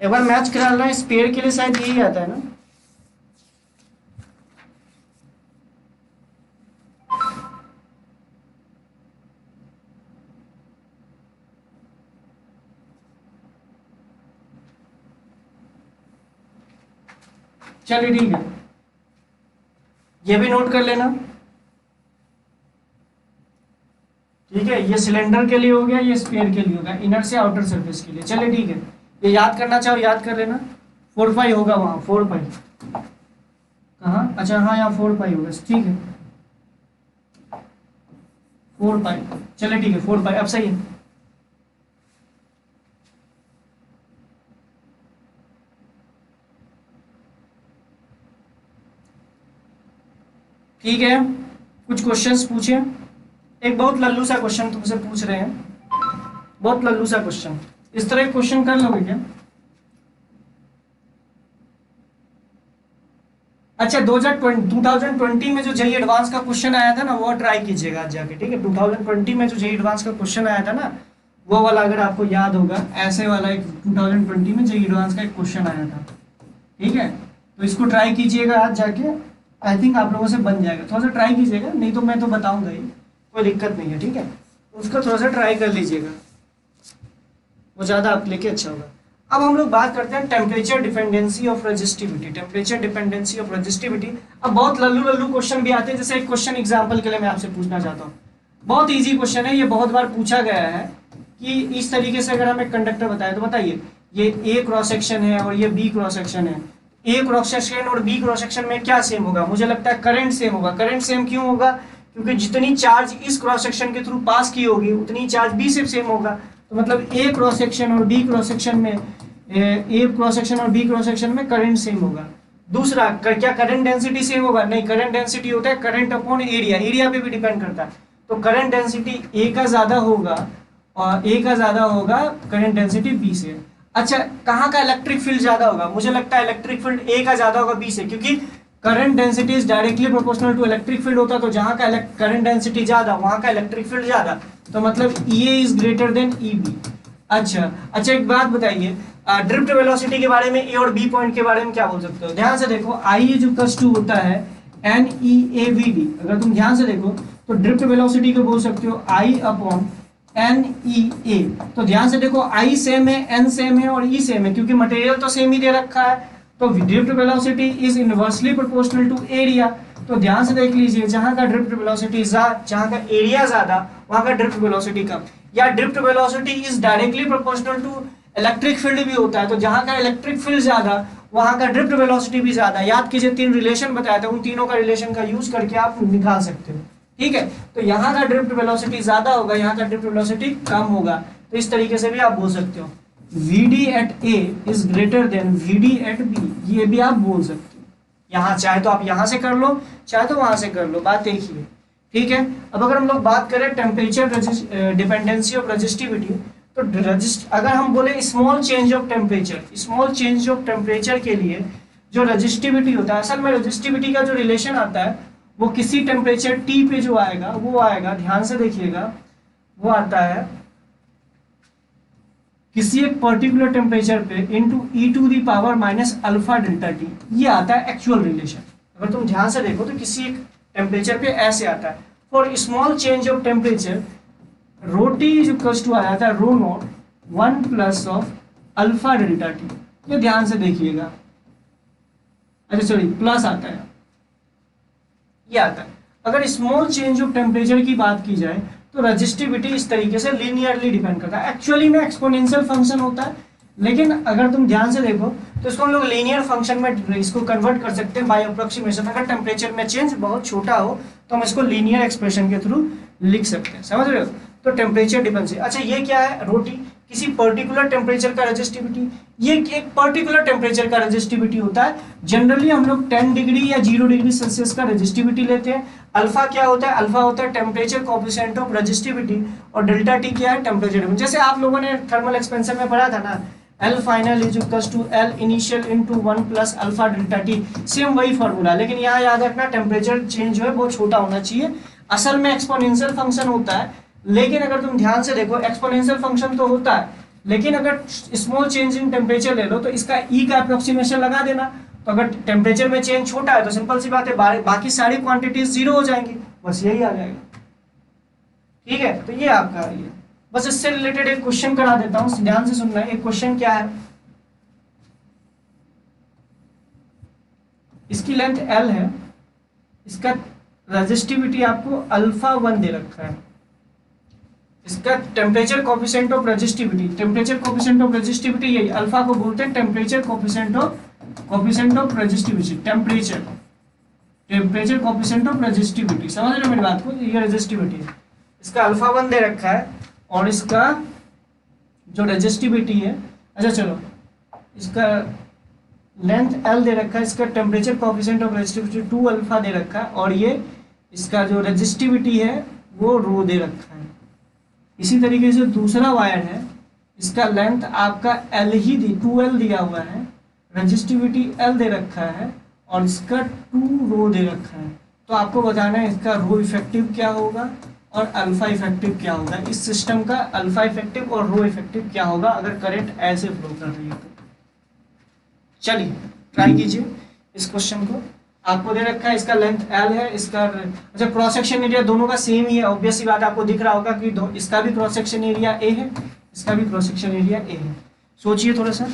एक बार मैच करा लेना, स्पेयर के लिए शायद यही आता है ना। चलिए ठीक है, ये भी नोट कर लेना, ठीक है। ये सिलेंडर के लिए हो गया, ये स्पेयर के लिए होगा, इनर से आउटर सरफेस के लिए। चलिए ठीक है, ये याद करना चाहो याद कर लेना, 4π होगा वहां, 4π कहाँ, अच्छा हाँ यहाँ 4π होगा, ठीक है 4π, चलिए ठीक है 4π, अब सही है। ठीक है, कुछ क्वेश्चंस पूछे। एक बहुत लल्लू सा क्वेश्चन तुमसे पूछ रहे हैं, बहुत लल्लू सा क्वेश्चन, इस तरह क्वेश्चन कर लोगे क्या? अच्छा 2020 में जो जेईई एडवांस का क्वेश्चन आया था ना, वो ट्राई कीजिएगा आज जाके, ठीक है। 2020 में जो जेईई एडवांस का क्वेश्चन आया था ना, वो वाला अगर आपको याद होगा, ऐसे वाला एक 2020 में जेईई एडवांस का एक क्वेश्चन आया था, ठीक है। तो इसको ट्राई कीजिएगा आज जाके, आई थिंक आप लोगों से बन जाएगा, थोड़ा सा ट्राई कीजिएगा, नहीं तो मैं तो बताऊंगा ही, कोई दिक्कत नहीं है, ठीक है। उसको थोड़ा सा ट्राई कर लीजिएगा, वो ज़्यादा आपके लिए अच्छा होगा। अब हम लोग बात करते हैं temperature dependency of resistivity. Temperature dependency of resistivity, अब बहुत लल्लू लल्लू क्वेश्चन भी आते हैं। जैसे एक क्वेश्चन एग्जांपल के लिए मैं आपसे पूछना चाहता हूँ, बहुत इजी क्वेश्चन है, ये बहुत बार पूछा गया है कि इस तरीके से अगर हम एक कंडक्टर बताएं तो बताइए, ये ए क्रॉस सेक्शन है और ये बी क्रॉस सेक्शन है। ए क्रॉस सेक्शन और बी क्रॉस सेक्शन में क्या सेम होगा? मुझे लगता है करंट सेम होगा। करंट सेम क्यों होगा? क्योंकि जितनी चार्ज इस क्रॉस सेक्शन के थ्रू पास की होगी उतनी चार्ज बी से सेम होगा। तो मतलब ए क्रॉस सेक्शन और बी क्रॉस सेक्शन में और बी क्रॉस सेक्शन में करंट सेम होगा। दूसरा, क्या करंट डेंसिटी सेम होगा? नहीं, करंट डेंसिटी होता है करंट अपॉन एरिया, एरिया पे भी डिपेंड करता है। तो करंट डेंसिटी ए का ज्यादा होगा और ए का ज्यादा होगा करंट डेंसिटी बी से। अच्छा, कहाँ का इलेक्ट्रिक फील्ड ज्यादा होगा? मुझे लगता है इलेक्ट्रिक फील्ड ए का ज्यादा होगा बी से, क्योंकि current density is directly proportional to electric field होता है। तो जहाँ का करंट डेंसिटी ज्यादा वहाँ का इलेक्ट्रिक फील्ड ज्यादा, तो मतलब E A is greater than E B. अच्छा, एक बात बताइए, ड्रिफ्ट वेलोसिटी के बारे में, ए और बी पॉइंट के बारे में क्या बोल सकते हो? ध्यान से देखो, आई जो कस टू होता है n E A V d. अगर तुम ध्यान से देखो तो ड्रिफ्ट वेलोसिटी को बोल सकते हो आई अपॉन एन ई ए। तो ध्यान से देखो, आई सेम है, एन सेम है और ई सेम है, क्योंकि मटेरियल तो सेम ही दे रखा है। तो drift velocity is inversely proportional to area. तो ध्यान से देख लीजिए, जहां का ड्रिफ्ट वेलोसिटी जहां का एरिया ज्यादा वहां का ड्रिफ्ट वेलोसिटी कम। या drift velocity is directly proportional to electric field भी होता है। तो जहां का इलेक्ट्रिक फील्ड ज्यादा वहां का ड्रिफ्ट वेलोसिटी भी ज्यादा। याद कीजिए, 3 रिलेशन बताया था, उन तीनों का रिलेशन का यूज करके आप निकाल सकते हो, ठीक है। तो यहाँ का ड्रिफ्ट वेलोसिटी ज्यादा होगा, यहाँ का ड्रिफ्ट वेलोसिटी कम होगा। तो इस तरीके से भी आप बोल सकते हो VD at A is greater than VD at B, ये भी आप बोल सकते हो। यहाँ चाहे तो आप यहाँ से कर लो, चाहे तो वहां से कर लो, बात एक ही है, ठीक है। अब अगर हम लोग बात करें टेम्परेचर डिपेंडेंसी ऑफ रेजिस्टिविटी, तो अगर हम बोले small change of temperature, small change of temperature के लिए जो रेजिस्टिविटी होता है, असल में रेजिस्टिविटी का जो रिलेशन आता है वो किसी टेम्परेचर T पे जो आएगा वो आएगा, ध्यान से देखिएगा, वो आता है किसी एक पर्टिकुलर टेम्परेचर पे into e to the power minus alpha delta T, ये आता है एक्चुअल रिलेशन। अगर तुम ध्यान से देखो तो किसी एक टेम्परेचर पे ऐसे आता है, for small change of temperature rho T is equals to आ जाता है rho naught 1 plus of alpha delta T. ये ध्यान से देखिएगा, अच्छा सॉरी प्लस आता है, ये आता है। अगर स्मॉल चेंज ऑफ टेम्परेचर की बात की जाए तो रेजिस्टिविटी इस तरीके से लीनियरली डिपेंड करता है। एक्चुअली में एक्सपोनेंशियल फंक्शन होता है, लेकिन अगर तुम ध्यान से देखो तो इसको हम लोग लीनियर फंक्शन में इसको कन्वर्ट कर सकते हैं बाय अप्रोक्सीमेशन। अगर टेम्परेचर में चेंज बहुत छोटा हो तो हम इसको लीनियर एक्सप्रेशन के थ्रू लिख सकते हैं, समझ रहे हो। तो टेम्परेचर डिपेंडेंसी, अच्छा ये क्या है? रोटी किसी पर्टिकुलर टेम्परेचर का रेजिस्टिविटी, ये एक पर्टिकुलर टेम्परेचर का रेजिस्टिविटी होता है। जनरली हम लोग 10 डिग्री या 0 डिग्री सेल्सियस का रेजिस्टिविटी लेते हैं। अल्फा क्या होता है? अल्फा होता है टेम्परेचर कोएफिशिएंट ऑफ रेजिस्टिविटी, और डेल्टा टी क्या है? Temperature difference. जैसे आप लोगों ने थर्मल एक्सपेंशन में पढ़ा था ना, L final is equals to L initial into 1 plus alpha delta t, same वही फॉर्मूला। लेकिन यहाँ याद रखना टेम्परेचर चेंज जो है बहुत छोटा होना चाहिए। असल में एक्सपोनेंशियल फंक्शन होता है, लेकिन अगर तुम ध्यान से देखो एक्सपोनेंशियल फंक्शन तो होता है, लेकिन अगर स्मॉल चेंज इन टेम्परेचर ले लो तो इसका ई का अप्रोक्सीमेशन लगा देना। तो अगर टेम्परेचर में चेंज छोटा है तो सिंपल सी बात है बाकी सारी क्वांटिटीज 0 हो जाएंगी, बस यही आ जाएगा, ठीक है। तो ये आपका ये बस इससे रिलेटेड एक क्वेश्चन करा देता हूँ, ध्यान से सुनना है। एक क्वेश्चन क्या है, इसकी लेंथ L है, इसका रेजिस्टिविटी आपको अल्फा 1 दे रखा है, इसका temperature coefficient of resistivity, temperature coefficient of resistivity यही अल्फा को बोलते हैं temperature coefficient of resistivity, temperature coefficient of resistivity, समझ रहे हो मेरी बात को। ये रेजिस्टिविटी है, इसका अल्फा 1 दे रखा है और इसका जो रेजिस्टिविटी है, अच्छा चलो इसका लेंथ L दे रखा है, इसका temperature coefficient of resistivity 2 alpha दे रखा है, और ये इसका जो रेजिस्टिविटी है वो रो दे रखा है। इसी तरीके से दूसरा वायर है, इसका लेंथ आपका L ही 2L दिया हुआ है, रेजिस्टिविटी L दे रखा है और इसका 2 रो दे रखा है। तो आपको बताना है इसका रो इफेक्टिव क्या होगा और अल्फा इफेक्टिव क्या होगा, इस सिस्टम का अल्फा इफेक्टिव और रो इफेक्टिव क्या होगा अगर करंट ऐसे फ्लो कर रही है तो। चलिए ट्राई कीजिए इस क्वेश्चन को, आपको दे रखा है, इसका लेंथ L है, इसका अच्छा क्रॉस सेक्शन एरिया दोनों का सेम ही है, ऑब्वियस सी बात है, आपको दिख रहा होगा कि इसका भी क्रॉस सेक्शन एरिया A है, इसका भी क्रॉस सेक्शन एरिया A है। सोचिए थोड़ा सा।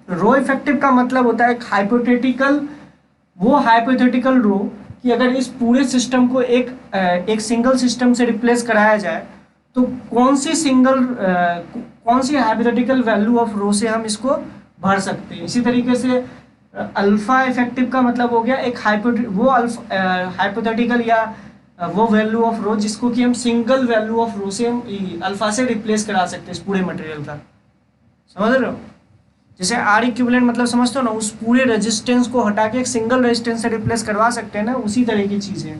रो इफेक्टिव का मतलब होता है वो हाइपोथेटिकल रो कि अगर इस पूरे सिस्टम को एक सिंगल सिस्टम से रिप्लेस कराया जाए तो कौन सी हाइपोथेटिकल वैल्यू ऑफ रो से हम इसको भर सकते हैं। इसी तरीके से अल्फा इफेक्टिव का मतलब हो गया एक हाइपोथेटिकल या वो वैल्यू ऑफ रो जिसको कि हम सिंगल वैल्यू ऑफ रो से हम अल्फा से रिप्लेस करा सकते हैं इस पूरे मटेरियल का। समझ रहे हो? जैसे आर इक्विवेलेंट मतलब समझते हो ना, उस पूरे रेजिस्टेंस को हटा के एक सिंगल रेजिस्टेंस से रिप्लेस करवा सकते हैं ना, उसी तरह की चीजें।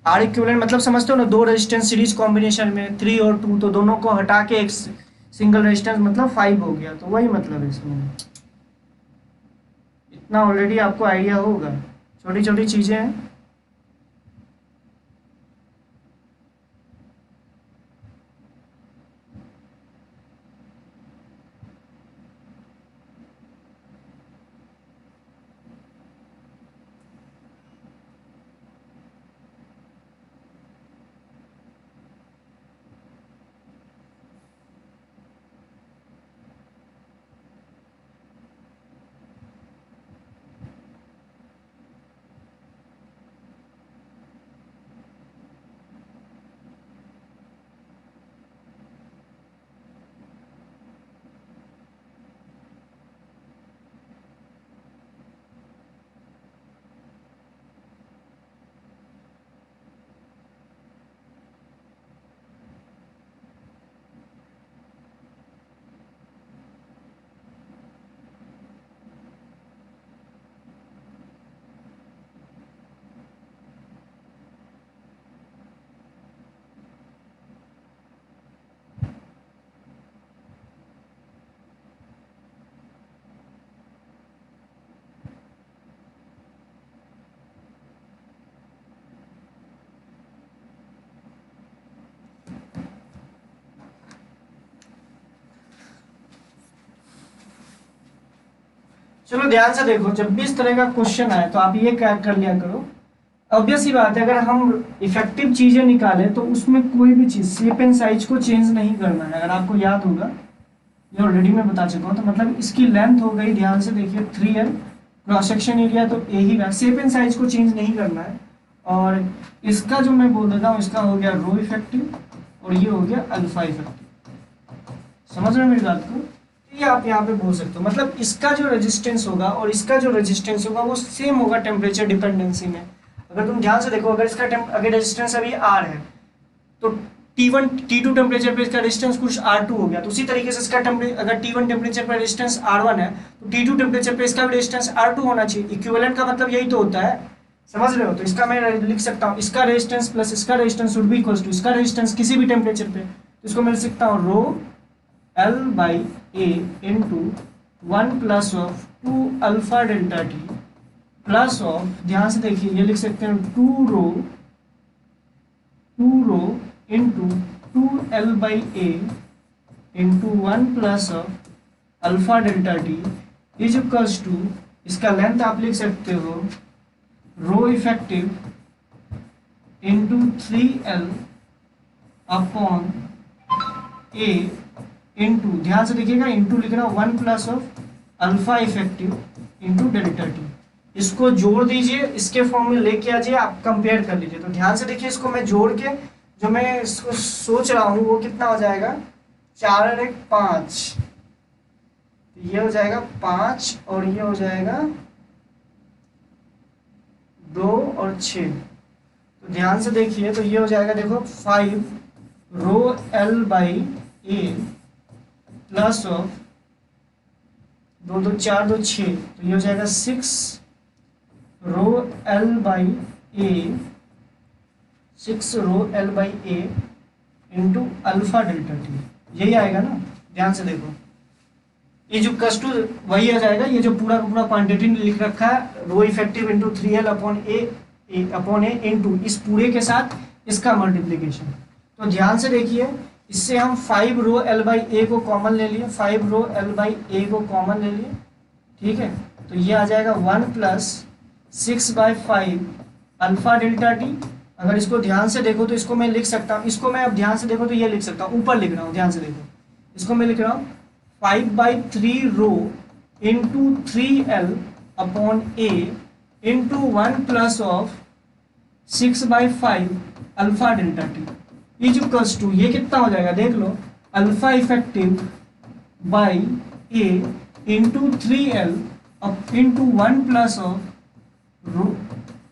आर इक्विवेलेंट मतलब समझते हो ना, दो रेजिस्टेंस सीरीज कॉम्बिनेशन में 3 और 2, तो दोनों को हटा के एक सिंगल रेजिस्टेंस मतलब 5 हो गया, तो वही मतलब है इसमें। इतना ऑलरेडी आपको आइडिया होगा, छोटी छोटी चीजें हैं। चलो ध्यान से देखो, जब भी इस तरह का क्वेश्चन आए तो आप ये क्या कर लिया करो। ऑब्वियस ही बात है, अगर हम इफेक्टिव चीजें निकालें तो उसमें कोई भी चीज शेप एंड साइज को चेंज नहीं करना है। अगर आपको याद होगा, ये ऑलरेडी मैं बता चुका हूँ, तो मतलब इसकी लेंथ हो गई, ध्यान से देखिए 3L, क्रॉस सेक्शन एरिया तो ए ही रहा, शेप एंड साइज को चेंज नहीं करना है। और इसका जो मैं बोल देता हूँ, इसका हो गया रो इफेक्टिव और ये हो गया अल्फा इफेक्टिव। समझ रहे हो मेरी बात को? ये आप यहाँ पे बोल सकते हो, मतलब इसका जो रेजिस्टेंस होगा और इसका जो रेजिस्टेंस होगा वो सेम होगा टेम्परेचर डिपेंडेंसी में। अगर तुम ध्यान से देखो, अगर रेजिस्टेंस अभी R है तो T1 T2 टेम्परेचर पे इसका रेजिस्टेंस कुछ R2 हो गया, तो उसी तरीके से इसका अगर T1 टेम्परेचर पर रेजिस्टेंस R1 है तो T2 टेम्परेचर पे इसका भी रेजिस्टेंस R2 होना चाहिए। इक्विवेलेंट का मतलब यही तो होता है, समझ रहे हो? तो इसका मैं लिख सकता हूँ, इसका रेजिस्टेंस प्लस इसका resistance should be equal to इसका रेजिस्टेंस किसी भी टेम्परेचर पे, तो इसको मैं लिख सकता हूँ rho L/A into 1 plus of 2 alpha delta T plus of, ध्यान से देखिए ये लिख सकते हैं 2 rho into 2L/A into 1 plus of alpha delta T is equals to, इसका लेंथ आप लिख सकते हो rho effective into 3L upon A into, ध्यान से देखिएगा इंटू लिखना 1 plus of alpha effective into delta T. इसको जोड़ दीजिए, इसके फॉर्म में लेके आ जाइए, आप कंपेयर कर लीजिए। तो ध्यान से देखिए, इसको मैं जोड़ के जो मैं इसको सोच रहा हूँ वो कितना हो जाएगा, 4 और 1 5, ये हो जाएगा 5 और ये हो जाएगा 2 और 6। तो ध्यान से देखिए, तो ये हो जाएगा देखो 5 rho L by A plus of 2 2 4 2 6, तो ये हो जाएगा 6 rho L by A, 6 rho L by A into alpha delta T, यही आएगा ना। ध्यान से देखो, ये जो कस टू वही आ जाएगा, ये जो पूरा का पूरा क्वांटिटी लिख रखा है, रो effective into 3L upon A into इस पूरे के साथ इसका मल्टीप्लीकेशन। तो ध्यान से देखिए, इससे हम 5 रो एल बाई ए को कॉमन ले लिए, 5 रो एल बाई ए को कॉमन ले लिए, ठीक है। तो ये आ जाएगा 1 प्लस 6/5 अल्फा डेल्टा टी। अगर इसको ध्यान से देखो तो इसको मैं लिख सकता हूँ, इसको मैं अब ध्यान से देखो तो ये लिख सकता हूँ, ऊपर लिख रहा हूँ, ध्यान से देखो, इसको मैं लिख रहा हूँ 5/3 rho into 3L upon A into 1 plus of 6/5 alpha delta T is equals to, ये कितना हो जाएगा देख लो, alpha effective by A into 3L into 1 plus of rho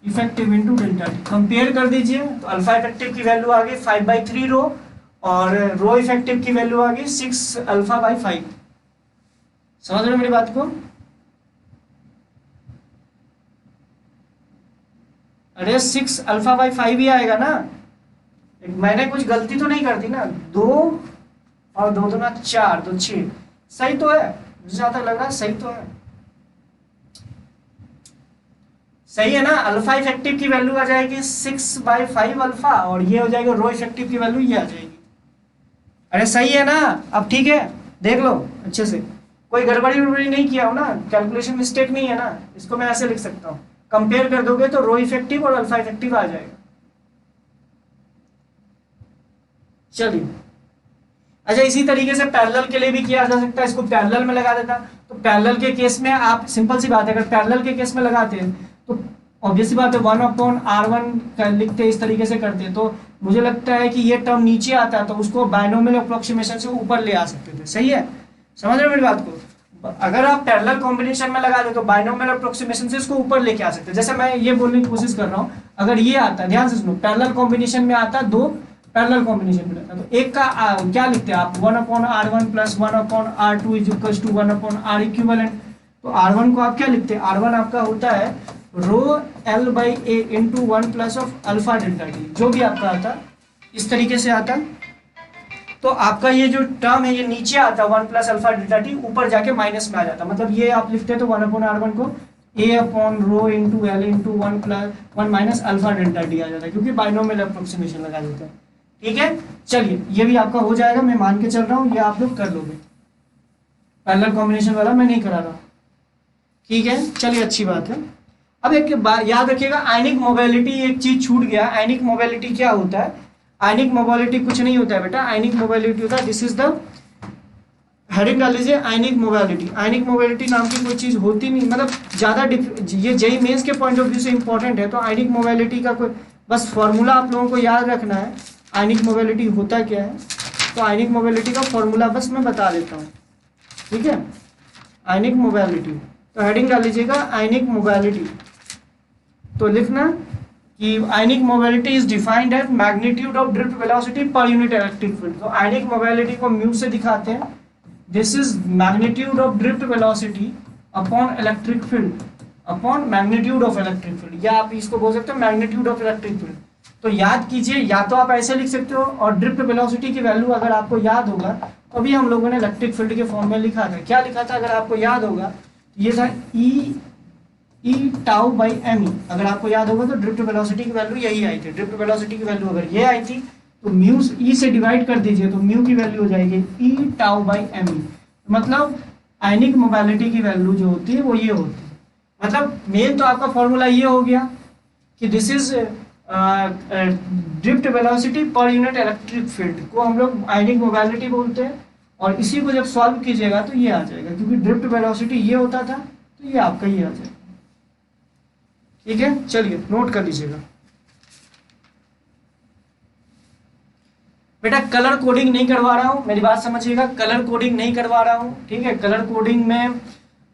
effective into delta T. Compare कर दीजिए, तो अल्फा इफेक्टिव की वैल्यू आ गई 5/3 रो और रो इफेक्टिव की वैल्यू आ गई 6 अल्फा बाई 5। समझ रहे हो मेरी बात को? अरे 6 अल्फा बाई 5 ही आएगा ना, मैंने कुछ गलती तो नहीं कर दी ना। 2 और 2 दूना 4 तो 6, सही तो है, मुझे जहां तक लग रहा है सही तो है, सही है ना। अल्फा इफेक्टिव की वैल्यू आ जाएगी 6/5 अल्फा और ये हो जाएगा रो इफेक्टिव की वैल्यू ये आ जाएगी। अरे सही है ना, अब ठीक है, देख लो अच्छे से, कोई गड़बड़ी उड़बड़ी नहीं किया हो ना, कैलकुलेशन मिस्टेक नहीं है ना। इसको मैं ऐसे लिख सकता हूँ, कंपेयर कर दोगे तो रो इफेक्टिव और अल्फा इफेक्टिव आ जाएगा। चलिए, अच्छा इसी तरीके से पैरेलल के लिए भी किया जा सकता है, इसको पैरेलल में लगा देता। तो पैरेलल के केस में आप सिंपल सी बात है, अगर पैरेलल के केस में लगाते हैं तो ऑब्वियस सी बात है 1/R1 लिखते इस तरीके से करते, तो मुझे लगता है कि ये टर्म नीचे आता है तो उसको बायनोमियल अप्रोक्सीमेशन से ऊपर ले आ सकते थे। सही है, समझ रहे हो मेरी बात को? अगर आप पैरेलल कॉम्बिनेशन में लगा दे तो बायनोमियल अप्रोक्सीमेशन से इसको ऊपर लेके आ सकते हैं। जैसे मैं ये बोलने की कोशिश कर रहा हूँ, अगर ये आता है, ध्यान से सुनो, पैरेलल कॉम्बिनेशन में आता है, 2 पैरेलल कॉम्बिनेशन में रहता है, तो एक का क्या लिखते हैं आप, 1/R1 plus 1/R2 is equal to 1/R equivalent. तो R1 को आप क्या लिखते हैं, R1 आपका होता है रो L by A into 1 plus of alpha delta T, जो भी आपका आता इस तरीके से आता। तो आपका ये जो टर्म है ये नीचे आता 1 प्लस अल्फा डेल्टा टी, ऊपर जाके माइनस में आ जाता। मतलब ये आप लिखते तो 1/R1 को A upon rho into L into 1 plus 1 minus alpha delta T आ जाता है, क्योंकि बाइनोमियल अप्रोक्सीमेशन लगा देता है। ठीक है, चलिए ये भी आपका हो जाएगा, मैं मान के चल रहा हूँ, ये आप लोग कर लोगे। पैरेलल कॉम्बिनेशन वाला मैं नहीं करा रहा, ठीक है। चलिए अच्छी बात है। अब एक याद रखिएगा, आयनिक मोबिलिटी एक चीज छूट गया। आयनिक मोबिलिटी क्या होता है? आयनिक मोबिलिटी कुछ नहीं होता है बेटा, आयनिक मोबिलिटी होता है, दिस इज द हेडिंग डाल लीजिए, आयनिक मोबिलिटी। आयनिक मोबिलिटी नाम की कोई चीज होती नहीं, मतलब ज्यादा ये जेईई मेंस के पॉइंट ऑफ व्यू से इंपॉर्टेंट है। तो आयनिक मोबिलिटी का कोई बस फॉर्मूला आप लोगों को याद रखना है, आयनिक मोबिलिटी होता क्या है। तो आयनिक मोबिलिटी का फॉर्मूला बस मैं बता देता हूँ, ठीक है। आयनिक मोबिलिटी, तो हेडिंग डाल लीजिएगा आयनिक मोबिलिटी। तो लिखना कि ionic mobility is defined as magnitude of drift velocity per unit electric field. तो आयनिक मोबिलिटी को म्यू से दिखाते हैं, this is magnitude of drift velocity upon electric field, upon magnitude of electric field, या आप इसको बोल सकते हो मैग्नीट्यूड ऑफ इलेक्ट्रिक फील्ड। तो याद कीजिए, या तो आप ऐसे लिख सकते हो, और ड्रिफ्ट वेलोसिटी की वैल्यू अगर आपको याद होगा तो अभी हम लोगों ने इलेक्ट्रिक फील्ड के फॉर्म में लिखा था। क्या लिखा था अगर आपको याद होगा? ये था ई टाउ बाई एम ई। अगर आपको याद होगा तो ड्रिफ्ट वेलोसिटी की वैल्यू यही आई थी। ड्रिफ्ट वेलोसिटी की वैल्यू अगर ये आई थी तो म्यू ई से डिवाइड कर दीजिए, तो म्यू की वैल्यू हो जाएगी ई टाउ बाई एम ई। मतलब आयनिक मोबिलिटी की वैल्यू जो होती है वो ये होती है। मतलब मेन तो आपका फॉर्मूला ये हो गया कि this is drift velocity per unit electric field को हम लोग आयनिक मोबिलिटी बोलते हैं, और इसी को जब सॉल्व कीजिएगा तो ये आ जाएगा, क्योंकि ड्रिफ्ट वेलोसिटी ये होता था तो ये आपका ये आ जाएगा। ठीक है, चलिए नोट कर लीजिएगा बेटा। कलर कोडिंग नहीं करवा रहा हूँ, मेरी बात समझिएगा, कलर कोडिंग नहीं करवा रहा हूँ। ठीक है, कलर कोडिंग में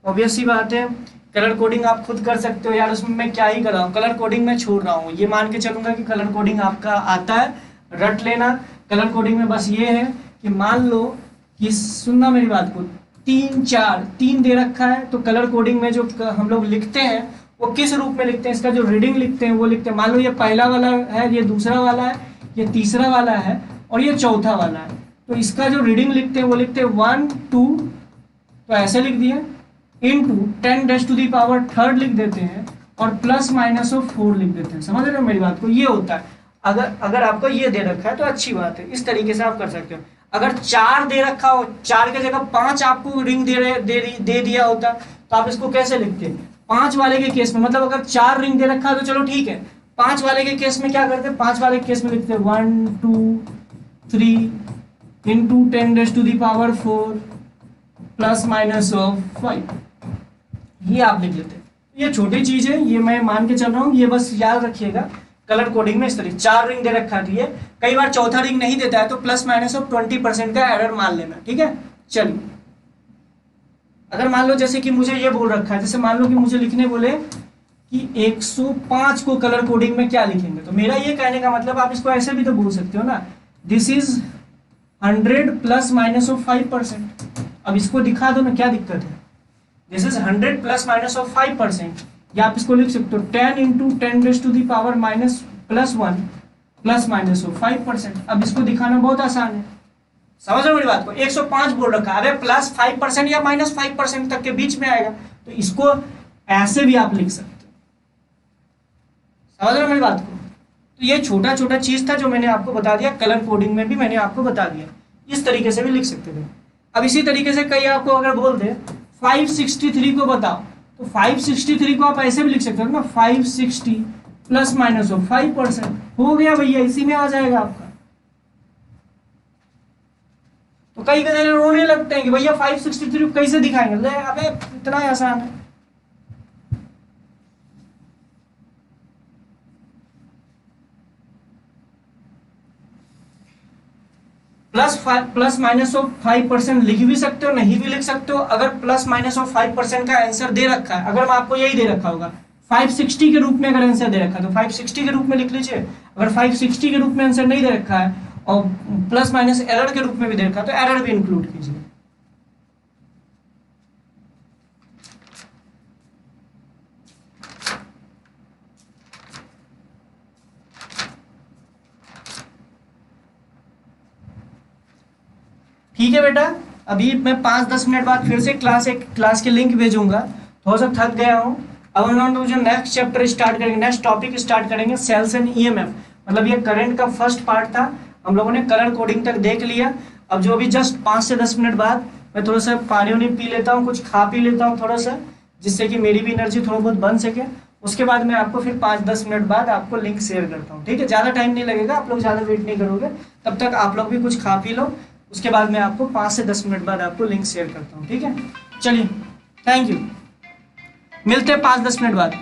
ऑब्वियस सी बात है, कलर कोडिंग आप खुद कर सकते हो यार, उसमें मैं क्या ही कर रहा हूँ, कलर कोडिंग में छोड़ रहा हूँ। ये मान के चलूंगा कि कलर कोडिंग आपका आता है, रट लेना। कलर कोडिंग में बस ये है कि मान लो कि, सुनना मेरी बात को, 3 4 3 दे रखा है, तो कलर कोडिंग में जो हम लोग लिखते हैं वो किस रूप में लिखते हैं, इसका जो रीडिंग लिखते हैं वो लिखते हैं। मान लो ये पहला वाला है, ये दूसरा वाला है, ये तीसरा वाला है और ये चौथा वाला है, तो इसका जो रीडिंग लिखते हैं वो लिखते हैं 1 2, तो ऐसे लिख दिए, इनटू 10⁻³ लिख देते हैं और ±4 लिख देते हैं। समझ रहे हो मेरी बात को? ये होता है। अगर आपको ये दे रखा है तो अच्छी बात है, इस तरीके से आप कर सकते हो। अगर 4 दे रखा हो, 4 की जगह 5 आपको रिंग दे दिया होता तो आप इसको कैसे लिखते हैं? 5 वाले के केस में, मतलब अगर 4 रिंग दे रखा है तो चलो ठीक है, 5 वाले के केस में क्या करते हैं? 5 वाले के केस में लिखते हैं 1 2 3 इंटू 10⁻⁴ ±5, ये आप लिख लेते हैं। ये छोटी चीज है, ये मैं मान के चल रहा हूँ, ये बस याद रखिएगा। कलर कोडिंग में इस तरीके 4 रिंग दे रखा है, कई बार चौथा रिंग नहीं देता है तो ±20% का एरर मान लेना। ठीक है, चलिए अगर मान लो जैसे कि मुझे ये बोल रखा है, जैसे मान लो कि मुझे लिखने बोले कि 105 को कलर कोडिंग में क्या लिखेंगे, तो मेरा ये कहने का मतलब, आप इसको ऐसे भी तो बोल सकते हो ना, दिस इज 100 ±5%। अब इसको दिखा दो ना, क्या दिक्कत है? दिस इज 100 ±5%, या आप इसको लिख सकते हो 10 इंटू 10⁻⁻1 ±5%। अब इसको दिखाना बहुत आसान है, समझ रहे हो मेरी बात को? 105 बोल रखा है, अरे +5% या -5% तक के बीच में आएगा, तो इसको ऐसे भी आप लिख सकते हो। समझ रहे हो मेरी बात को? तो ये छोटा छोटा चीज था जो मैंने आपको बता दिया, कलर कोडिंग में भी मैंने आपको बता दिया, इस तरीके से भी लिख सकते थे। अब इसी तरीके से कई आपको अगर बोल दे 563 को बताओ, तो 563 को आप ऐसे भी लिख सकते हो ना, 560 ±5%, हो गया भैया, इसी में आ जाएगा आपका। तो कई जने रोने लगते हैं कि भैया 563 कैसे दिखाएंगे, ले अबे इतना ही आसान है। ±5% लिख भी सकते हो, नहीं भी लिख सकते हो। अगर ±5% का आंसर दे रखा है, अगर आपको यही दे रखा होगा 560 के रूप में अगर आंसर दे रखा है तो 560 के रूप में लिख लीजिए। अगर 560 के रूप में आंसर नहीं दे रखा है और प्लस माइनस एरर के रूप में भी दे रखा है तो एरर भी इंक्लूड कीजिए। ठीक है बेटा, अभी मैं 5-10 मिनट बाद फिर से क्लास के लिंक भेजूंगा। थोड़ा सा थक गया हूँ। अब हम लोग जो नेक्स्ट चैप्टर स्टार्ट करेंगे, नेक्स्ट टॉपिक स्टार्ट करेंगे, सेल्स एंड ईएमएफ। मतलब ये करंट का फर्स्ट पार्ट था, हम लोगों ने कलर कोडिंग तक देख लिया। अब जो अभी जस्ट 5 से 10 मिनट बाद मैं थोड़ा सा पानी वानी पी लेता हूँ, कुछ खा पी लेता हूँ थोड़ा सा, जिससे कि मेरी भी एनर्जी थोड़ा बहुत बन सके। उसके बाद मैं आपको फिर 5-10 मिनट बाद आपको लिंक शेयर करता हूँ। ठीक है, ज़्यादा टाइम नहीं लगेगा, आप लोग ज़्यादा वेट नहीं करोगे। तब तक आप लोग भी कुछ खा पी लो, उसके बाद मैं आपको 5 से 10 मिनट बाद आपको लिंक शेयर करता हूँ। ठीक है, चलिए, थैंक यू, मिलते हैं 5-10 मिनट बाद।